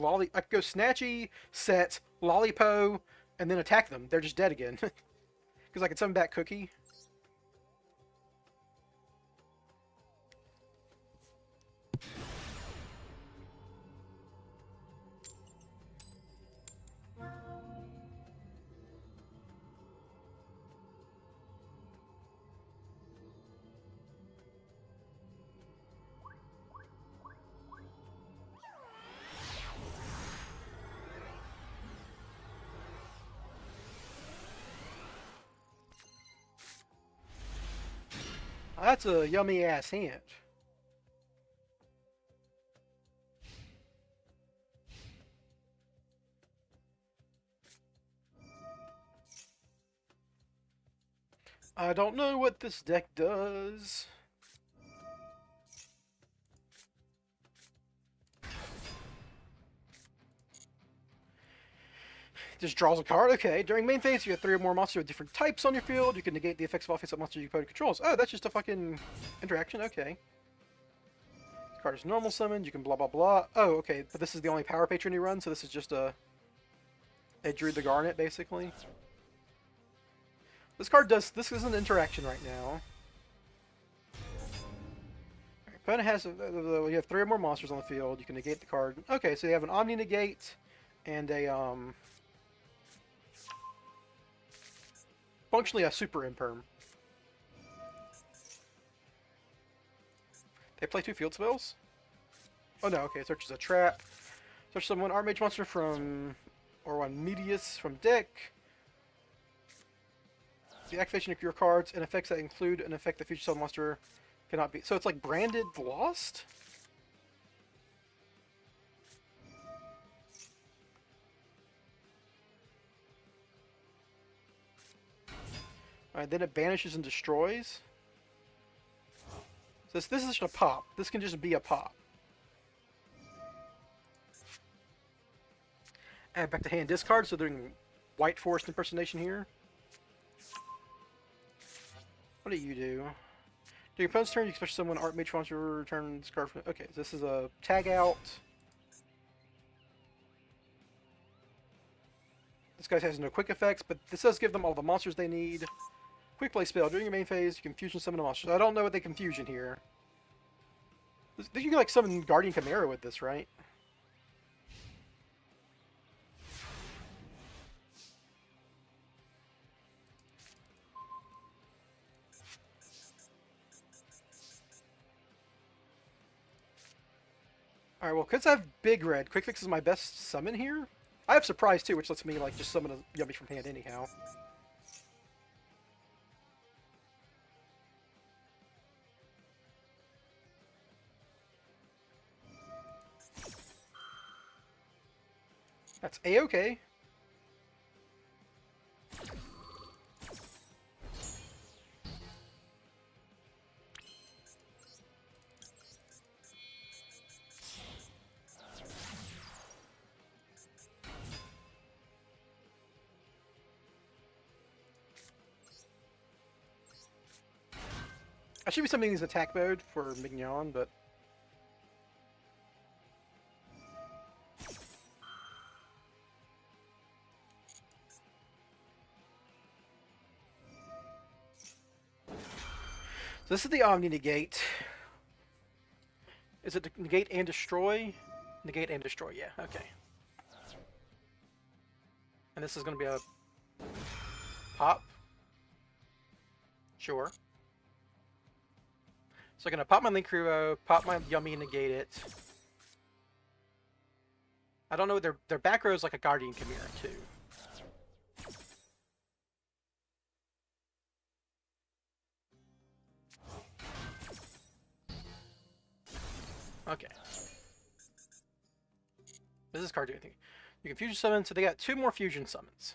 go Snatchy, Set, Lollipo, and then attack them. They're just dead again. Because I could summon back Cookie. That's a yummy ass hand. I don't know what this deck does. Just draws a card. Okay. During main phase, you have 3 or more monsters with different types on your field. You can negate the effects of all face-up monsters your opponent controls. Oh, that's just a fucking interaction. Okay. This card is normal summoned. You can blah blah blah. Oh, okay. But this is the only power patron you run, so this is just a Drew the Garnet, basically. This card does... This is an interaction right now. Opponent has... You have 3 or more monsters on the field. You can negate the card. Okay, so you have an Omni Negate and a, functionally a Super Imperm. They play 2 field spells? Oh no, okay, search is a trap. Search someone Archmage monster from... Or one Medius from deck. The activation of your cards and effects that include an effect that future spell monster cannot be... So it's like branded Lost? Alright, then it banishes and destroys. So this is just a pop. This can just be a pop. Add back to hand discard, so they're doing White Forest impersonation here. What do you do? During your opponent's turn, you special summon Archmage once you return this card from... Okay, so this is a tag out. This guy has no quick effects, but this does give them all the monsters they need. Quick play spell. During your main phase, you can fusion summon a monster. I don't know what they can fusion here. You can like summon Guardian Chimera with this, right? Alright, well, because I have Big Red, Quick Fix is my best summon here. I have Surprise, too, which lets me, like, just summon a Yummy from hand anyhow. That's A-okay. I should be summoning these attack mode for Mignon, but... So this is the Omni Negate. Is it Negate and Destroy? Negate and Destroy, yeah, okay. And this is going to be a... Pop? Sure. So I'm going to pop my Link Hero, pop my Yummy, and negate it. I don't know, their back row is like a Guardian Chimera, too. Okay. Does this card do anything? You can fusion summon, so they got 2 more fusion summons.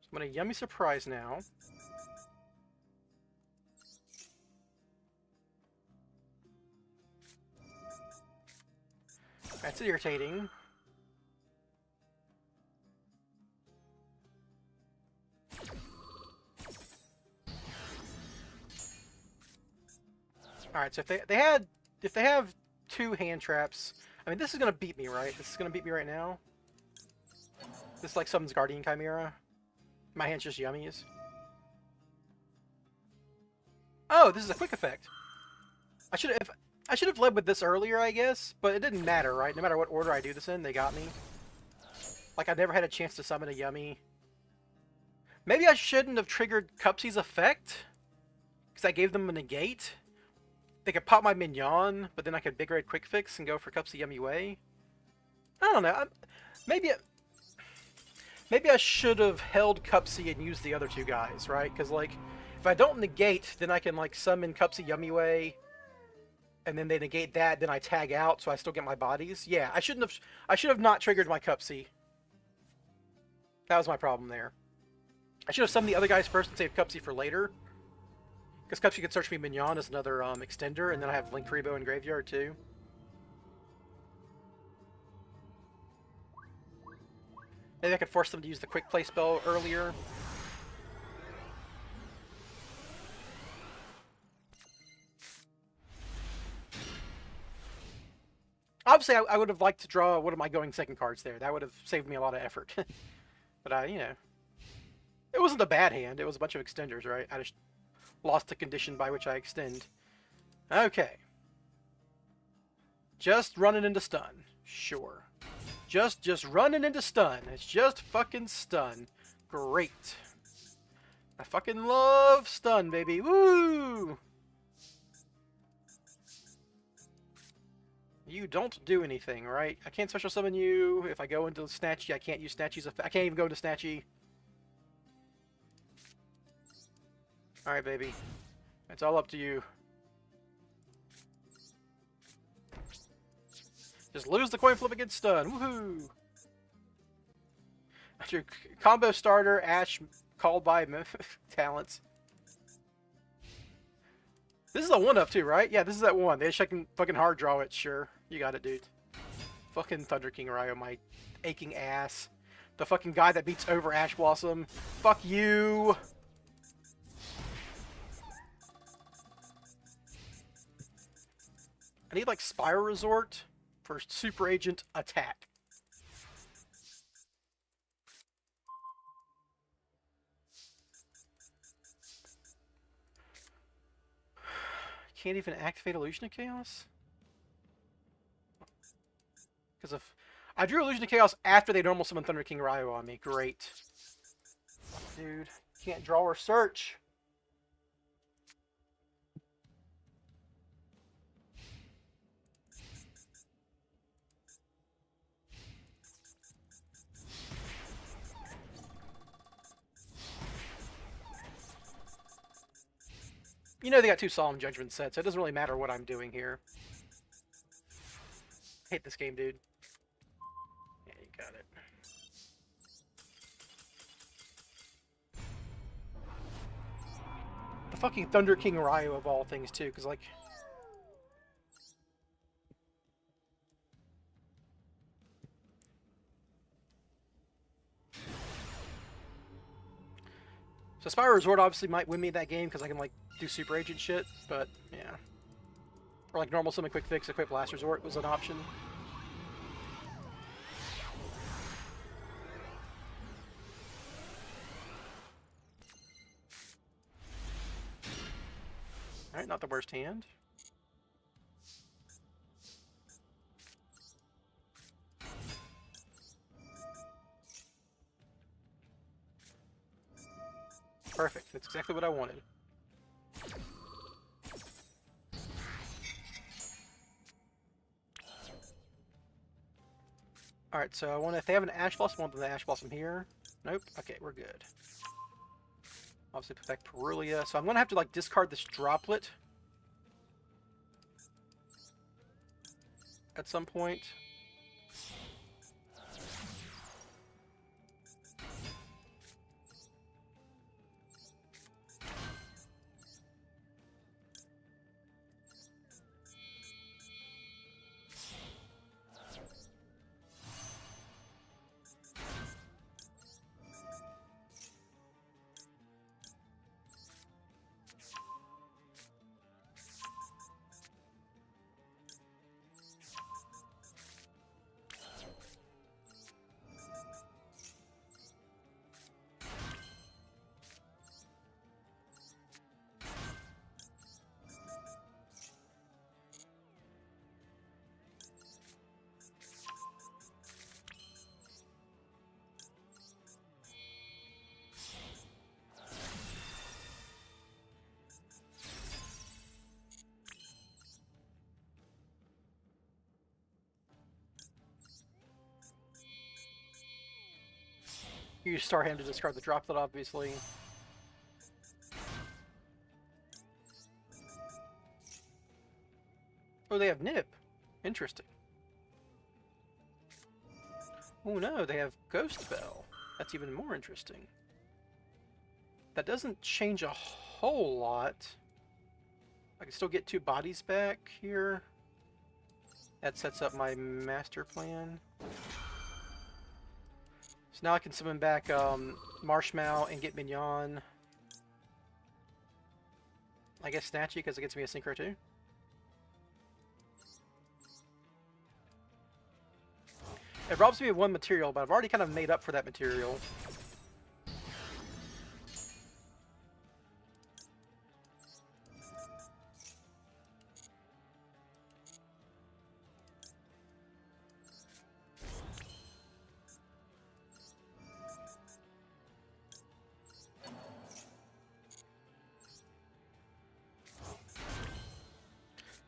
So I'm going to Yummy Surprise now. That's irritating. Alright, so if they have 2 hand traps, I mean this is gonna beat me, right? This is gonna beat me right now. This like summons Guardian Chimera. My hand's just yummies. Oh, this is a quick effect. I should have led with this earlier, I guess, but it didn't matter, right? No matter what order I do this in, they got me. Like, I never had a chance to summon a Yummy. Maybe I shouldn't have triggered Cupsy's effect, because I gave them a negate. They could pop my Mignon, but then I could Big Red Quick Fix and go for Cupsy Yummy Way. I don't know. Maybe I should have held Cupsy and used the other 2 guys, right? Because, like, if I don't negate, then I can, like, summon Cupsy Yummy Way, and then they negate that, then I tag out, so I still get my bodies. Yeah, I should have not triggered my Cupsy. That was my problem there. I should have summoned the other guys first and saved Cupsy for later. Because Cupsy could search me Mignon as another extender, and then I have Link Rebo in Graveyard too. Maybe I could force them to use the quick play spell earlier. Obviously, I would have liked to draw one of my going second cards there. That would have saved me a lot of effort. But you know, it wasn't a bad hand. It was a bunch of extenders, right? I just lost the condition by which I extend. Okay. Just running into stun. Sure. Just running into stun. It's just fucking stun. Great. I fucking love stun, baby. Woo! You don't do anything, right? I can't special summon you. If I go into Snatchy, I can't use Snatchy's effect. I can't even go into Snatchy. Alright, baby. It's all up to you. Just lose the coin flip against stun. Woohoo! After your combo starter, Ash called by talents. This is a 1-up too, right? Yeah, this is that one. They just can fucking hard draw it, sure. You got it, dude. Fucking Thunder King Ryo, my aching ass. The fucking guy that beats over Ash Blossom. Fuck you! I need like Spire Resort for Super Agent attack. Can't even activate Illusion of Chaos? Because of... I drew Illusion of Chaos after they normal summon Thunder King Ryu on me. Great. Dude, can't draw or search. You know they got 2 Solemn Judgment sets, so it doesn't really matter what I'm doing here. I hate this game, dude. Yeah, you got it. The fucking Thunder King Ryu of all things, too, because, like... So Spire Resort obviously might win me that game because I can, like, do Super Agent shit, but, yeah. Or, like, normal summon Quick Fix, equip Last Resort was an option. Alright, not the worst hand. Perfect. That's exactly what I wanted. Alright, so I want if they have an Ash Blossom, I want the Ash Blossom here. Nope. Okay, we're good. Obviously put back Perulia. So I'm going to have to, like, discard this Droplet at some point. You use Star Hand to discard the Droplet, obviously. Oh, they have Nip. Interesting. Oh no, they have Ghost Bell. That's even more interesting. That doesn't change a whole lot. I can still get 2 bodies back here. That sets up my master plan. So now I can summon back Marshmallow and get Mignon. I guess Snatchy because it gets me a Synchro too. It robs me of 1 material, but I've already kind of made up for that material.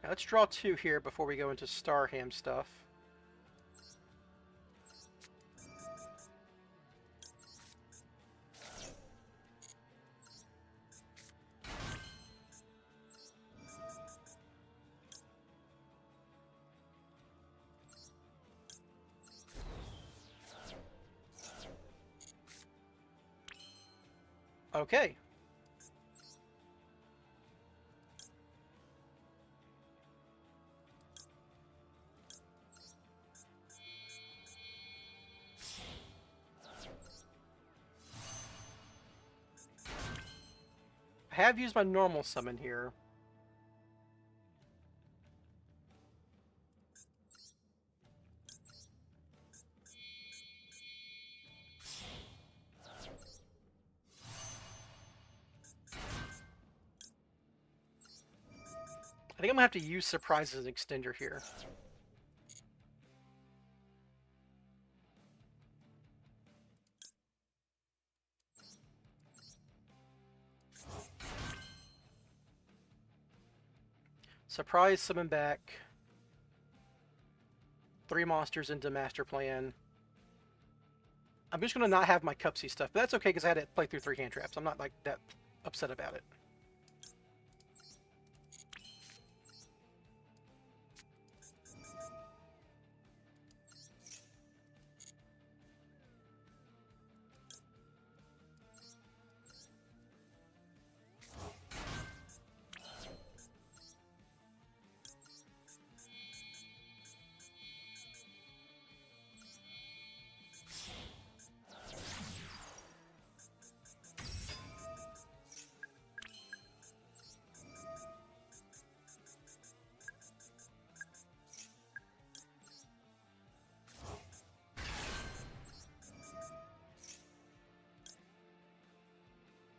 Now let's draw 2 here before we go into Starham stuff. Okay. I have used my normal summon here. I think I'm gonna have to use surprise as an extender here. Surprise, summon back 3 monsters into master plan. I'm just gonna not have my Cupsy stuff, but that's okay because I had to play through 3 hand traps. I'm not like that upset about it.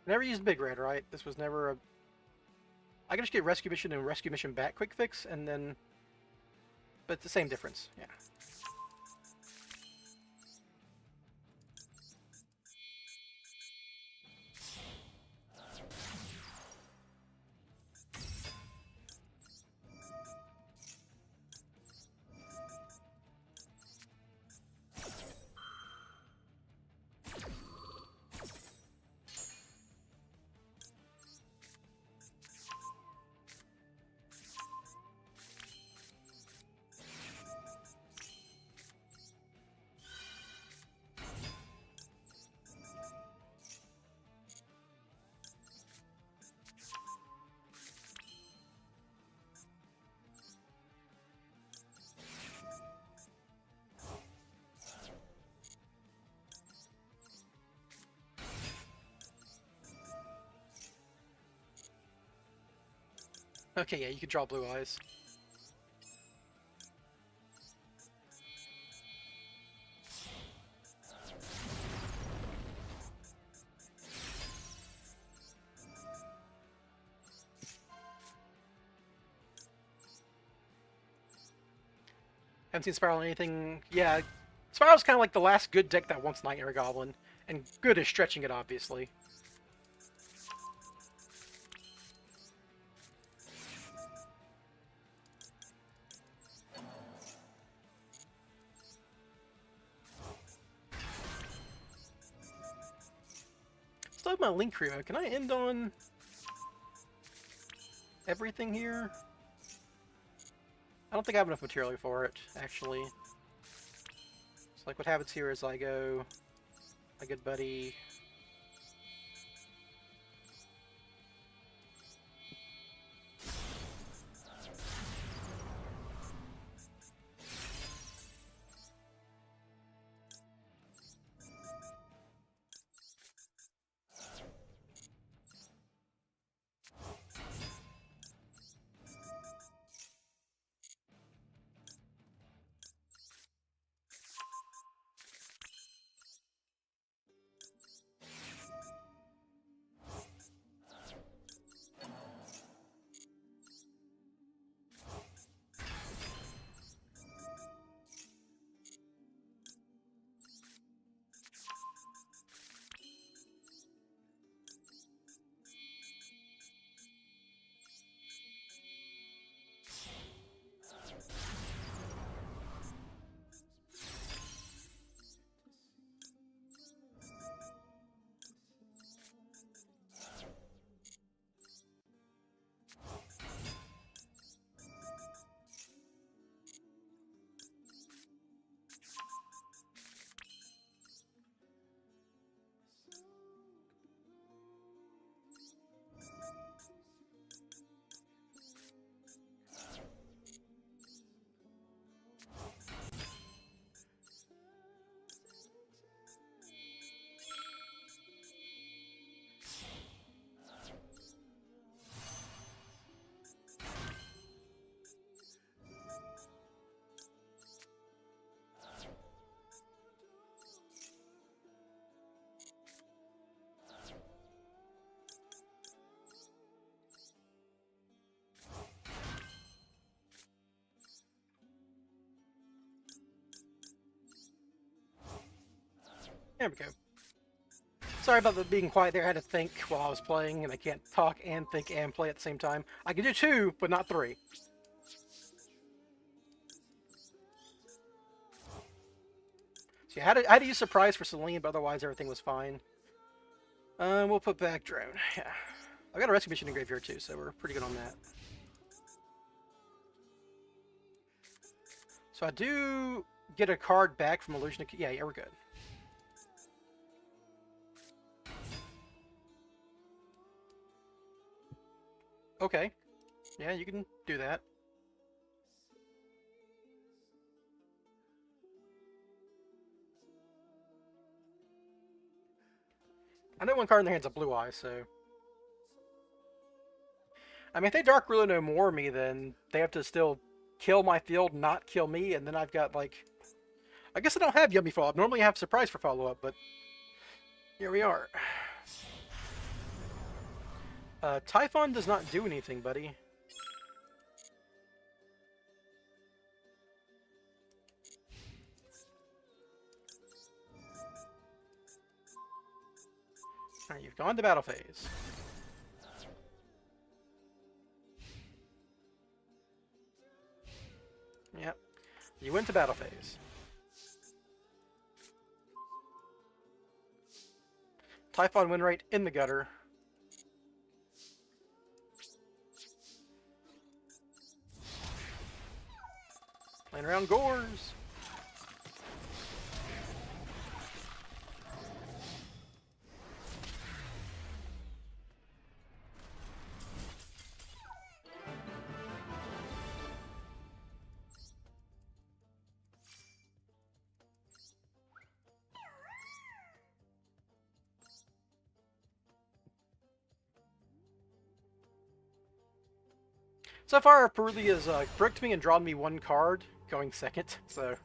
Never used Big Red, right? This was never a... I can just get Rescue Mission and Rescue Mission back quick fix, and then... But it's the same difference, yeah. Okay, yeah, you could draw Blue Eyes. Haven't seen Spiral or anything. Yeah, Spiral's kind of like the last good deck that wants Nightmare Goblin. And good is stretching it, obviously. Still have my Link Trio. Can I end on everything here? I don't think I have enough material for it, actually. So, like, what happens here is I go... My good buddy... There we go. Sorry about the being quiet there. I had to think while I was playing, and I can't talk and think and play at the same time. I can do 2, but not 3. So yeah, I had to use surprise for Celine, but otherwise everything was fine. We'll put back drone. Yeah. I got a rescue mission in graveyard too, so we're pretty good on that. So I do get a card back from Illusion. Yeah, we're good. Okay. Yeah, you can do that. I know one card in their hand's a blue eye, so... I mean, if they Dark Ruler no more me, then they have to still kill my field, not kill me, and then I've got, like... I guess I don't have Yummy follow-up. Normally I have Surprise for follow-up, but... Here we are. Typhon does not do anything, buddy. Alright, you've gone to battle phase. Yep. You went to battle phase. Typhon win rate in the gutter. Playing around Gores. So far, Peruli has bricked me and drawn me 1 card, going second, so...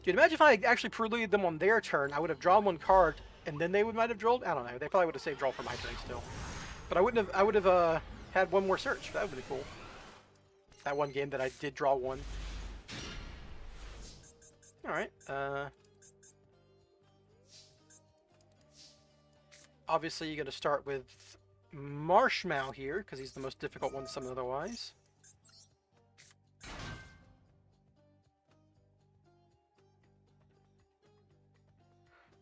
Dude, imagine if I actually Perulied them on their turn, I would have drawn 1 card, and then they might have drawn. I don't know, they probably would have saved draw for my turn still. But I would have had 1 more search, that would have been cool. That 1 game that I did draw 1. Alright, obviously you're going to start with Marshmallow here, because he's the most difficult one to summon otherwise.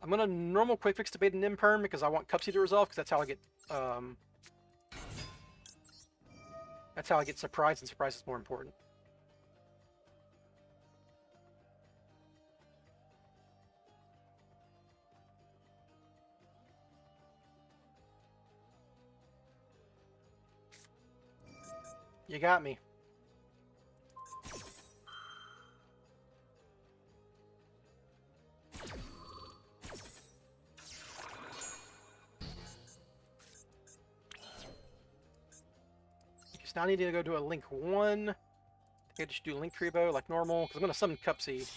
I'm going to normal quick fix debate an Imperm because I want Cupsy to resolve, because that's how I get surprised, and surprise is more important. You got me. So now I need to go do a Link 1. I think I just do Link Kribo like normal, because I'm going to summon Cupsy.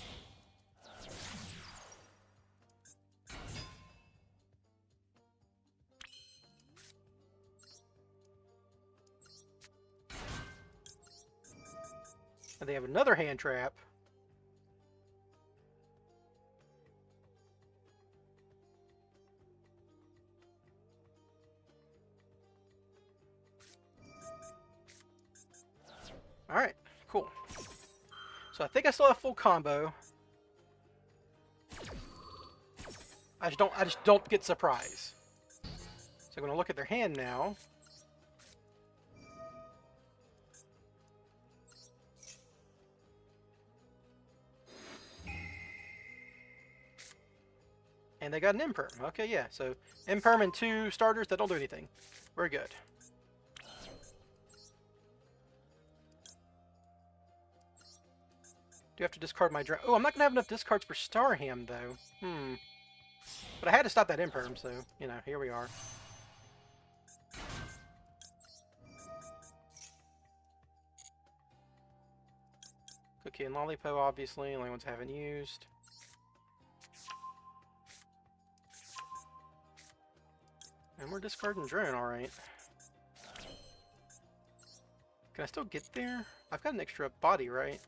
And they have another hand trap. Alright, cool. So I think I still have full combo. I just don't get surprise. So I'm gonna look at their hand now. And they got an Imperm. Okay, yeah. So Imperm and 2 starters that don't do anything. We're good. Do you have to discard my draw? Oh, I'm not going to have enough discards for Starham, though. But I had to stop that Imperm, so, you know, here we are. Cookie and Lollipop, obviously, only ones I haven't used. And we're discarding Drone, alright. Can I still get there? I've got an extra body, right?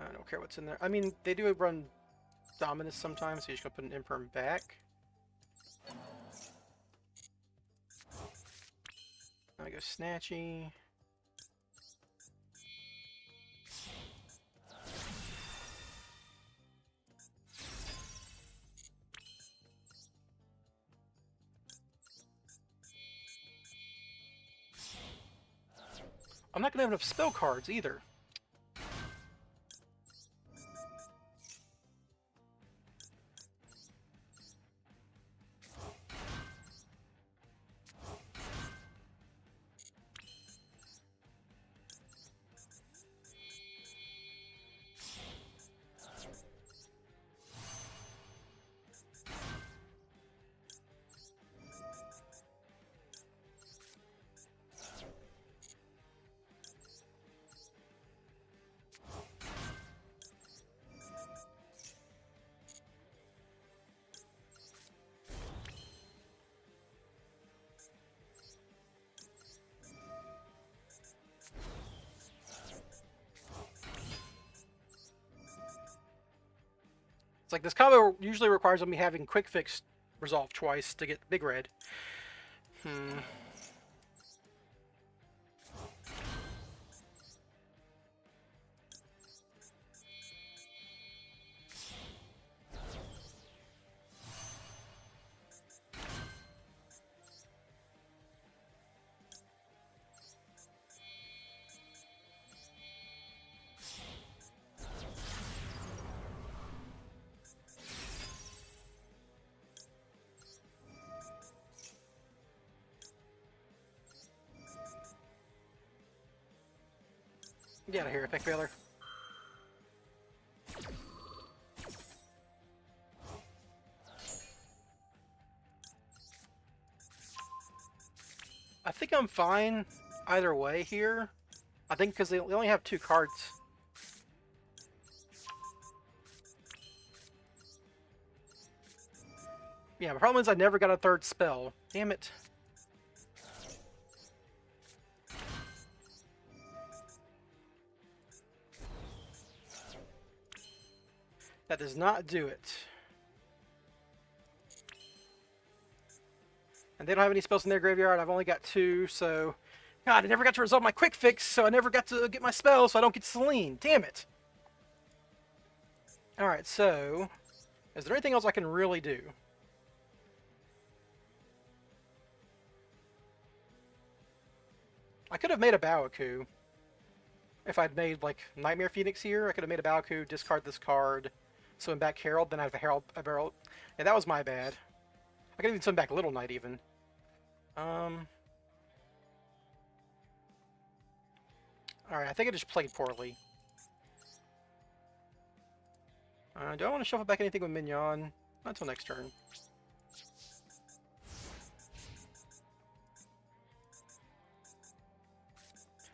I don't care what's in there. I mean, they do run Dominus sometimes, so you just gotta put an Imperm back. Now I go Snatchy. I'm not gonna have enough spell cards either. It's like this combo usually requires me having Quick Fix resolve twice to get Big Red. Get out of here, Epic Veiler. I think I'm fine either way here. I think because they only have 2 cards. Yeah, my problem is I never got a 3rd spell. Damn it. That does not do it. And they don't have any spells in their graveyard. I've only got 2, so... God, I never got to resolve my Quick Fix, so I never got to get my spells, so I don't get Celine. Damn it! Alright, so... Is there anything else I can really do? I could have made a Baoku. If I'd made, like, Nightmare Phoenix here, I could have made a Baoku, discard this card, summon back Herald, then I have a Herald... Yeah, that was my bad. I could even summon back Little Knight, even. Alright, I think I just played poorly. Do I want to shuffle back anything with Mignon? Not until next turn.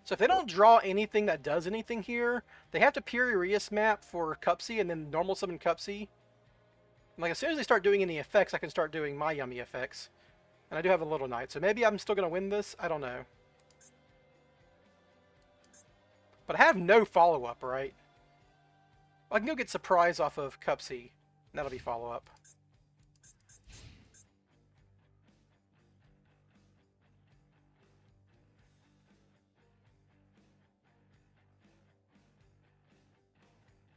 So if they don't draw anything that does anything here, they have to Purius map for Cupsy and then normal summon Cupsy. Like, as soon as they start doing any effects, I can start doing my yummy effects. And I do have a Little Knight, so maybe I'm still going to win this? I don't know. But I have no follow-up, right? I can go get Surprise off of Cupsy, and that'll be follow-up.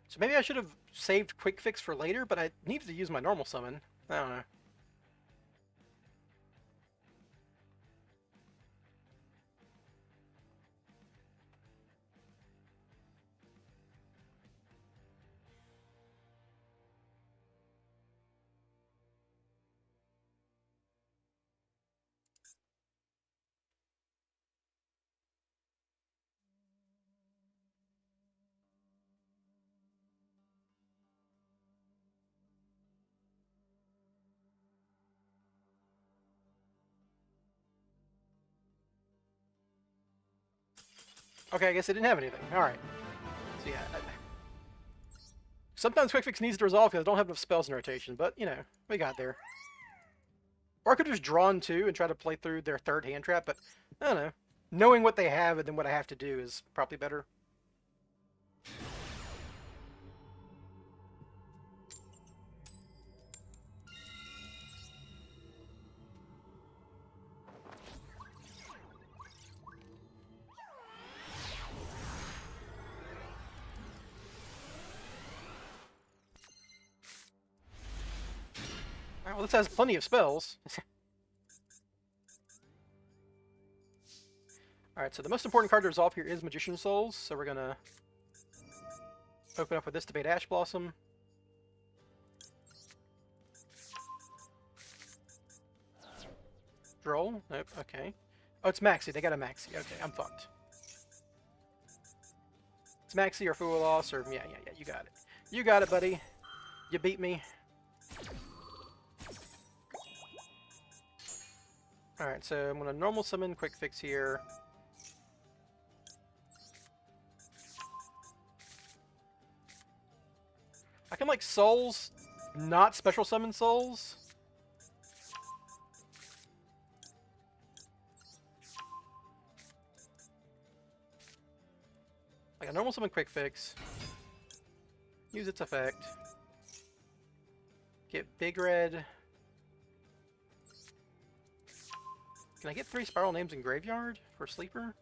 So maybe I should have saved Quick Fix for later, but I needed to use my normal summon. I don't know. Okay, I guess I didn't have anything. Alright. So yeah. Sometimes Quick Fix needs to resolve because I don't have enough spells in rotation, but, you know, we got there. Or I could have just drawn 2 and try to play through their 3rd hand trap, but, I don't know. Knowing what they have and then what I have to do is probably better. Well, this has plenty of spells. Alright, so the most important card to resolve here is Magician Souls, so we're gonna open up with this Debate Ash Blossom. Droll? Nope, okay. Oh, it's Maxi. They got a Maxi. Okay, I'm fucked. It's Maxi or Full Loss or... Yeah, you got it. You got it, buddy. You beat me. Alright, so I'm gonna normal summon Quick Fix here. I can, like, Souls, not special summon Souls. Like a normal summon Quick Fix. Use its effect. Get Big Red. Can I get 3 Spiral Names in Graveyard for Sleeper?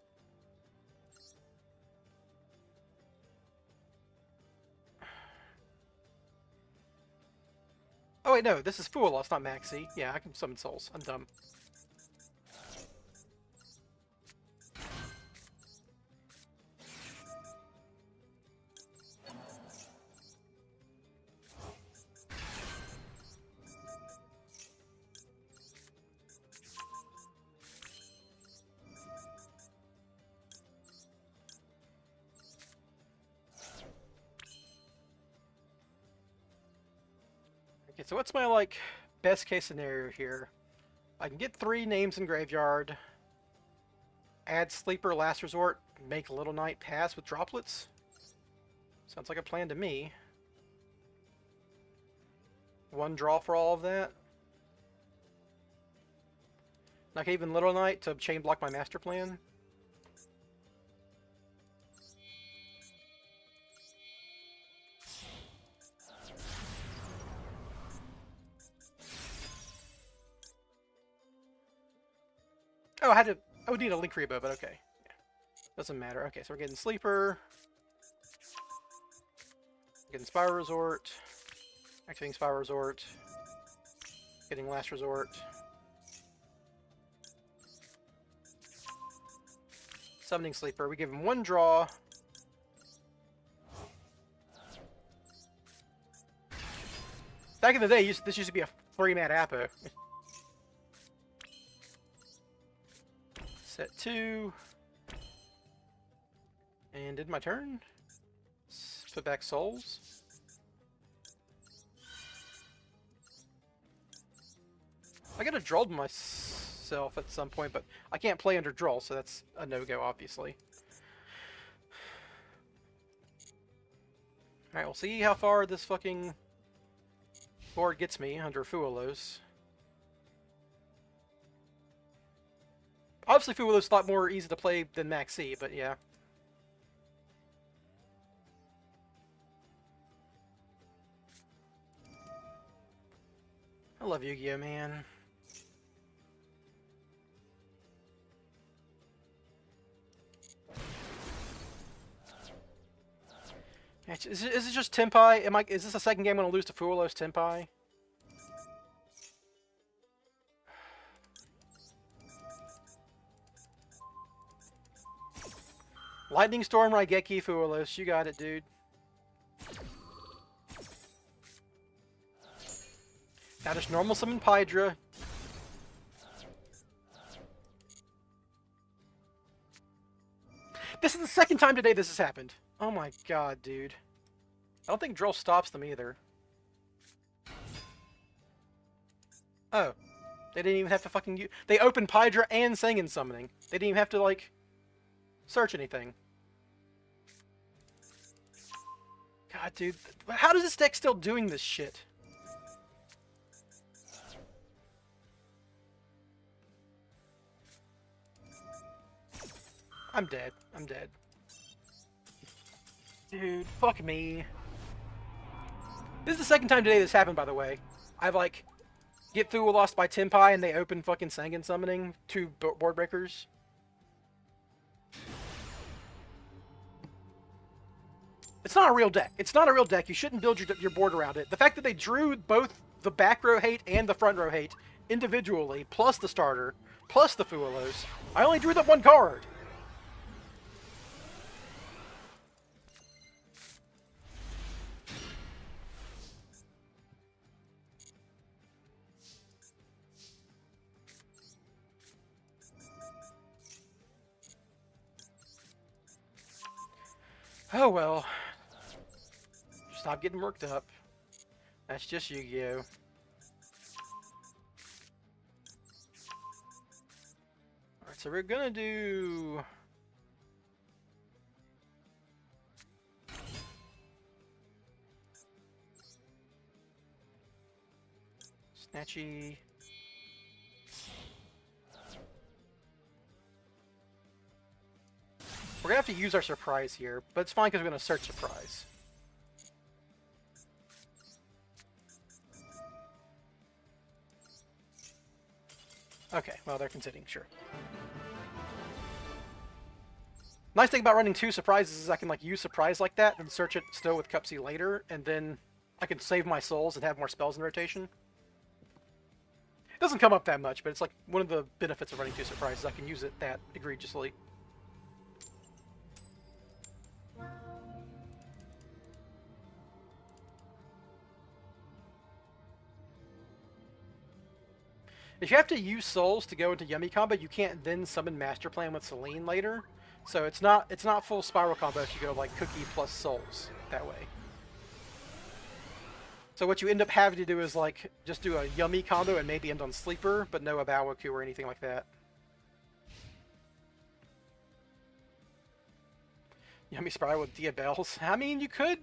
Oh wait, no, this is Fool Loss, not Maxi. Yeah, I can summon Souls. I'm dumb. Okay, so what's my, like, best case scenario here? I can get 3 names in Graveyard, add Sleeper Last Resort, make Little Knight pass with Droplets. Sounds like a plan to me. 1 draw for all of that. Like even Little Knight to chain block my master plan. Oh, I would need a Link Rebo, but okay. Yeah. Doesn't matter. Okay, so we're getting Sleeper. Getting Spiral Resort. Activating Spiral Resort. Getting Last Resort. Summoning Sleeper. We give him 1 draw. Back in the day, this used to be a 3-mat Apo. Set 2. And did my turn. Put back Souls. I gotta draw myself at some point, but I can't play under draw, so that's a no-go, obviously. Alright, we'll see how far this fucking board gets me under Fuelos. Obviously, Fuelos is a lot more easy to play than Maxi, but yeah. I love Yu-Gi-Oh, man. Is it just Tenpai? Is this the second game I'm gonna lose to Fuelos Tenpai? Lightning Storm, Raigeki, Fuelos. You got it, dude. Now just normal summon Pydra. This is the second time today this has happened. Oh my god, dude. I don't think Droll stops them either. Oh. They didn't even have to fucking use... They opened Pydra and Sengen summoning. They didn't even have to, like, search anything. God, dude. How does this deck still doing this shit? I'm dead. I'm dead. Dude, fuck me. This is the second time today this happened, by the way. I've, like, get through lost by Tenpai and they open fucking Sengen summoning 2 board breakers. It's not a real deck. It's not a real deck. You shouldn't build your board around it. The fact that they drew both the back row hate and the front row hate individually, plus the starter, plus the Fuelos. I only drew that one card. Oh well. Stop getting worked up. That's just Yu-Gi-Oh! Alright, so we're gonna do... Snatchy... We're gonna have to use our surprise here, but it's fine because we're gonna search surprise. Okay, well, they're conceding, sure. Nice thing about running 2 surprises is I can like use surprise like that and search it still with Cup C later, and then I can save my souls and have more spells in rotation. It doesn't come up that much, but it's like one of the benefits of running 2 surprises. I can use it that egregiously. If you have to use souls to go into Yummy combo, you can't then summon Master Plan with Celine later. So it's not full spiral combo if you go like Cookie plus souls that way. So what you end up having to do is like just do a Yummy combo and maybe end on Sleeper, but no Abawaku or anything like that. Yummy spiral with Diabells. I mean, you could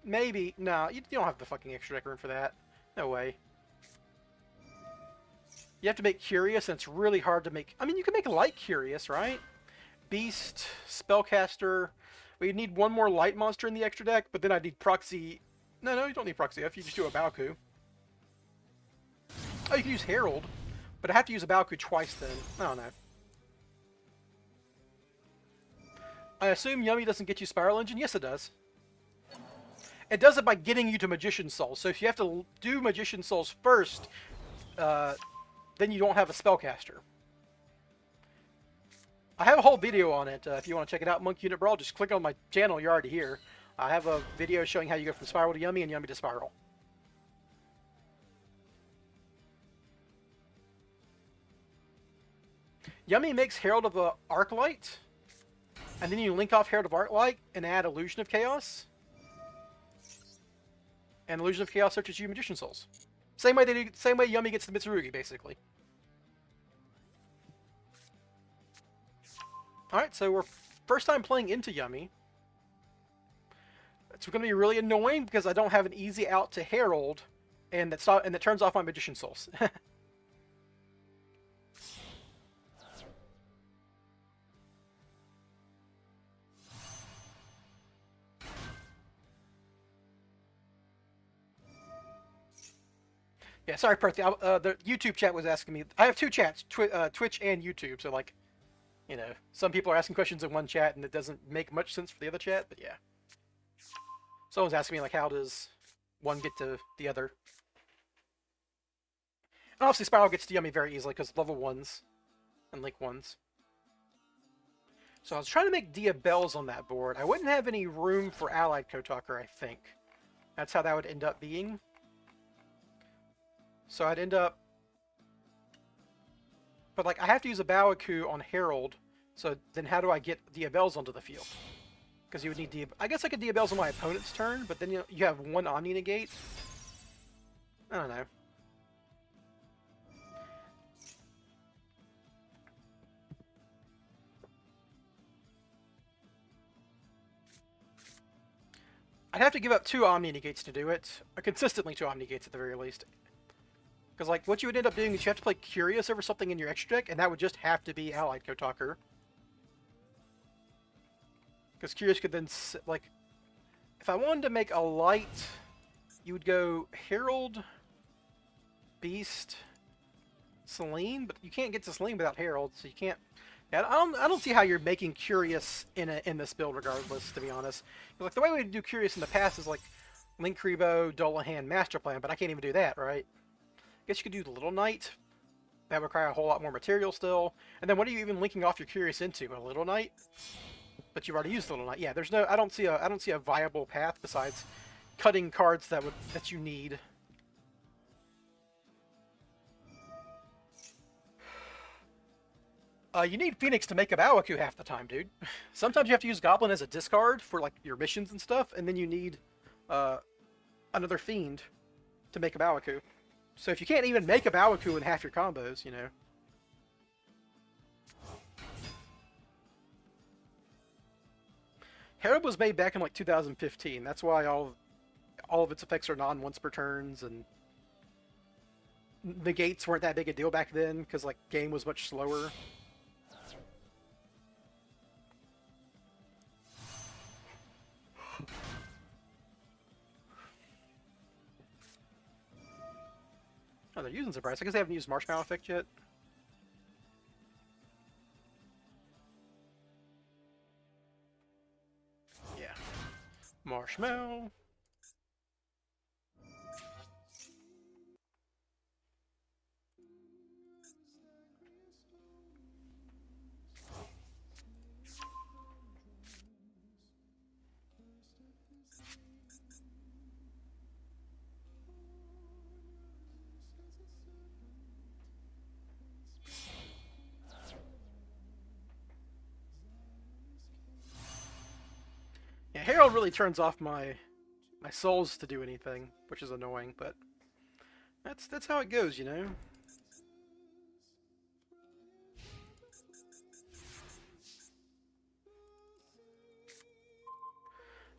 maybe. No, you don't have the fucking extra deck room for that. No way. You have to make Curious, and it's really hard to make... I mean, you can make Light Curious, right? Beast, Spellcaster... We need one more Light monster in the extra deck, but then I need Proxy... No, you don't need Proxy F, you just do a Baoku. Oh, you can use Herald, but I have to use a Baoku twice then. I don't know. I assume Yummy doesn't get you Spiral Engine? Yes, it does. It does it by getting you to Magician Souls, so if you have to do Magician Souls first... then you don't have a spellcaster. I have a whole video on it. If you want to check it out, Monk Unit Brawl, just click on my channel. You're already here. I have a video showing how you go from Spiral to Yummy and Yummy to Spiral. Yummy makes Herald of the Arclight, and then you link off Herald of Arclight and add Illusion of Chaos. And Illusion of Chaos searches you Magician Souls. Same way Yummy gets the Mitsurugi, basically. Alright, so we're first time playing into Yummy. It's going to be really annoying because I don't have an easy out to Herald, and that turns off my Magician Souls. Yeah, sorry, Perthy. The YouTube chat was asking me. I have 2 chats, Twitch and YouTube. So, like, you know, some people are asking questions in one chat, and it doesn't make much sense for the other chat. But yeah, someone's asking me like, how does one get to the other? And obviously, Spiral gets to Yummy very easily because level 1s and Link 1s. So I was trying to make Diabells on that board. I wouldn't have any room for Allied Kotaker, I think. That's how that would end up being. So I'd end up... But, like, I have to use a Baoku on Herald, so then how do I get Diabells onto the field? Because you would need I guess I could Diabells on my opponent's turn, but then you have one Omni Negate. I don't know. I'd have to give up 2 Omni Negates to do it. Or consistently 2 Omni Negates at the very least. Because, like, what you would end up doing is you have to play Curious over something in your extra deck, and that would just have to be Allied Kotaker. Because Curious could then, like... If I wanted to make a light, you would go Herald, Beast, Celine, but you can't get to Celine without Herald, so you can't... Yeah, I don't see how you're making Curious in this build, regardless. To be honest, like the way we do Curious in the past is like Link Rebo, Dullahan, Master Plan, but I can't even do that, right? I guess you could do the Little Knight. That would require a whole lot more material still. And then what are you even linking off your Curious into? A Little Knight? But you've already used Little Knight. Yeah, there's no. I don't see a viable path besides cutting cards that you need. You need Phoenix to make a Bawaku half the time, dude. Sometimes you have to use Goblin as a discard for like your missions and stuff, and then you need uh, another Fiend to make a Bawaku. So if you can't even make a Bawaku in half your combos, you know. Herald was made back in like 2015. That's why all of its effects are non-once per turns, and negates weren't that big a deal back then because like game was much slower. Oh, they're using Surprise. I guess they haven't used Marshmallow Effect yet. Yeah. Marshmallow. Yeah, Herald really turns off my souls to do anything, which is annoying, but that's how it goes, you know.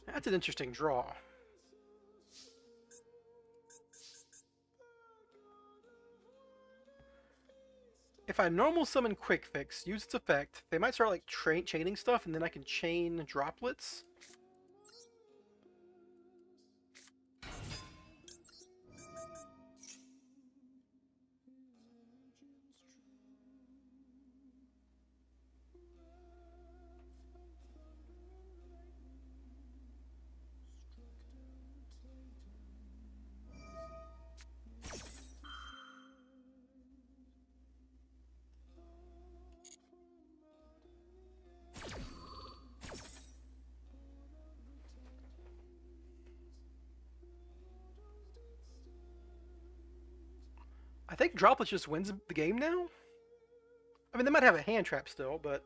That's an interesting draw. If I normal summon Quick Fix, use its effect, they might start like chaining stuff, and then I can chain droplets. I think droplets just wins the game now. I mean, they might have a hand trap still, but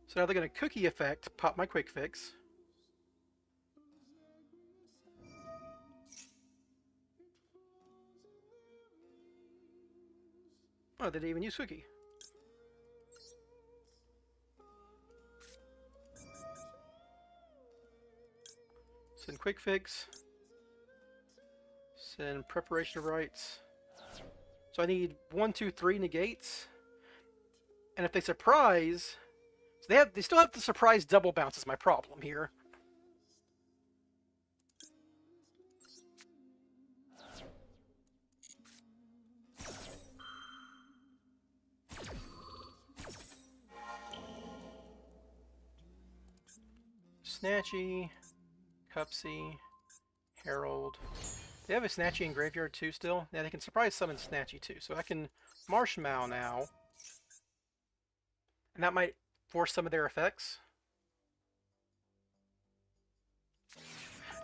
so now they're going to Cookie Effect, pop my Quick Fix. Oh, they didn't even use Cookie. Send Quick Fix. Send Preparation of Rites. So I need 1, 2, 3 negates. And if they surprise, so they still have the surprise double bounce is my problem here. Snatchy, Cupsy, Herald. They have a Snatchy in Graveyard too still. Yeah, they can surprise summon Snatchy too. So I can Marshmallow now. And that might force some of their effects.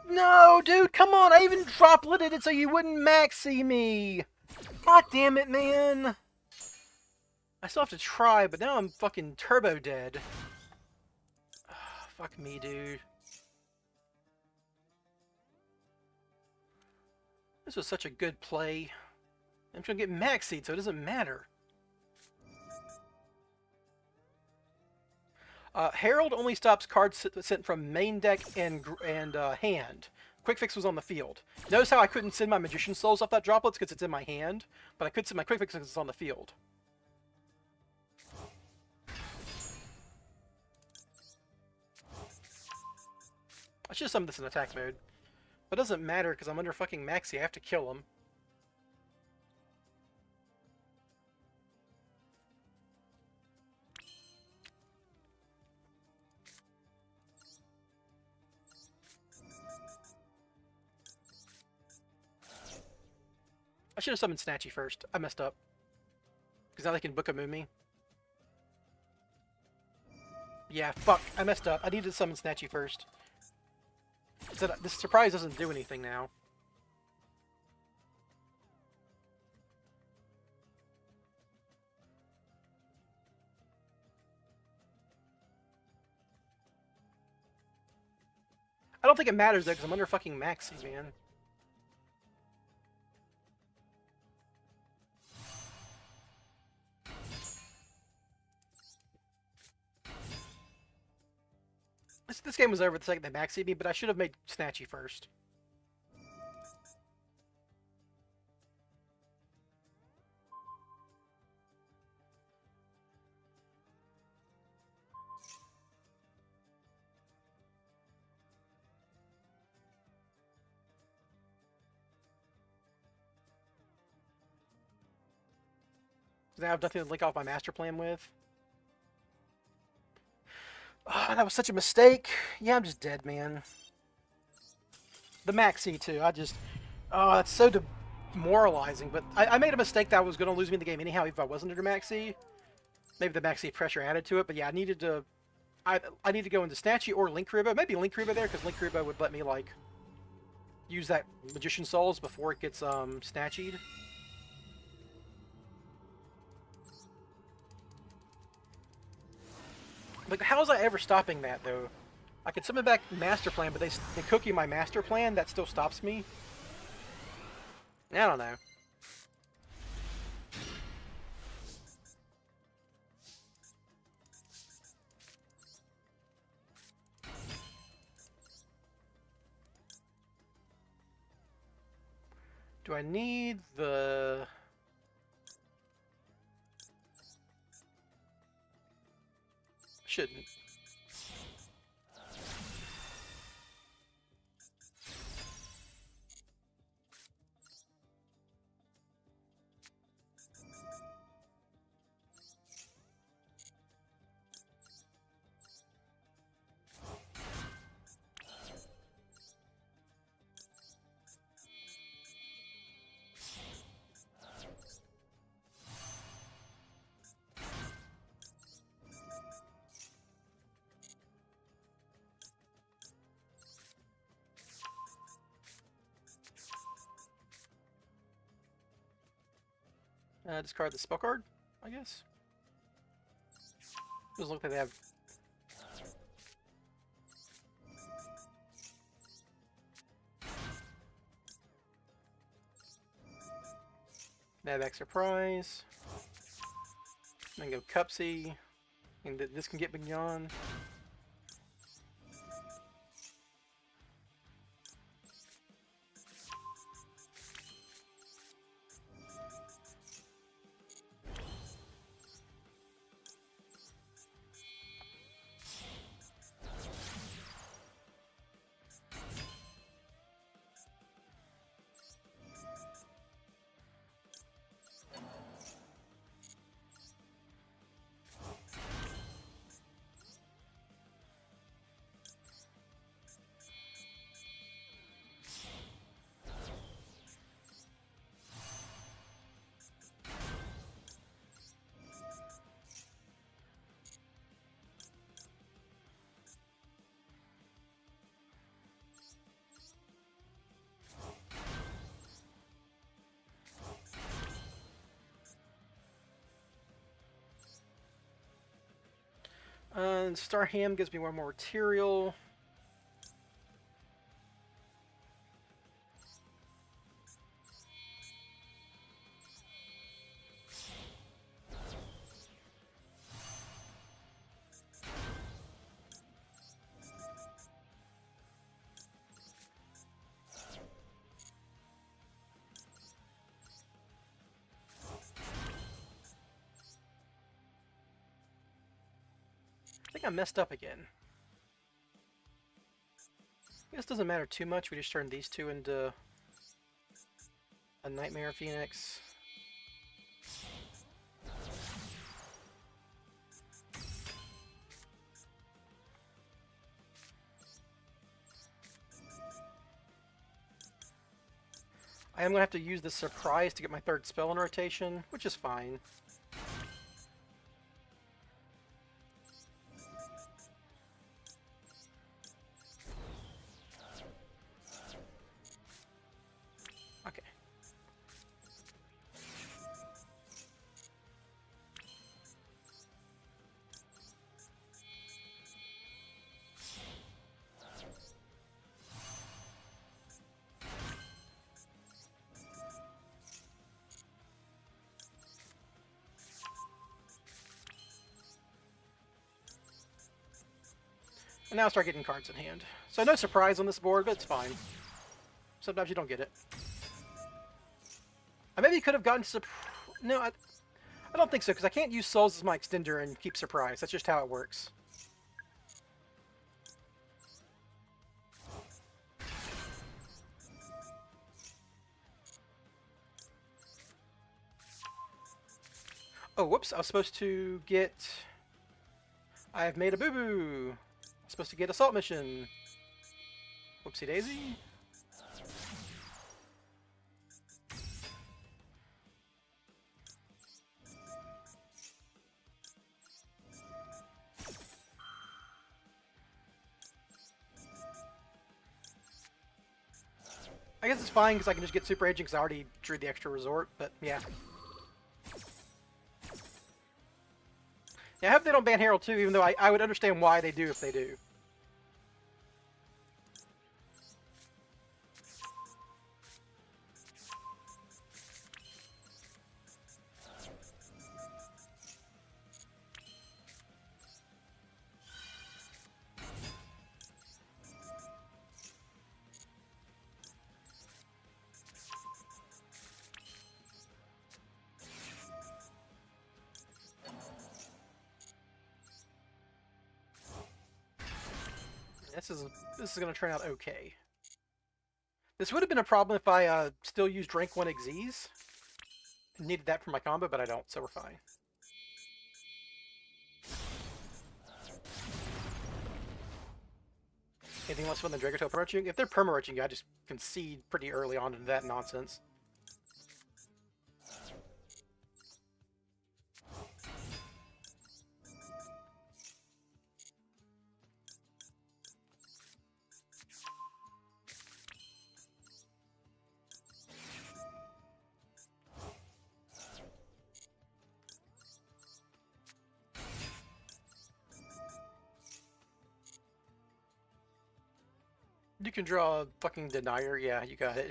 No, dude, come on. I even dropleted it so you wouldn't maxi me. God damn it, man. I still have to try, but now I'm fucking turbo dead. Fuck me, dude. This was such a good play. I'm trying to get maxied, so it doesn't matter. Herald only stops cards sent from main deck and hand. Quick Fix was on the field. Notice how I couldn't send my Magician Souls off that droplets because it's in my hand, but I could send my Quick Fix because it's on the field. I should have summoned this in attack mode. But it doesn't matter because I'm under fucking Maxi. I have to kill him. I should have summoned Snatchy first. I messed up. Because now they can book a Moomy. Yeah, fuck. I messed up. I needed to summon Snatchy first. So this surprise doesn't do anything now. I don't think it matters though, because I'm under fucking Maxi, man. This game was over the second they Maxi'd me, but I should have made Snatchy first. Now I have nothing to link off my master plan with. Oh, that was such a mistake. Yeah, I'm just dead, man. The Maxi, too. Oh, that's so demoralizing. But I made a mistake that was going to lose me the game anyhow, even if I wasn't under Maxi. Maybe the Maxi pressure added to it, but yeah, I needed to... I need to go into Snatchy or Link Ribbo. Maybe Link Ribbo there, because Link Ribbo would let me, like, use that Magician Souls before it gets, Snatchied. Like, how was I ever stopping that, though? I could summon back Master Plan, but they cookie my Master Plan. That still stops me. I don't know. Do I need the... Shouldn't. Discard the spell card, I guess. Doesn't look like they have... They have extra prize. Then go Cupsy. And this can get beyond. Starham gives me one more material. I think I messed up again. I guess it doesn't matter too much. We just turn these two into a Nightmare Phoenix. I am going to have to use this surprise to get my third spell in rotation, which is fine. Okay. And now I start getting cards in hand. So no surprise on this board, but it's fine. Sometimes you don't get it. I maybe could have gotten No, I don't think so, because I can't use Souls as my extender and keep surprise. That's just how it works. Oh, whoops. I was supposed to get... I have made a boo-boo. I'm supposed to get Assault Mission. Whoopsie daisy. I guess it's fine because I can just get Super Aging because I already drew the extra resort, but yeah. Yeah, I hope they don't ban Herald too, even though I would understand why they do if they do. This is going to turn out okay. This would have been a problem if I still used rank 1 Xyz. Needed that for my combo, but I don't, so we're fine. Anything less fun than Dragotail perma-roaching? If they're perma-roaching you, I just concede pretty early on into that nonsense. You can draw a fucking Denier, yeah, you got it.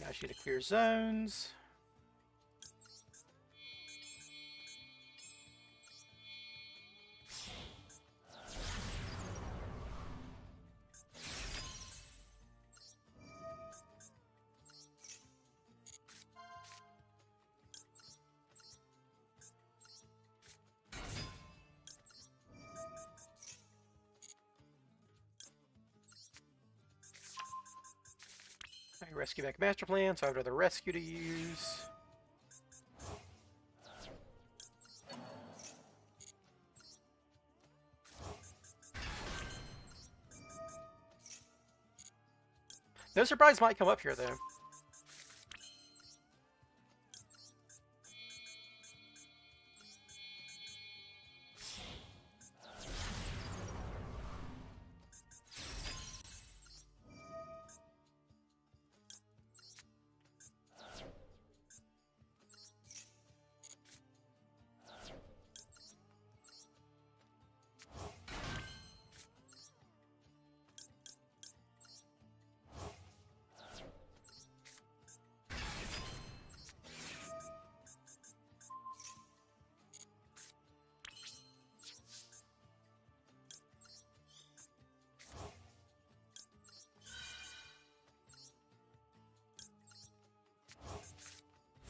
Now I should to clear zones. I rescue back master plan, so I have another rescue to use. No surprise might come up here though.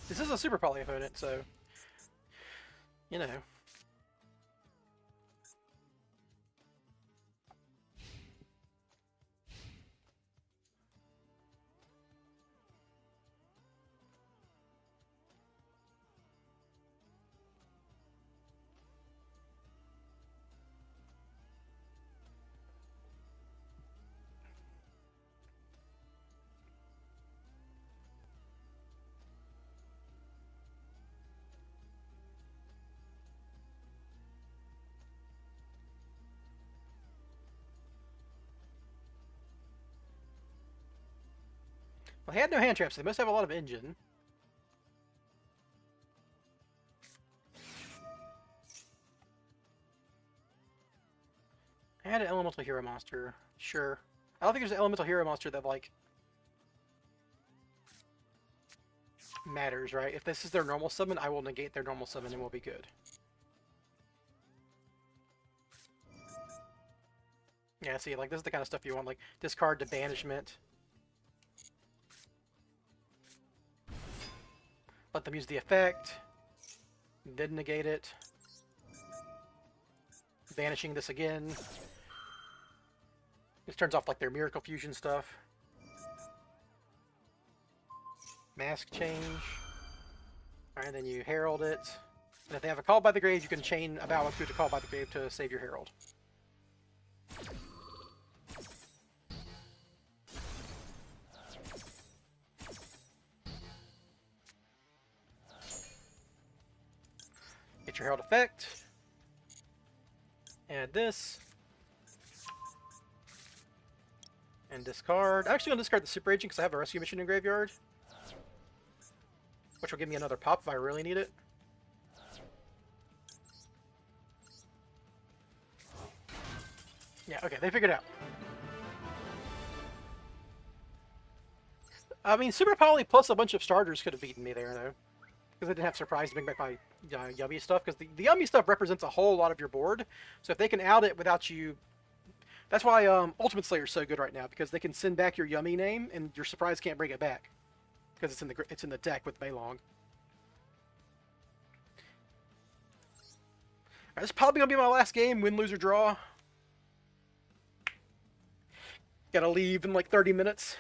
This is a super poly opponent, so You know. Well, they had no hand traps. They must have a lot of engine. I had an elemental hero monster. Sure. I don't think there's an elemental hero monster that, like, matters, right? If this is their normal summon, I will negate their normal summon and we'll be good. Yeah, see, like, this is the kind of stuff you want, like, discard to banishment. Let them use the effect. Then negate it. Banishing this again. This turns off, like, their Miracle Fusion stuff. Mask change. Alright, then you herald it. And if they have a Call by the Grave, you can chain a Bow to Call by the Grave to save your herald. Get your herald effect. Add this. And discard. I'm actually going to discard the Super Agent because I have a rescue mission in Graveyard. Which will give me another pop if I really need it. Yeah, okay, they figured it out. I mean, Super Poly plus a bunch of starters could have beaten me there, though. Because I didn't have surprise to bring back my yummy stuff. Because the yummy stuff represents a whole lot of your board. So if they can out it without you... That's why Ultimate Slayer is so good right now. Because they can send back your yummy name, and your surprise can't bring it back. Because it's in the deck with Meilong. This is probably going to be my last game. Win, lose, or draw. Gotta leave in like 30 minutes.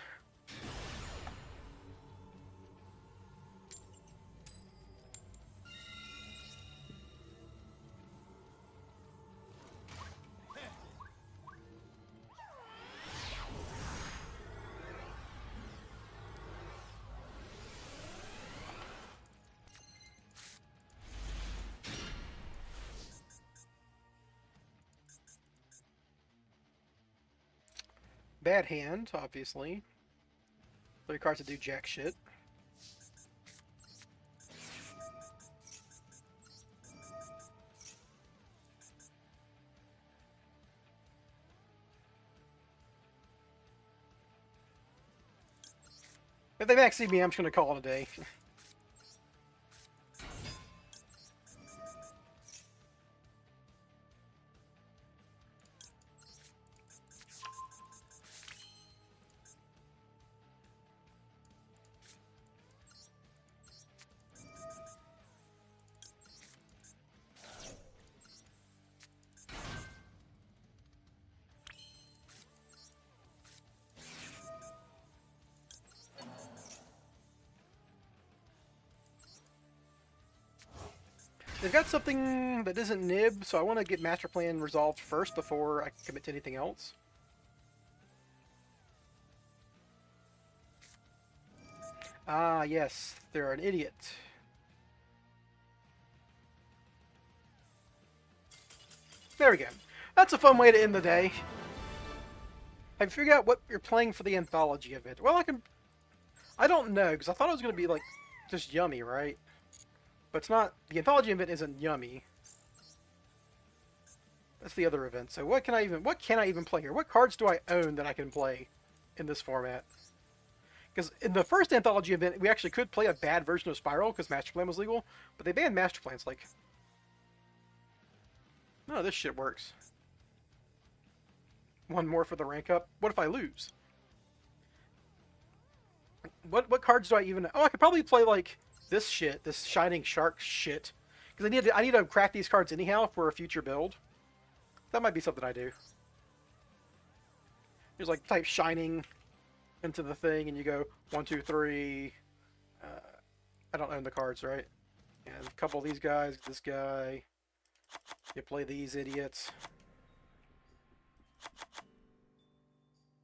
Bad hand, obviously. 3 cards to do jack shit. If they backseat me, I'm just going to call it a day. They've got something that isn't Nib, so I want to get Master Plan resolved first before I commit to anything else. Ah, yes, they're an idiot. There we go. That's a fun way to end the day. Have you figured out what you're playing for the anthology event? Well, I don't know, because I thought it was going to be, like, just yummy, right? But it's not. The anthology event isn't yummy. That's the other event. So what can I even play here? What cards do I own that I can play in this format? Because in the first anthology event, we actually could play a bad version of Spiral because Master Plan was legal, but they banned Master Plans. Like, no, this shit works. One more for the rank up. What if I lose? What cards do I even... Oh, I could probably play, like, this shit. This Shining Shark shit. Because I need to crack these cards anyhow for a future build. That might be something I do. There's like type Shining into the thing, and you go 1, 2, 3. I don't own the cards, right? And a couple of these guys, this guy. You play these idiots.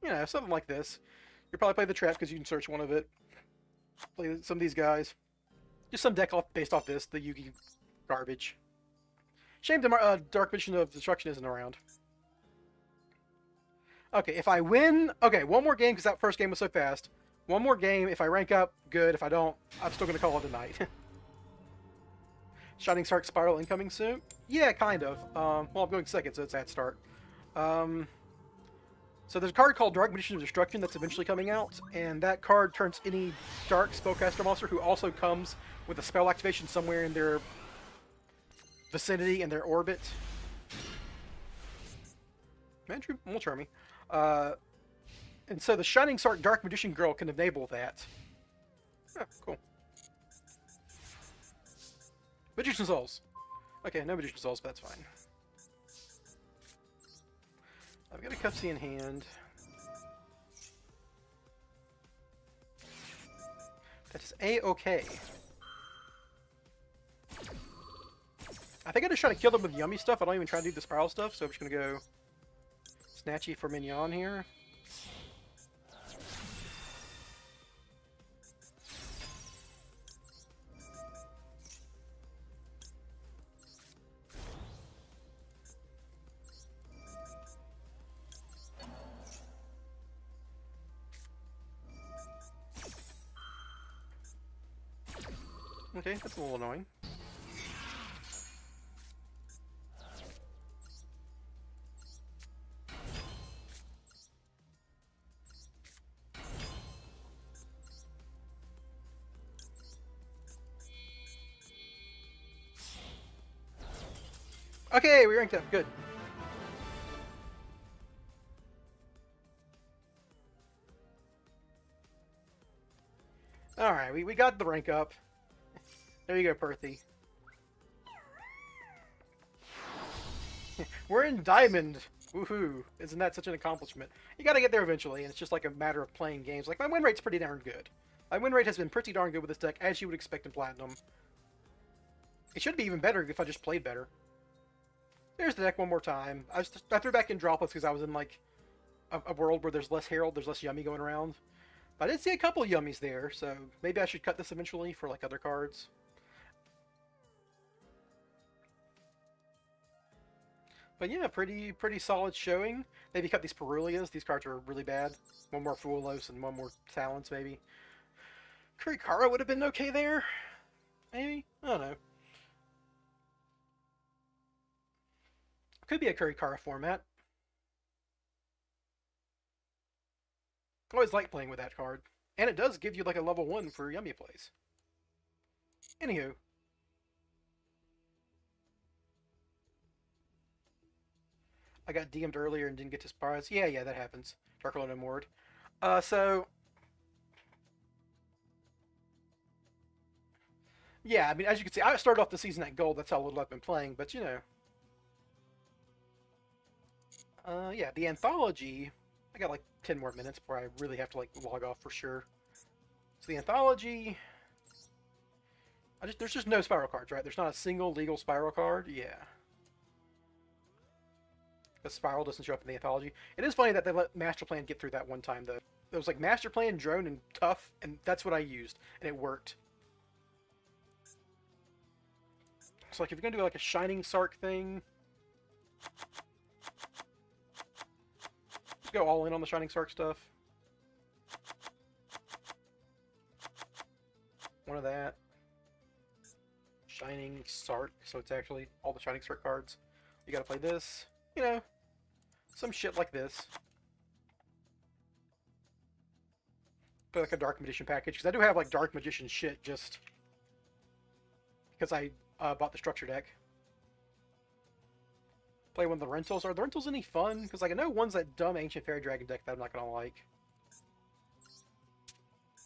You know, something like this. You probably play the trap because you can search one of it. Play some of these guys. Just some deck based off this, the Yugi garbage. Shame the Dark Vision of Destruction isn't around. Okay, if I win... Okay, one more game because that first game was so fast. One more game. If I rank up, good. If I don't, I'm still going to call it a night. Shining Spark Spiral incoming soon? Yeah, kind of. Well, I'm going second, so it's at start. So there's a card called Dark Magician of Destruction that's eventually coming out, and that card turns any Dark Spellcaster monster who also comes with a spell activation somewhere in their vicinity, in their orbit. Man, true, will charm me. And so the Shining Spark Dark Magician Girl can enable that. Oh, cool. Magician Souls. Okay, no Magician Souls, but that's fine. I've got a Cutsy in hand. That is A-okay. I think I just try to kill them with yummy stuff. I don't even try to do the spiral stuff, so I'm just going to go Snatchy for Mignon here. Okay, that's a little annoying. Okay, we ranked up. Good. Alright, we got the rank up. There you go, Perthy. We're in Diamond! Woohoo! Isn't that such an accomplishment? You gotta get there eventually, and it's just like a matter of playing games. Like, my win rate's pretty darn good. My win rate has been pretty darn good with this deck, as you would expect in Platinum. It should be even better if I just played better. There's the deck one more time. I threw back in Droplets because I was in, like, a world where there's less Herald, there's less Yummy going around. But I did see a couple of Yummies there, so maybe I should cut this eventually for, like, other cards. But yeah, pretty solid showing. Maybe cut these Perulias. These cards are really bad. One more Fuelos and one more Talents, maybe. Kurikara would have been okay there. Maybe? I don't know. Could be a Kurikara format. I always like playing with that card. And it does give you like a level 1 for Yummy plays. Anywho. I got DM'd earlier and didn't get to Spires. Yeah, that happens. Dark Lord and Ward. So... Yeah, I mean, as you can see, I started off the season at gold. That's how little I've been playing, but you know. Yeah, the Anthology... I got like 10 more minutes before I really have to like log off for sure. So the Anthology... there's just no Spiral cards, right? There's not a single legal Spiral card? Yeah. The Spiral doesn't show up in the Anthology. It is funny that they let Master Plan get through that one time, though. It was like Master Plan, Drone, and Tough, and that's what I used, and it worked. So like if you're going to do like a Shining Sark thing... Just go all in on the Shining Sark stuff. One of that. Shining Sark, so it's actually all the Shining Sark cards. You gotta play this. You know, some shit like this. Play like a Dark Magician package, because I do have like Dark Magician shit just because I bought the structure deck. Play one of the rentals. Are the rentals any fun? Because like I know one's that dumb Ancient Fairy Dragon deck that I'm not gonna like.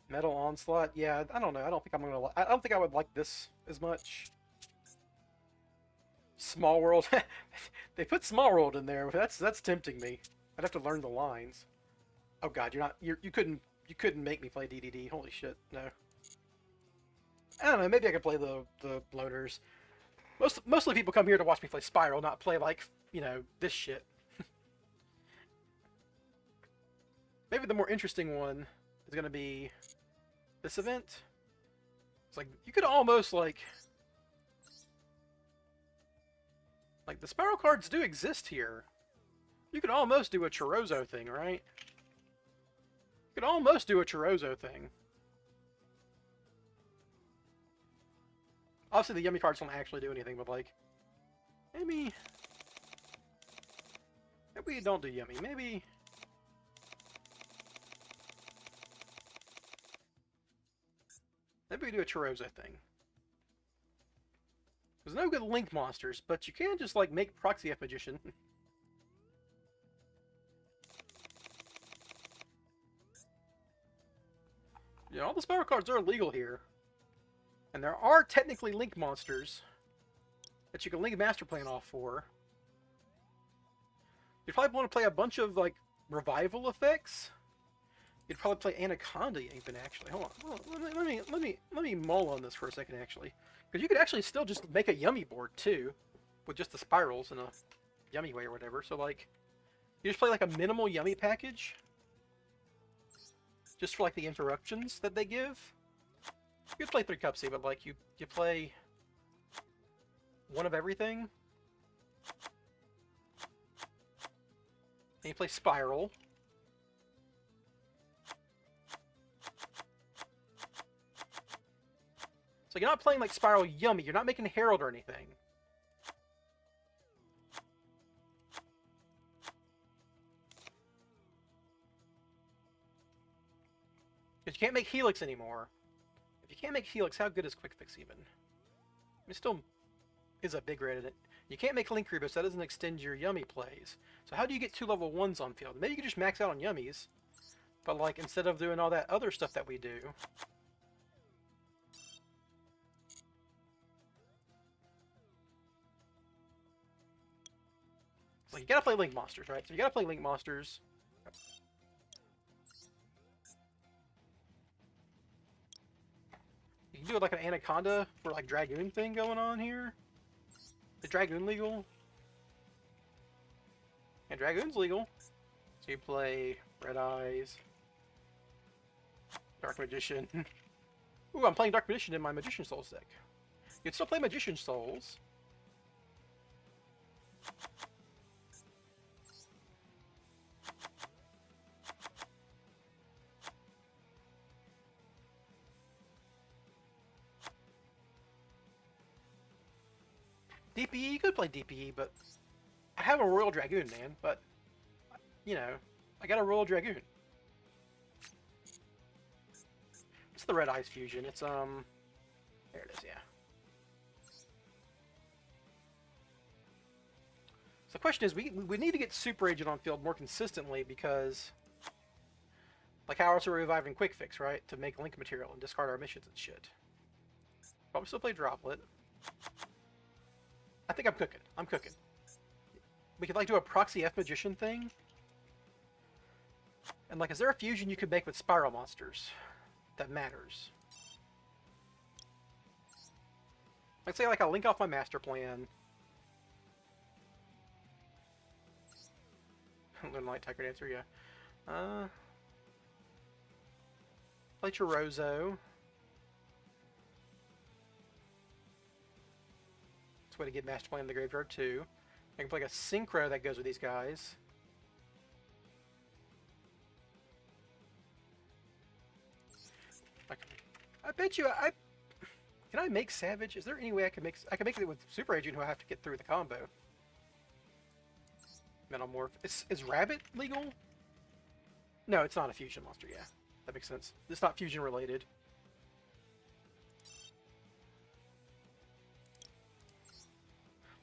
Metal Onslaught. Yeah, I don't know. I don't think I'm gonna. I don't think I would like this as much. Small World. They put Small World in there. That's tempting me. I'd have to learn the lines. Oh God, you couldn't make me play DDD. Holy shit, no. I don't know. Maybe I could play the loaders. Mostly people come here to watch me play Spiral, not play like this shit. Maybe the more interesting one is gonna be this event. It's like you could almost like the Spiral cards do exist here. You could almost do a Chorozo thing, right? You could almost do a Chorozo thing. Obviously, the yummy cards don't actually do anything, but like, maybe you don't do yummy. Maybe we do a Chorozo thing. There's no good Link monsters, but you can just like make Proxy F Magician. Yeah, all the Spiral cards are illegal here. And there are technically Link monsters that you can Link Master Plan off for. You'd probably want to play a bunch of, like, revival effects. You'd probably play Anaconda even, actually. Hold on. Let me mull on this for a second, actually. Because you could actually still just make a Yummy board, too. With just the spirals in a Yummy way or whatever. So, like, you just play, like, a minimal Yummy package. Just for, like, the interruptions that they give. You could play 3 Cupsy, but, like, you play one of everything. And you play Spiral. So you're not playing like Spiral Yummy. You're not making Herald or anything. Because you can't make Helix anymore. If you can't make Helix, how good is Quick Fix even? It still is a big rate in it. You can't make Link Rebus, that doesn't extend your Yummy plays. So how do you get 2 level 1s on field? Maybe you could just max out on Yummies. But like, instead of doing all that other stuff that we do... So you gotta play Link Monsters, right? So you gotta play Link Monsters. You can do it like an Anaconda or like Dragoon thing going on here. Is Dragoon legal? And Dragoon's legal. So you play Red Eyes, Dark Magician. Ooh, I'm playing Dark Magician in my Magician Souls deck. You can still play Magician Souls. DPE, you could play DPE, but I have a Royal Dragoon, man, but, you know, I got a Royal Dragoon. It's the Red Eyes fusion. It's, there it is, yeah. So the question is, we need to get Super Agent on field more consistently because, like how else are we reviving Quick Fix, right? To make Link material and discard our missions and shit. Probably still play Droplet. I think I'm cooking. I'm cooking. We could like do a proxy F Magician thing. And like, is there a fusion you could make with Spiral monsters that matters? Let's say like I link off my master plan. Lunar Light Tiger Dancer, yeah. Play Chorozo. It's a way to get master plan in the graveyard too. I can play like a Synchro that goes with these guys. I bet you can I make Savage? Is there any way I can make it with Super Agent who I have to get through the combo? Metamorph. Is Rabbit legal? No, it's not a fusion monster, yeah. That makes sense. It's not fusion related.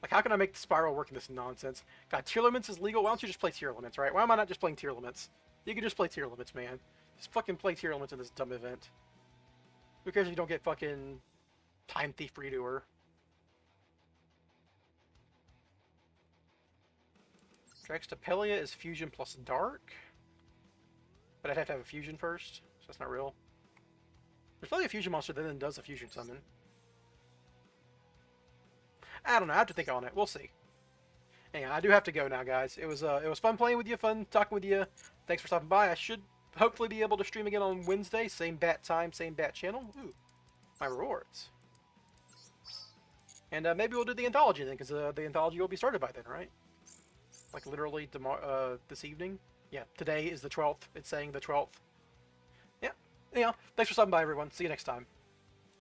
Like, how can I make the Spiral work in this nonsense? God, Tier Limits is legal? Why don't you just play Tier Limits, right? Why am I not just playing Tier Limits? You can just play Tier Limits, man. Just fucking play Tier Limits in this dumb event. Who cares if you don't get fucking Time Thief Redoer? Draxtapelia is fusion plus dark. But I'd have to have a fusion first, so that's not real. There's probably a fusion monster that then does a fusion summon. I don't know. I have to think on it. We'll see. Anyway, I do have to go now, guys. It was fun playing with you, fun talking with you. Thanks for stopping by. I should hopefully be able to stream again on Wednesday. Same bat time, same bat channel. Ooh, my rewards. And maybe we'll do the anthology then, because the anthology will be started by then, right? Like literally tomorrow, this evening. Yeah, today is the 12th. It's saying the 12th. Yeah. Anyhow, thanks for stopping by, everyone. See you next time.